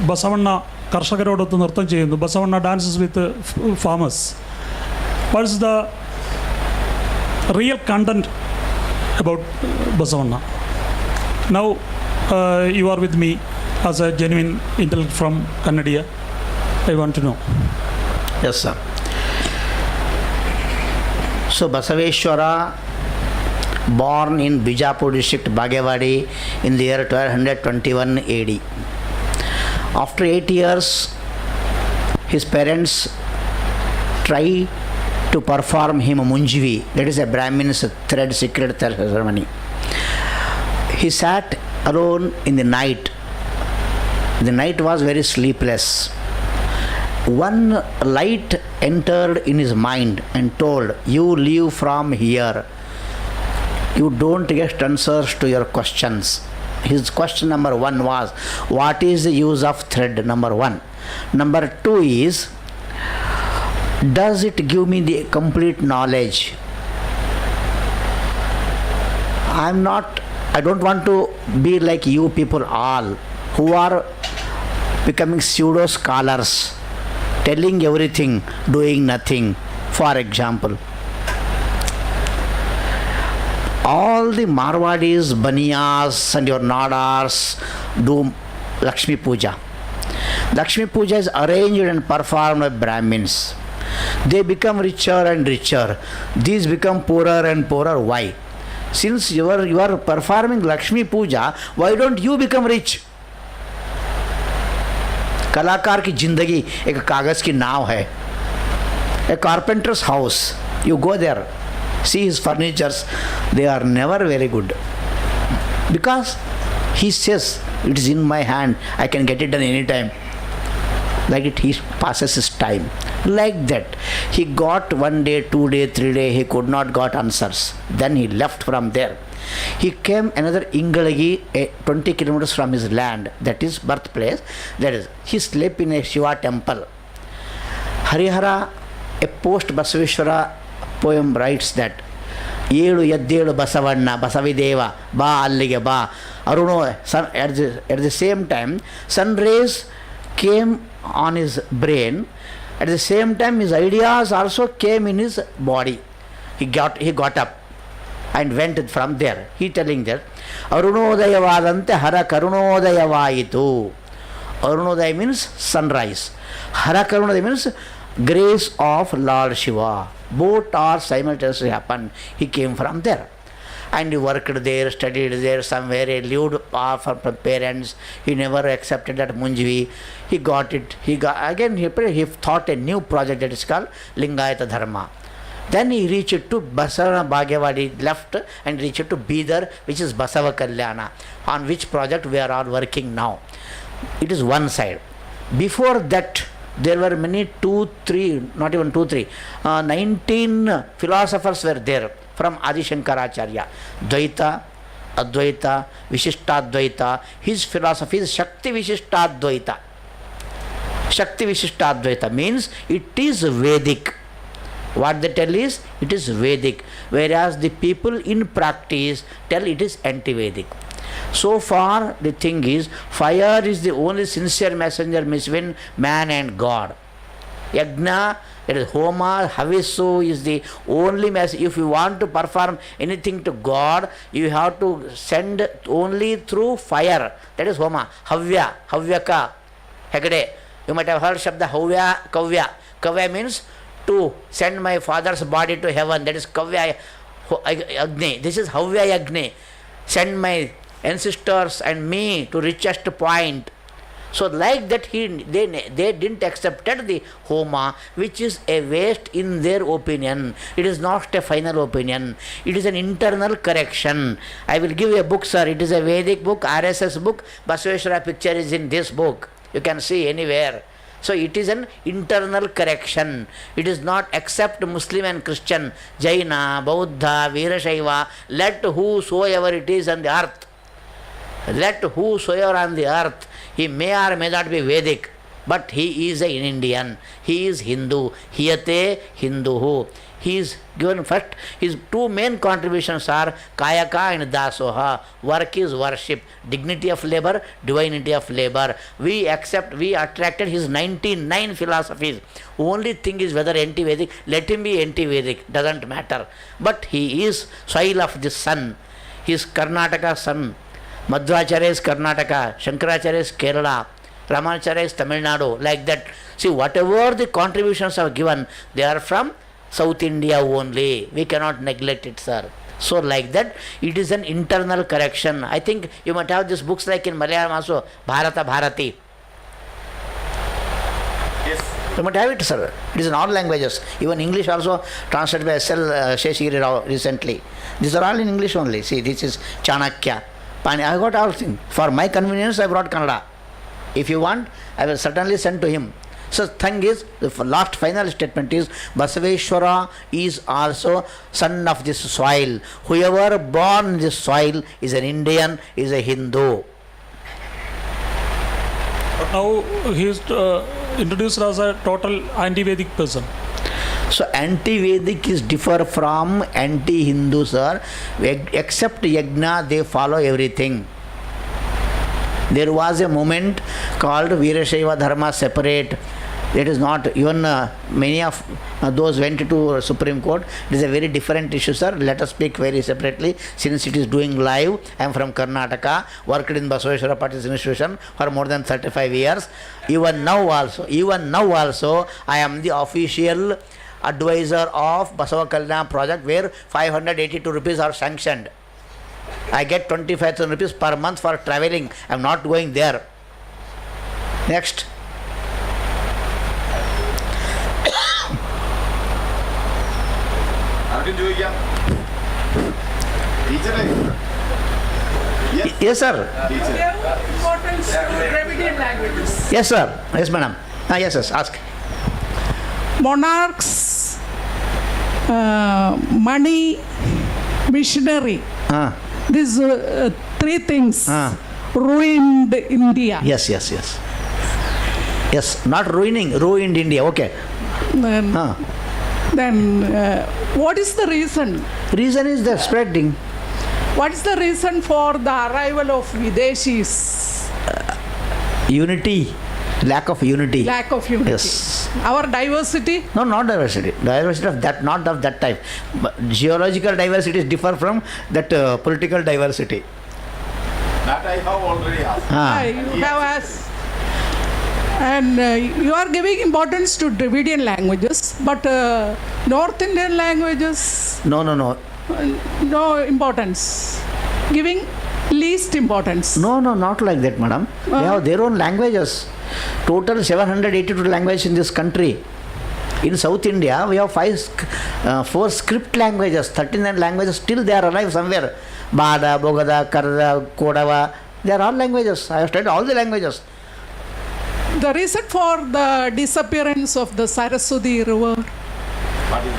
Basavanna Karshakarodothu Nirtham Cheyunnu. Basavanna dances with farmers. What is the real content about Basavanna? Now you are with me as a genuine intellect from Kannadiya. I want to know. Yes, sir. So Basaveshwara, born in Bijapur district, Bagewadi, in the year 1221 AD. After 8 years, his parents try to perform him Munjivi, that is a Brahmin's thread secret ceremony. He sat alone in the night. The night was very sleepless. One light entered in his mind and told, you leave from here. You don't get answers to your questions. His question number 1 was, what is the use of thread? Number 1. Number 2 is, does it give me the complete knowledge? I don't want to be like you people all who are becoming pseudo scholars, telling everything, doing nothing. For example, all the Marwadis, Baniyas and your Nadars do Lakshmi Puja. Lakshmi Puja is arranged and performed by Brahmins. They become richer and richer. These become poorer and poorer. Why? Since you are performing Lakshmi Puja, why don't you become rich? कलाकार की जिंदगी एक कागज की नाव है. A carpenter's house, you go there, see his furnitures, they are never very good, because he says it is in my hand, I can get it done anytime. Like it, he passes his time like that. He got 1 day, 2 day, 3 day, he could not got answers. Then he left from there. He came another Ingalagi, 20 kilometers from his land, that is birthplace. That is, he slept in a Shiva temple. Harihara, a post Basaveshwara poem writes that, ಏಳು ಎದ್ದೇಳು ಬಸವಣ್ಣ ಬಸವಿದೇವ ಬಾ ಅಲ್ಲಿಗೆ ಬಾ ಅರುಣೋ sun. At the same time, sun rays came on his brain. At the same time, his ideas also came in his body. He got up and went from there. He telling that ಅರುಣೋದಯವಾದಂತೆ Hara ಕರುಣೋದಯವಾಯಿತು. Arunodaya means sunrise. Hara Karunodaya means grace of Lord Shiva. Both are simultaneously happened. He came from there. And he worked there, studied there somewhere, he lived far from parents. He never accepted that Munjivi. He got it. He thought a new project that is called Lingayata Dharma. Then he reached to Basavana Bhagyavadi, left and reached to Bidar, which is Basava Kalyana, on which project we are all working now. It is one side. Before that, there were many 19 philosophers were there from Adi Shankaracharya. Dvaita, Advaita, Vishishtadvaita. His philosophy is Shakti Vishishtadvaita. Shakti Vishishtadvaita means it is Vedic. What they tell is, it is Vedic. Whereas the people in practice tell it is anti-Vedic. So far, the thing is, fire is the only sincere messenger between man and God. Yajna, that is Homa, Havisu is the only message. If you want to perform anything to God, you have to send only through fire. That is Homa. Havya, Havyaka, Hegde. You might have heard Shabda Havya, Kavya. Kavya means to send my father's body to heaven. That is Kavya Agni. This is Havya Agni. Send my ancestors and me to richest point. So like that they didn't accepted the Homa, which is a waste in their opinion. It is not a final opinion. It is an internal correction. I will give you a book, sir. It is a Vedic book, RSS book. Basaveshwara picture is in this book. You can see anywhere. So it is an internal correction. It is not except Muslim and Christian, Jaina, Buddha, Veerashaiva. Let whosoever it is on the earth. Let whosoever on the earth, he may or may not be Vedic, but he is an Indian. He is Hindu. Hiyate Hinduhu. He is given first. His two main contributions are Kayaka and Dasoha. Work is worship. Dignity of labor, divinity of labor. We attracted his 99 philosophies. Only thing is whether anti-Vedic. Let him be anti-Vedic. Doesn't matter. But he is soil of the sun. He is Karnataka sun. Madhvacharya is Karnataka, Shankaracharya is Kerala, Ramanacharya is Tamil Nadu, like that. See, whatever the contributions are given, they are from South India only. We cannot neglect it, sir. So like that, it is an internal correction. I think you might have these books like in Malayalam also, Bharata Bharati. Yes. You might have it, sir. It is in all languages. Even English also translated by S.L. Sheshagiri Rao recently. These are all in English only. See, this is Chanakya. I got all things. For my convenience, I brought Kannada. If you want, I will certainly send to him. So, thing is, the last final statement is, Basaveshwara is also son of this soil. Whoever born in this soil is an Indian, is a Hindu. Now he is introduced as a total anti-Vedic person. So anti-Vedic is differ from anti-Hindu, sir. Except Yajna, they follow everything. There was a moment called Veerashaiva Dharma separate. It is not, even many of those went to Supreme Court. It is a very different issue, sir. Let us speak very separately. Since it is doing live, I am from Karnataka, worked in Basaveshwara Party's institution for more than 35 years. Even now also, I am the official advisor of Basava Kalyana project, where 582 rupees are sanctioned. I get 25,000 rupees per month for traveling. I am not going there. Next. Yes, sir. Importance to Dravidian languages. Yes, sir. Yes, madam. Yes, ask. Monarchs, money, missionary. These three things ruined India. Yes. Yes, not ruining, ruined India. Okay. Then what is the reason? Reason is the spreading. What is the reason for the arrival of Videshis? Unity. Lack of unity. Lack of unity. Yes. Our diversity? No, not diversity. Diversity of that, not of that type. But geological diversity is different from that political diversity. That I have already asked. You have asked. And you are giving importance to Dravidian languages, but North Indian languages? No. No importance. Giving least importance. No, not like that, madam. They have their own languages. Total 782 languages in this country. In South India, we have 4 script languages, 39 languages. Still they are alive somewhere. Bada, Bogada, Karda, Kodava. They are all languages. I have studied all the languages. The reason for the disappearance of the Saraswati river?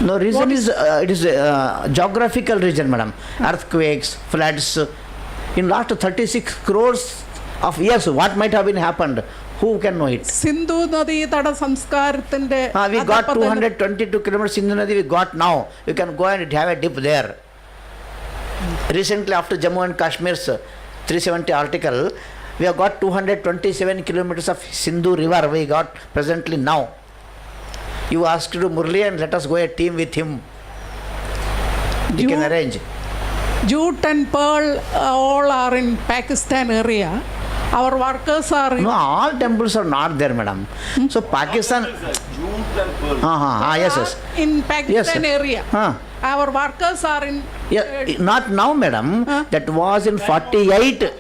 No, reason is it is geographical region, madam. Earthquakes, floods. In last 36 crores of years, what might have been happened? Who can know it? Sindhu Nadi Tada Samskaratinte. We got 222 kilometers Sindhu Nadi we got now. You can go and have a dip there. Recently, after Jammu and Kashmir's 370 article, we have got 227 kilometers of Sindhu river we got presently now. You asked to Murli and let us go a team with him. You can arrange. Jute and pearl all are in Pakistan area. Our workers are in... No, all temples are not there, madam. So Pakistan... Yes. In Pakistan area. Our workers are in... Not now, madam. That was in 48.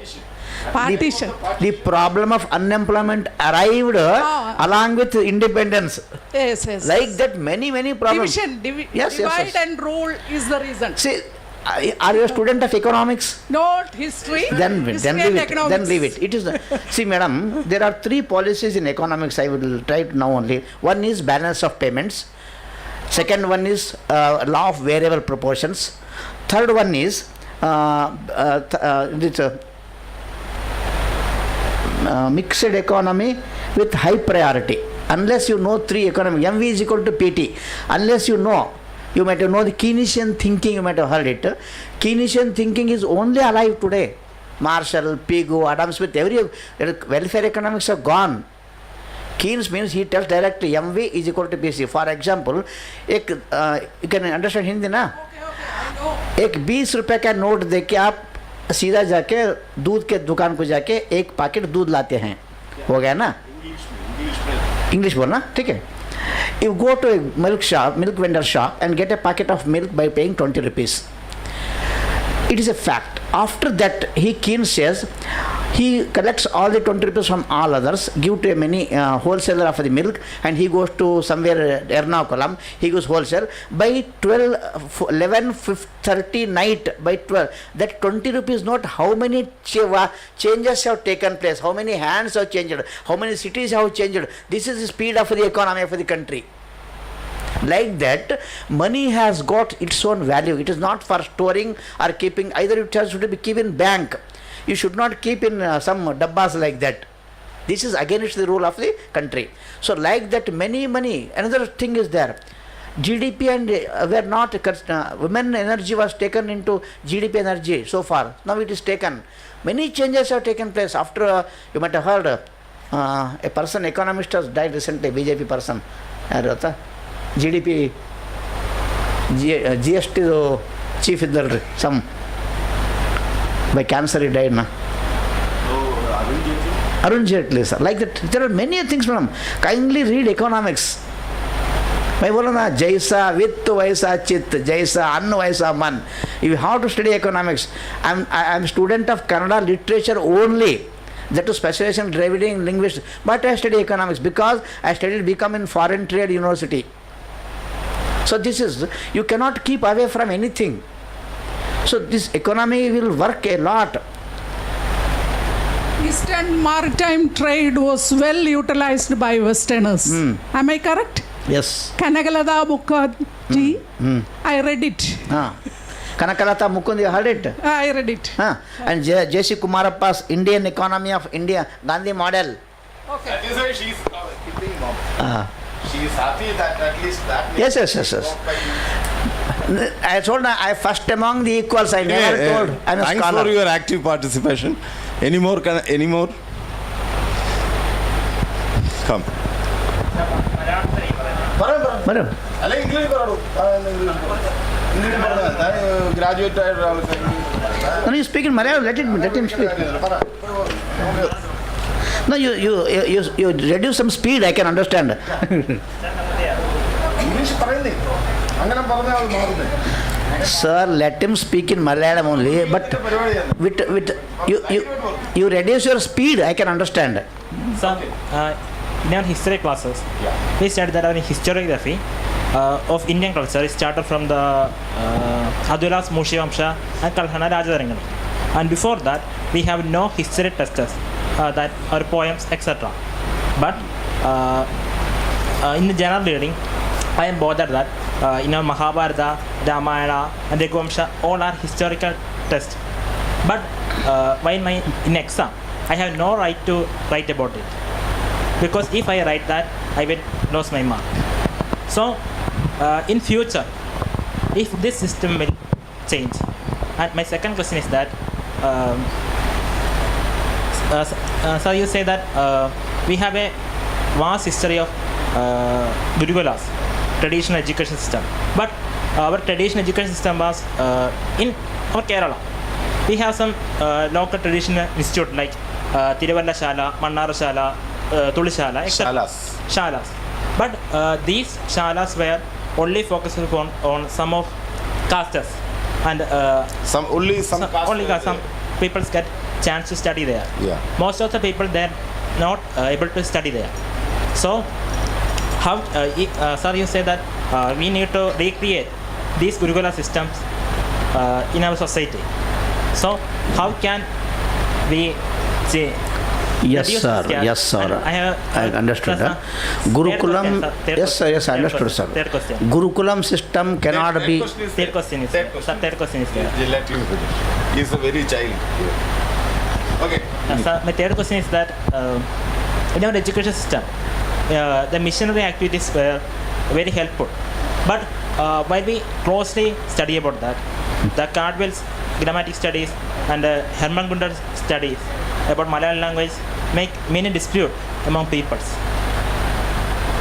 Partition. The problem of unemployment arrived along with independence. Yes, yes. Like that, many problems. Division, Yes, divide yes. and rule is the reason. See, are you a student of economics? Not history. Then history leave and it. economics. Then leave it. It is see, madam. There are 3 policies in economics. I will try to now only. One is balance of payments. Second one is law of variable proportions. Third one is mixed economy with high priority. Unless you know 3 economy, MV is equal to PT. Unless you know. You might know the Keynesian thinking, you might have heard it. Keynesian thinking is only alive today. Marshall, Pigou, Adam Smith, every welfare economics are gone. Keynes means he tells directly MV is equal to PC. For example, you can understand Hindi na? एक 20 रुपए का note दे के आप सीधा जाके दूध के दुकान को जाके एक पैकेट दूध लाते हैं, हो गया ना? इंग्लिश बोलना, ठीक है? You go to a milk vendor shop and get a packet of milk by paying 20 rupees. It is a fact. After that, Keynes says, he collects all the 20 rupees from all others, give to a many wholesaler of the milk, and he goes to somewhere Ernakulam, he goes wholesale. By 11:30 night, by 12, that 20 rupees note, how many changes have taken place, how many hands have changed, how many cities have changed. This is the speed of the economy of the country. Like that, money has got its own value. It is not for storing or keeping. Either it has to be kept in bank. You should not keep in some dabbas like that. This is against the rule of the country. So like that, many money. Another thing is there. GDP and were not women energy was taken into GDP energy so far. Now it is taken. Many changes have taken place. After you might have heard a person, economist has died recently. BJP person. GDP, GST chief is some by cancer he died na. Arun Jaitley, sir. Like that, there are many things, madam. Kindly read economics. मैं बोला ना जैसा वित्त वैसा चित्त जैसा अन्न वैसा मन. You have to study economics. I am student of Kannada literature only. That is specialization in Dravidian linguistics. But I study economics because I studied BCom in Foreign Trade University. So this is, you cannot keep away from anything. So this economy will work a lot. Eastern maritime trade was well utilized by Westerners. Am I correct? Yes. Kanagalada Mukherjee, I read it. Kanakalata Mukund, you heard it? I read it. And J.C. Kumarappa's Indian Economy of India, Gandhi model. Okay. That is why she is keeping mom. She is happy that at least that. Yes. I told her I first among the equals. I never told I'm a thanks scholar. for your active participation. Any more? Come. Madam. Graduate. No, you speak in Malayalam. Let him speak. No, you reduce some speed. I can understand. Sir, let him speak in Malayalam only. But with you reduce your speed. I can understand. So, in our history classes, we studied that our historiography of Indian culture is started from the Adulas Mushivamsha and Kalhana Rajadarangana. And before that, we have no history texts that are poems, etc. But in the general reading, I am bothered that in our Mahabharata, Ramayana, and Raghuvamsha, all are historical texts. But while in exam, I have no right to write about it. Because if I write that, I will lose my mark. So, in future, if this system will change, and my second question is that, so you say that we have a vast history of Gurukulas, traditional education system, but our traditional education system was in our Kerala. We have some local traditional institute like Tiruvalla Shala, Mannara Shala, Tulishala, etc. Shalas. But these shalas were only focused on some of castes and some people get chance to study there. Yeah. Most of the people they're not able to study there. So how, sir, you say that we need to recreate these Gurukula systems in our society. So how can we say? Yes, reduce sir. this gap? Yes, sir. And I understood. plus, Gurukulam. Yes, sir. Yes, I third understood, question, sir. Third question. Gurukulam system cannot be. Third question is there. Sir, third question is there. They'll let you finish. He's a very child here. Okay. Sir, my third question is that in our education system, the missionary activities were very helpful. But while we closely study about that, the Cardwell's grammatic studies and Herman Gunder's studies about Malayalam language make many dispute among peoples.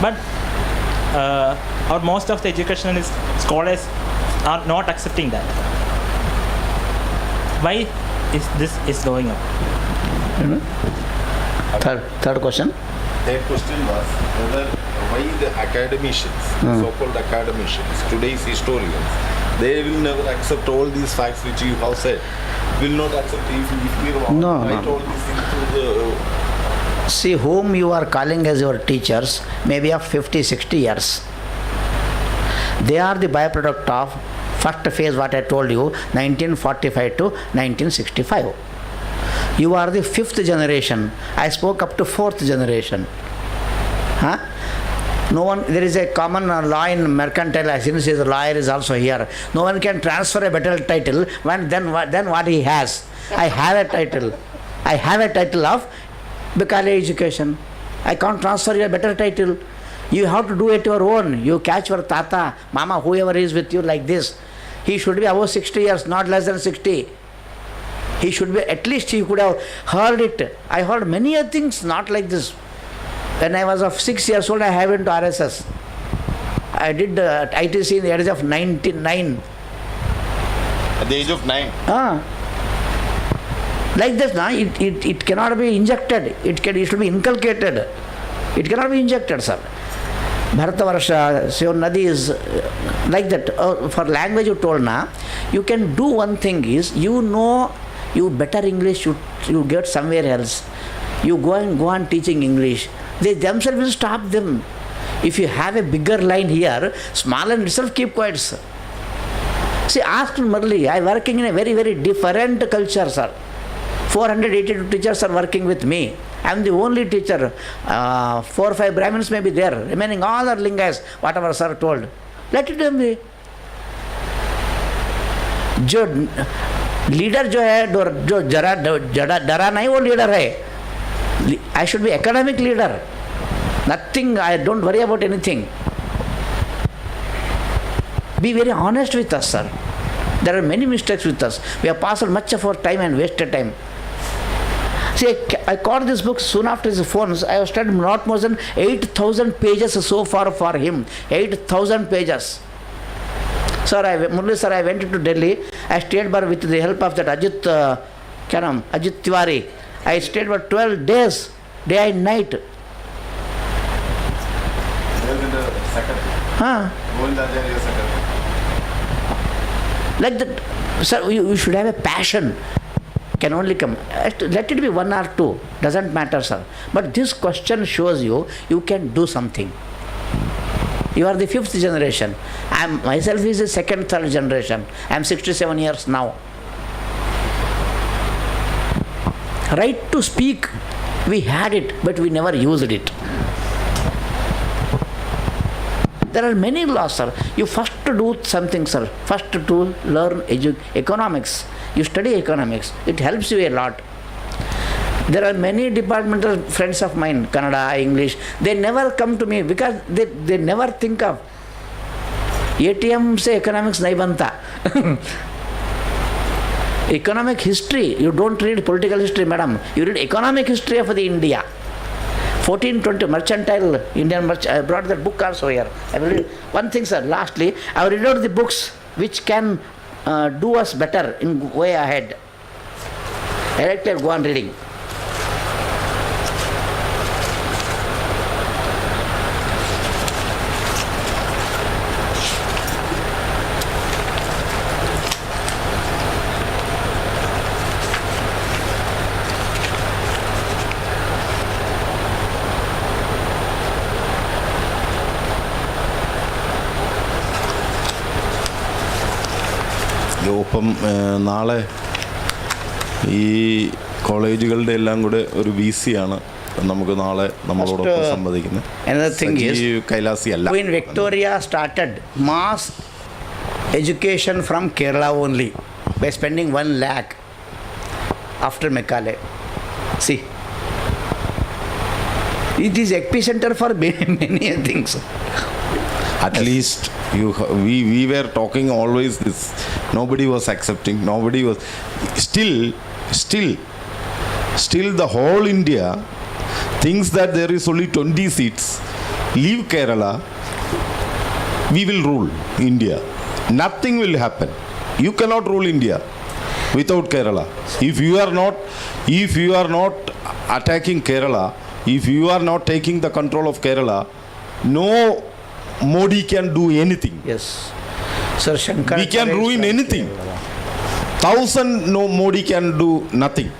But our most of the educationalist scholars are not accepting that. Why is this going on? Third question. Their question was why the academicians, so-called academicians, today's historians, they will never accept all these facts which you have said. Will not accept if we wrong. No, Write no. all these things to the. See, whom you are calling as your teachers, maybe of 50, 60 years. They are the byproduct of first phase, what I told you, 1945 to 1965. You are the fifth generation. I spoke up to fourth generation. Huh? No one, there is a common law in mercantile, since his lawyer is also here. No one can transfer a better title than what he has. I have a title. I have a title of Bikali education. I can't transfer you a better title. You have to do it your own. You catch your tata, mama, whoever is with you like this. He should be above 60 years, not less than 60. He should be, at least he could have heard it. I heard many things not like this. When I was of 6 years old, I went to RSS. I did ITC in the age of 99. At the age of 9. Like this, it cannot be injected. It should be inculcated. It cannot be injected, sir. Bharatavarsha, Nadi is like that. For language you told na, you can do one thing is, you better English, you get somewhere else. You go on teaching English. They themselves will stop them. If you have a bigger line here, smaller itself keep quiet, sir. See, ask Murli, I am working in a very, very different culture, sir. 482 teachers are working with me. I am the only teacher. 4 or 5 Brahmins may be there. Remaining all are Lingas, whatever sir told. Let it be. जो leader जो है जो जरा डरा नहीं वो leader है. I should be academic leader. Nothing, I don't worry about anything. Be very honest with us, sir. There are many mistakes with us. We have passed much of our time and wasted time. See, I caught this book soon after his phones. I have studied not more than 8,000 pages so far for him. 8,000 pages. Sir, Murli sir, I went to Delhi. I stayed there with the help of that Ajit Tiwari. I stayed for 12 days, day and night. Like that, sir, you should have a passion. Can only come. Let it be 1 or 2. Doesn't matter, sir. But this question shows you can do something. You are the 5th generation. Myself is the 2nd, 3rd generation. I am 67 years now. Right to speak, we had it, but we never used it. There are many laws, sir. You first to do something, sir. First to learn economics. You study economics. It helps you a lot. There are many departmental friends of mine, Kannada, English. They never come to me because they never think of ATM se economics nahi banta. Economic history, you don't read political history, madam. You read economic history of the India. 1420 mercantile Indian merchant. I brought that book also here. I will read one thing, sir. Lastly, I will read out the books which can do us better in way ahead. Let us go on reading. ഒപ്പം നാളെ ഈ കോളേജുകളുടെ എല്ലാം കൂടെ ഒരു VC ആണ് നമുക്ക് നാളെ നമ്മളോടൊപ്പം സംവദിക്കുന്നത്. Another thing is, കൈലാസി അല്ല. Queen Victoria started mass education from Kerala only by spending 1 lakh after Mekale. See, it is epicenter for many things. At least we were talking always this. Nobody was accepting. Nobody was. Still the whole India thinks that there is only 20 seats. Leave Kerala. We will rule India. Nothing will happen. You cannot rule India without Kerala. If you are not attacking Kerala, if you are not taking the control of Kerala, no Modi can do anything. Yes. Sir Shankar. We can ruin anything. 1,000 no Modi can do nothing.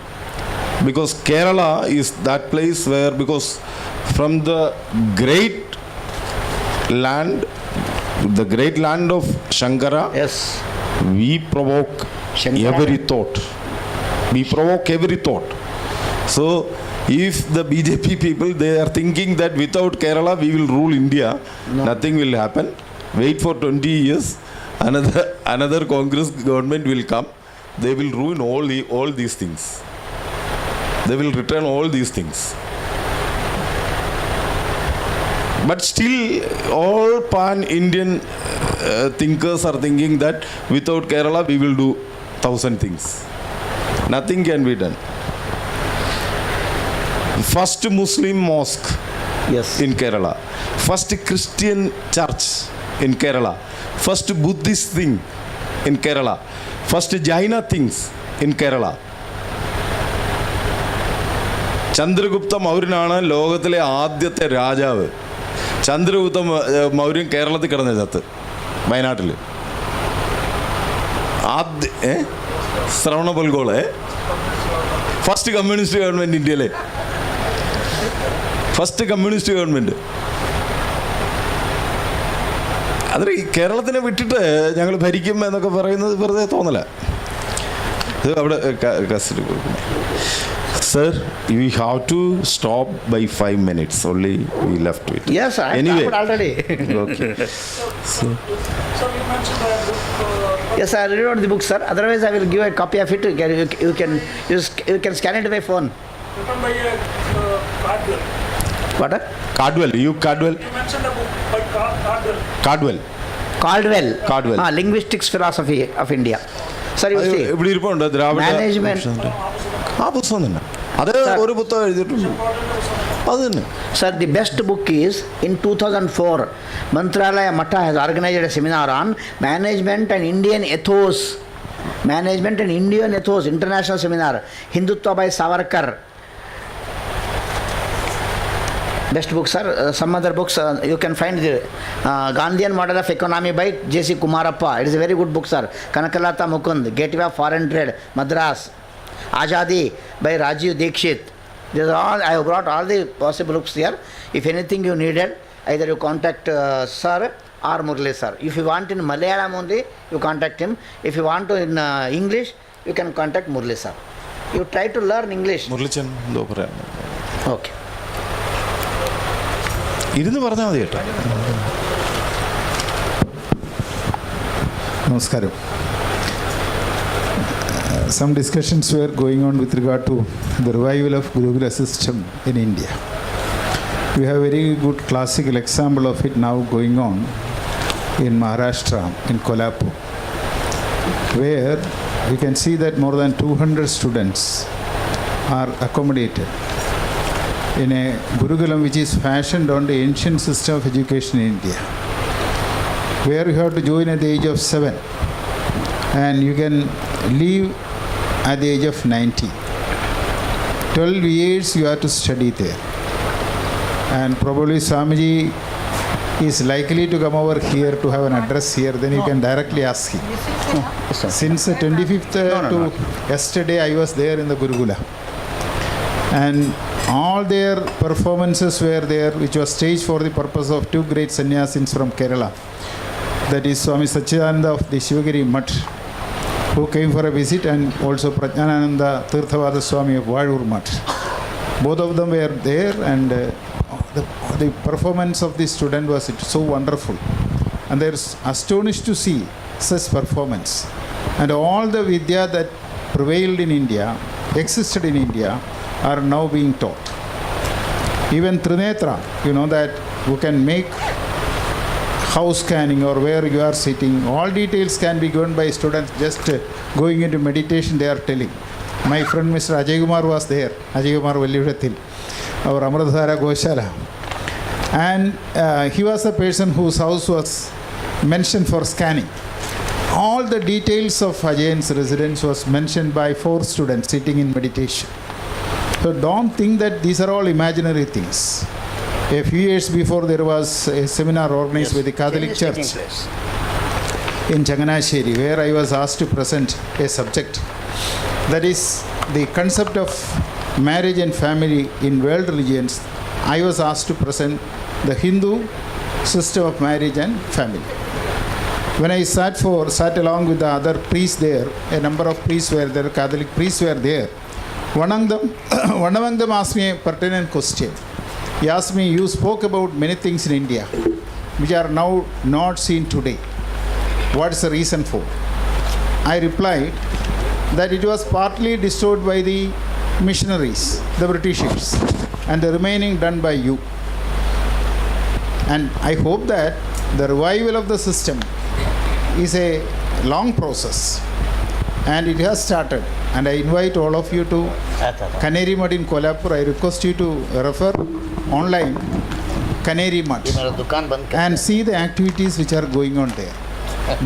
Because Kerala is that place where, because from the great land of Shankara, Yes. we provoke Shankara. every thought. We provoke every thought. So if the BJP people, they are thinking that without Kerala we will rule India, nothing will happen. Wait for 20 years, another Congress government will come. They will ruin all these things. They will return all these things. But still, all pan-Indian thinkers are thinking that without Kerala we will do 1,000 things. Nothing can be done. First Muslim mosque Yes. in Kerala. First Christian church in Kerala. First Buddhist thing in Kerala. First Jaina things in Kerala. Chandragupta മൗര്യനാണ് ലോകത്തിലെ ആദ്യത്തെ രാജാവ്. ചന്ദ്രഗുപ്ത മൗര്യൻ കേരളത്തിൽ കിടന്ന ചത്ത്, വയനാട്ടിൽ. ശ്രവണപൊൽഗോളെ first communist government ഇന്ത്യയിലെ first communist government. അതിൽ ഈ കേരളത്തിനെ വിട്ടിട്ട് ഞങ്ങൾ ഭരിക്കും എന്നൊക്കെ പറയുന്നത് വെറുതെ തോന്നല. ഇത് അവിടെ കസ്റ്റഡി കൊടുക്കുന്നത്. Sir, we have to stop by 5 minutes. Only we left with. Yes, I anyway. stopped already. Okay. So you mentioned the book. Yes, I read out the book, sir. Otherwise, I will give a copy of it. You can scan it by phone. Written by Cardwell. What? Cardwell. You mentioned a book by Cardwell. Caldwell. Linguistics Philosophy of India. Sir, you see. ഇവിടെ ഇരിപ്പുണ്ട് ദ്രാവിഡ Management. ആ പുസ്തകം തന്നെ. അത് ഒരു പുസ്തകം എഴുതിയിട്ടുണ്ട്. അത് തന്നെ. Sir, the best book is in 2004, Mantralaya Matta has organized a seminar on Management and Indian Ethos. Management and Indian Ethos, international seminar. Hindutva by Savarkar. Best book, sir. Some other books you can find the Gandhian Model of Economy by J.C. Kumarappa. It is a very good book, sir. Kanakalata Mukund, Gateway of Foreign Trade, Madras. Azadi by Rajiv Dikshit. These are all, I have brought all the possible books here. If anything you needed, either you contact sir or Murli sir. If you want in Malayalam only, you contact him. If you want to in English, you can contact Murli sir. You try to learn English. മുരളിച്ചൻ എന്തോ പറയാം. Okay. ഇരുന്ന് പറഞ്ഞാൽ മതി കേട്ടോ. Namaskaram. Some discussions were going on with regard to the revival of Gurukula system in India. We have a very good classical example of it now going on in Maharashtra, in Kolhapur, where we can see that more than 200 students are accommodated in a Gurukulam which is fashioned on the ancient system of education in India, where you have to join at the age of 7 and you can leave at the age of 90. 12 years you have to study there. And probably Swamiji is likely to come over here to have an address here, then you can directly ask him. Since the 25th to yesterday I was there in the Gurukula. And all their performances were there, which was staged for the purpose of two great sannyasins from Kerala. That is Swami Sachidananda of the Shivagiri Mutt who came for a visit, and also Prajnananda Tirthavada Swami of Vayur Mutt. Both of them were there, and the performance of the student was so wonderful. And they're astonished to see such performance. And all the Vidya that prevailed in India, existed in India, are now being taught. Even Trinetra, you know, that you can make house scanning or where you are sitting, all details can be given by students just going into meditation, they are telling. My friend Mr. Ajay Kumar was there, Ajay Kumar Vallivadathil, our Amradhara Goshala. And he was a person whose house was mentioned for scanning. All the details of Ajay's residence was mentioned by 4 students sitting in meditation. So don't think that these are all imaginary things. A few years before, there was a seminar organized by the Catholic Church in Changanasheri, where I was asked to present a subject. That is the concept of marriage and family in world religions. I was asked to present the Hindu system of marriage and family. When I sat along with the other priests there, a number of priests were there, Catholic priests were there. One among them asked me a pertinent question. He asked me, you spoke about many things in India which are now not seen today. What is the reason for? I replied that it was partly destroyed by the missionaries, the Britishers, and the remaining done by you. And I hope that the revival of the system is a long process, and it has started. And I invite all of you to Canary Mud in Kolhapur. I request you to refer online Canary Mud and see the activities which are going on there,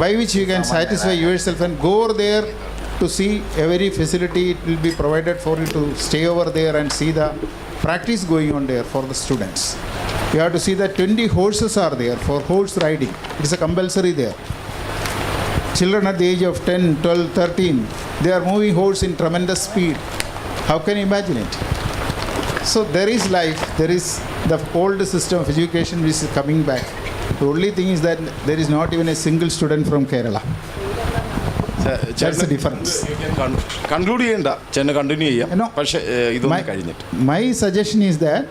by which you can satisfy yourself and go over there to see every facility. It will be provided for you to stay over there and see the practice going on there for the students. You have to see that 20 horses are there for horse riding. It is a compulsory there. Children at the age of 10, 12, 13, they are moving horse in tremendous speed. How can you imagine it? So there is life, there is the old system of education which is coming back. The only thing is that there is not even a single student from Kerala. That's the difference. Conclude ചെയ്യണ്ട, ചെന്ന് continue ചെയ്യാം. No. പക്ഷേ ഇതൊന്നും കഴിഞ്ഞിട്ട്. My suggestion is that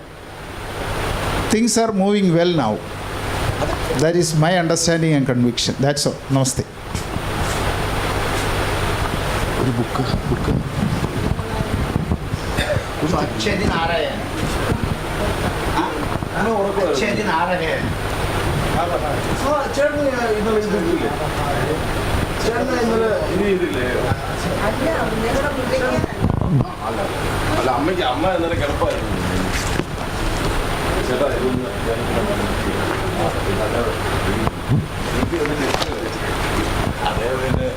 things are moving well now. That is my understanding and conviction. That's all. Namaste. ഒരു book अच्छे दिन आ रहे हैं, अच्छे दिन आ रहे हैं. അല്ല അമ്മയ്ക്ക് അമ്മ ഇന്നലെ കിടപ്പായിരുന്നു. ചേട്ടാ അതേപോലെ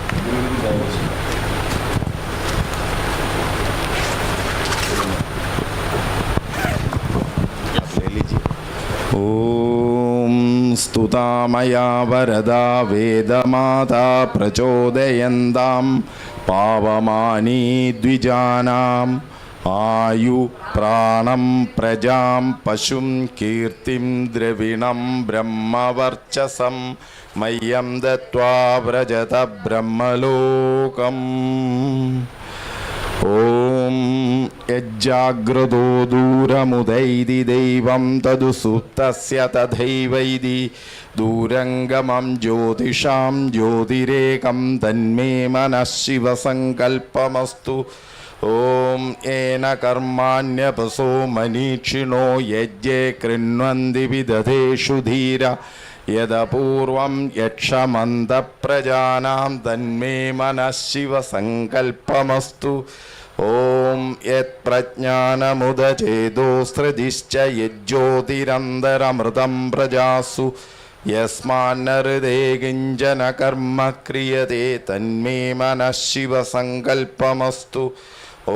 ഓം സ്തുതാമയാ വരദാ വേദമാതാ പ്രചോദയന്താം പാവമാനീ ദ്വിജാനാം ആയു പ്രാണം പ്രജാം പശും കീർത്തിം ദ്രവിണം ബ്രഹ്മവർച്ചസം മയ്യം ദത്വാ വ്രജത ബ്രഹ്മലോകം. ഓം യജ്ജാഗ്രതോ ദൂരമുദൈതി ദൈവം തദു സുപ്തസ്യ തഥൈവൈതി ദൂരംഗമം ജ്യോതിഷാം ജ്യോതിരേകം തന്മേ മനഃ ശിവസങ്കൽപ്പമസ്തു. ഓം ഏന കർമാണ്യപസോ മനീക്ഷിണോ യജ്ഞേ കൃണ്വന്തി വിദധേഷു ധീര യദപൂർവം യക്ഷമന്തപ്രജാനാം തന്മേ മനഃ ശിവസങ്കൽപ്പമസ്തു. ഓം യത് പ്രജ്ഞാനമുദചേതോസ്ത്രദിശ്ച യജ്ജ്യോതിരന്തരമൃതം പ്രജാസു യസ്മാന്നഹൃദേ കിഞ്ചന കർമ്മ ക്രിയതേ തന്മേ മനഃ ശിവസങ്കൽപ്പമസ്തു.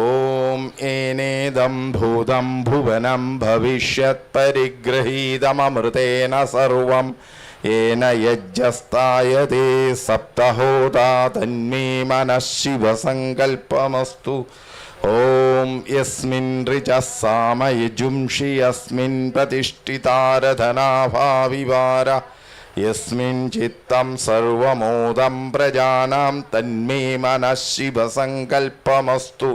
ഓം ഏനേദം ഭൂതം ഭുവനം ഭവിഷ്യത് പരിഗൃഹീതമൃതേന സർവം ഏന യജ്ജസ്തായതേ സപ്തഹോതാ തന്മേ മനഃ ശിവസങ്കൽപ്പമസ്തു. ഓം യസ്മിൻ ഋചഃ സാമയജുംഷി യസ്മിൻ പ്രതിഷ്ഠിതാരധനാഭാവിവാര യസ്മിൻ ചിത്തം സർവമോദം പ്രജാനാം തന്മേ മനഃശിവസങ്കൽപ്പമസ്തു.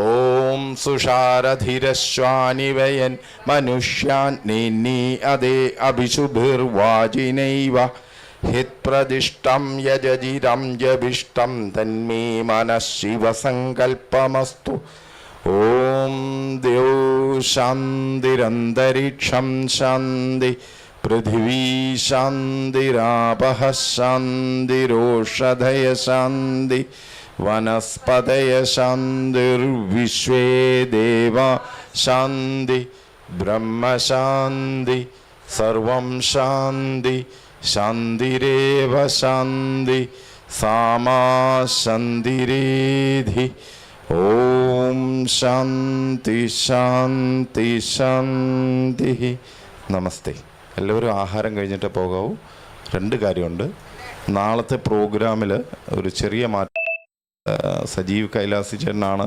ഓം സുഷാരധിരശ്വാനിവയൻ മനുഷ്യാൻ നീ അതേ അഭിശുഭിർവാജിനൈവ ഹിത്പ്രദിഷ്ടം യജജിരം ജഭിഷ്ടം തന്മേ മനഃശിവസങ്കൽപ്പമസ്തു. ഓം ദ്യൗ ശാന്തിരന്തരിക്ഷം ശാന്തി പൃഥിവീ ശാന്തിരാപഃ ശാന്തിരോഷധയ ശാന്തി വനസ്പതയ ശാന്തിർവിശ്വേ ദേവ ശാന്തി ബ്രഹ്മശാന്തി സർവം ശാന്തി ശാന്തിരേവ ശാന്തി സാമാ ശാന്തിരേധി. ഓം ശാന്തി ശാന്തി ശാന്തി. നമസ്തേ. എല്ലാവരും ആഹാരം കഴിഞ്ഞിട്ട് പോകാവൂ. 2 കാര്യമുണ്ട്. നാളത്തെ പ്രോഗ്രാമിൽ ഒരു ചെറിയ മാറ്റം. സജീവ് കൈലാസി ചേട്ടനാണ്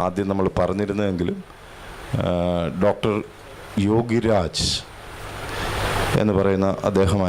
ആദ്യം നമ്മൾ പറഞ്ഞിരുന്നതെങ്കിലും ഡോക്ടർ യോഗിരാജ് എന്ന് പറയുന്ന അദ്ദേഹമാണ്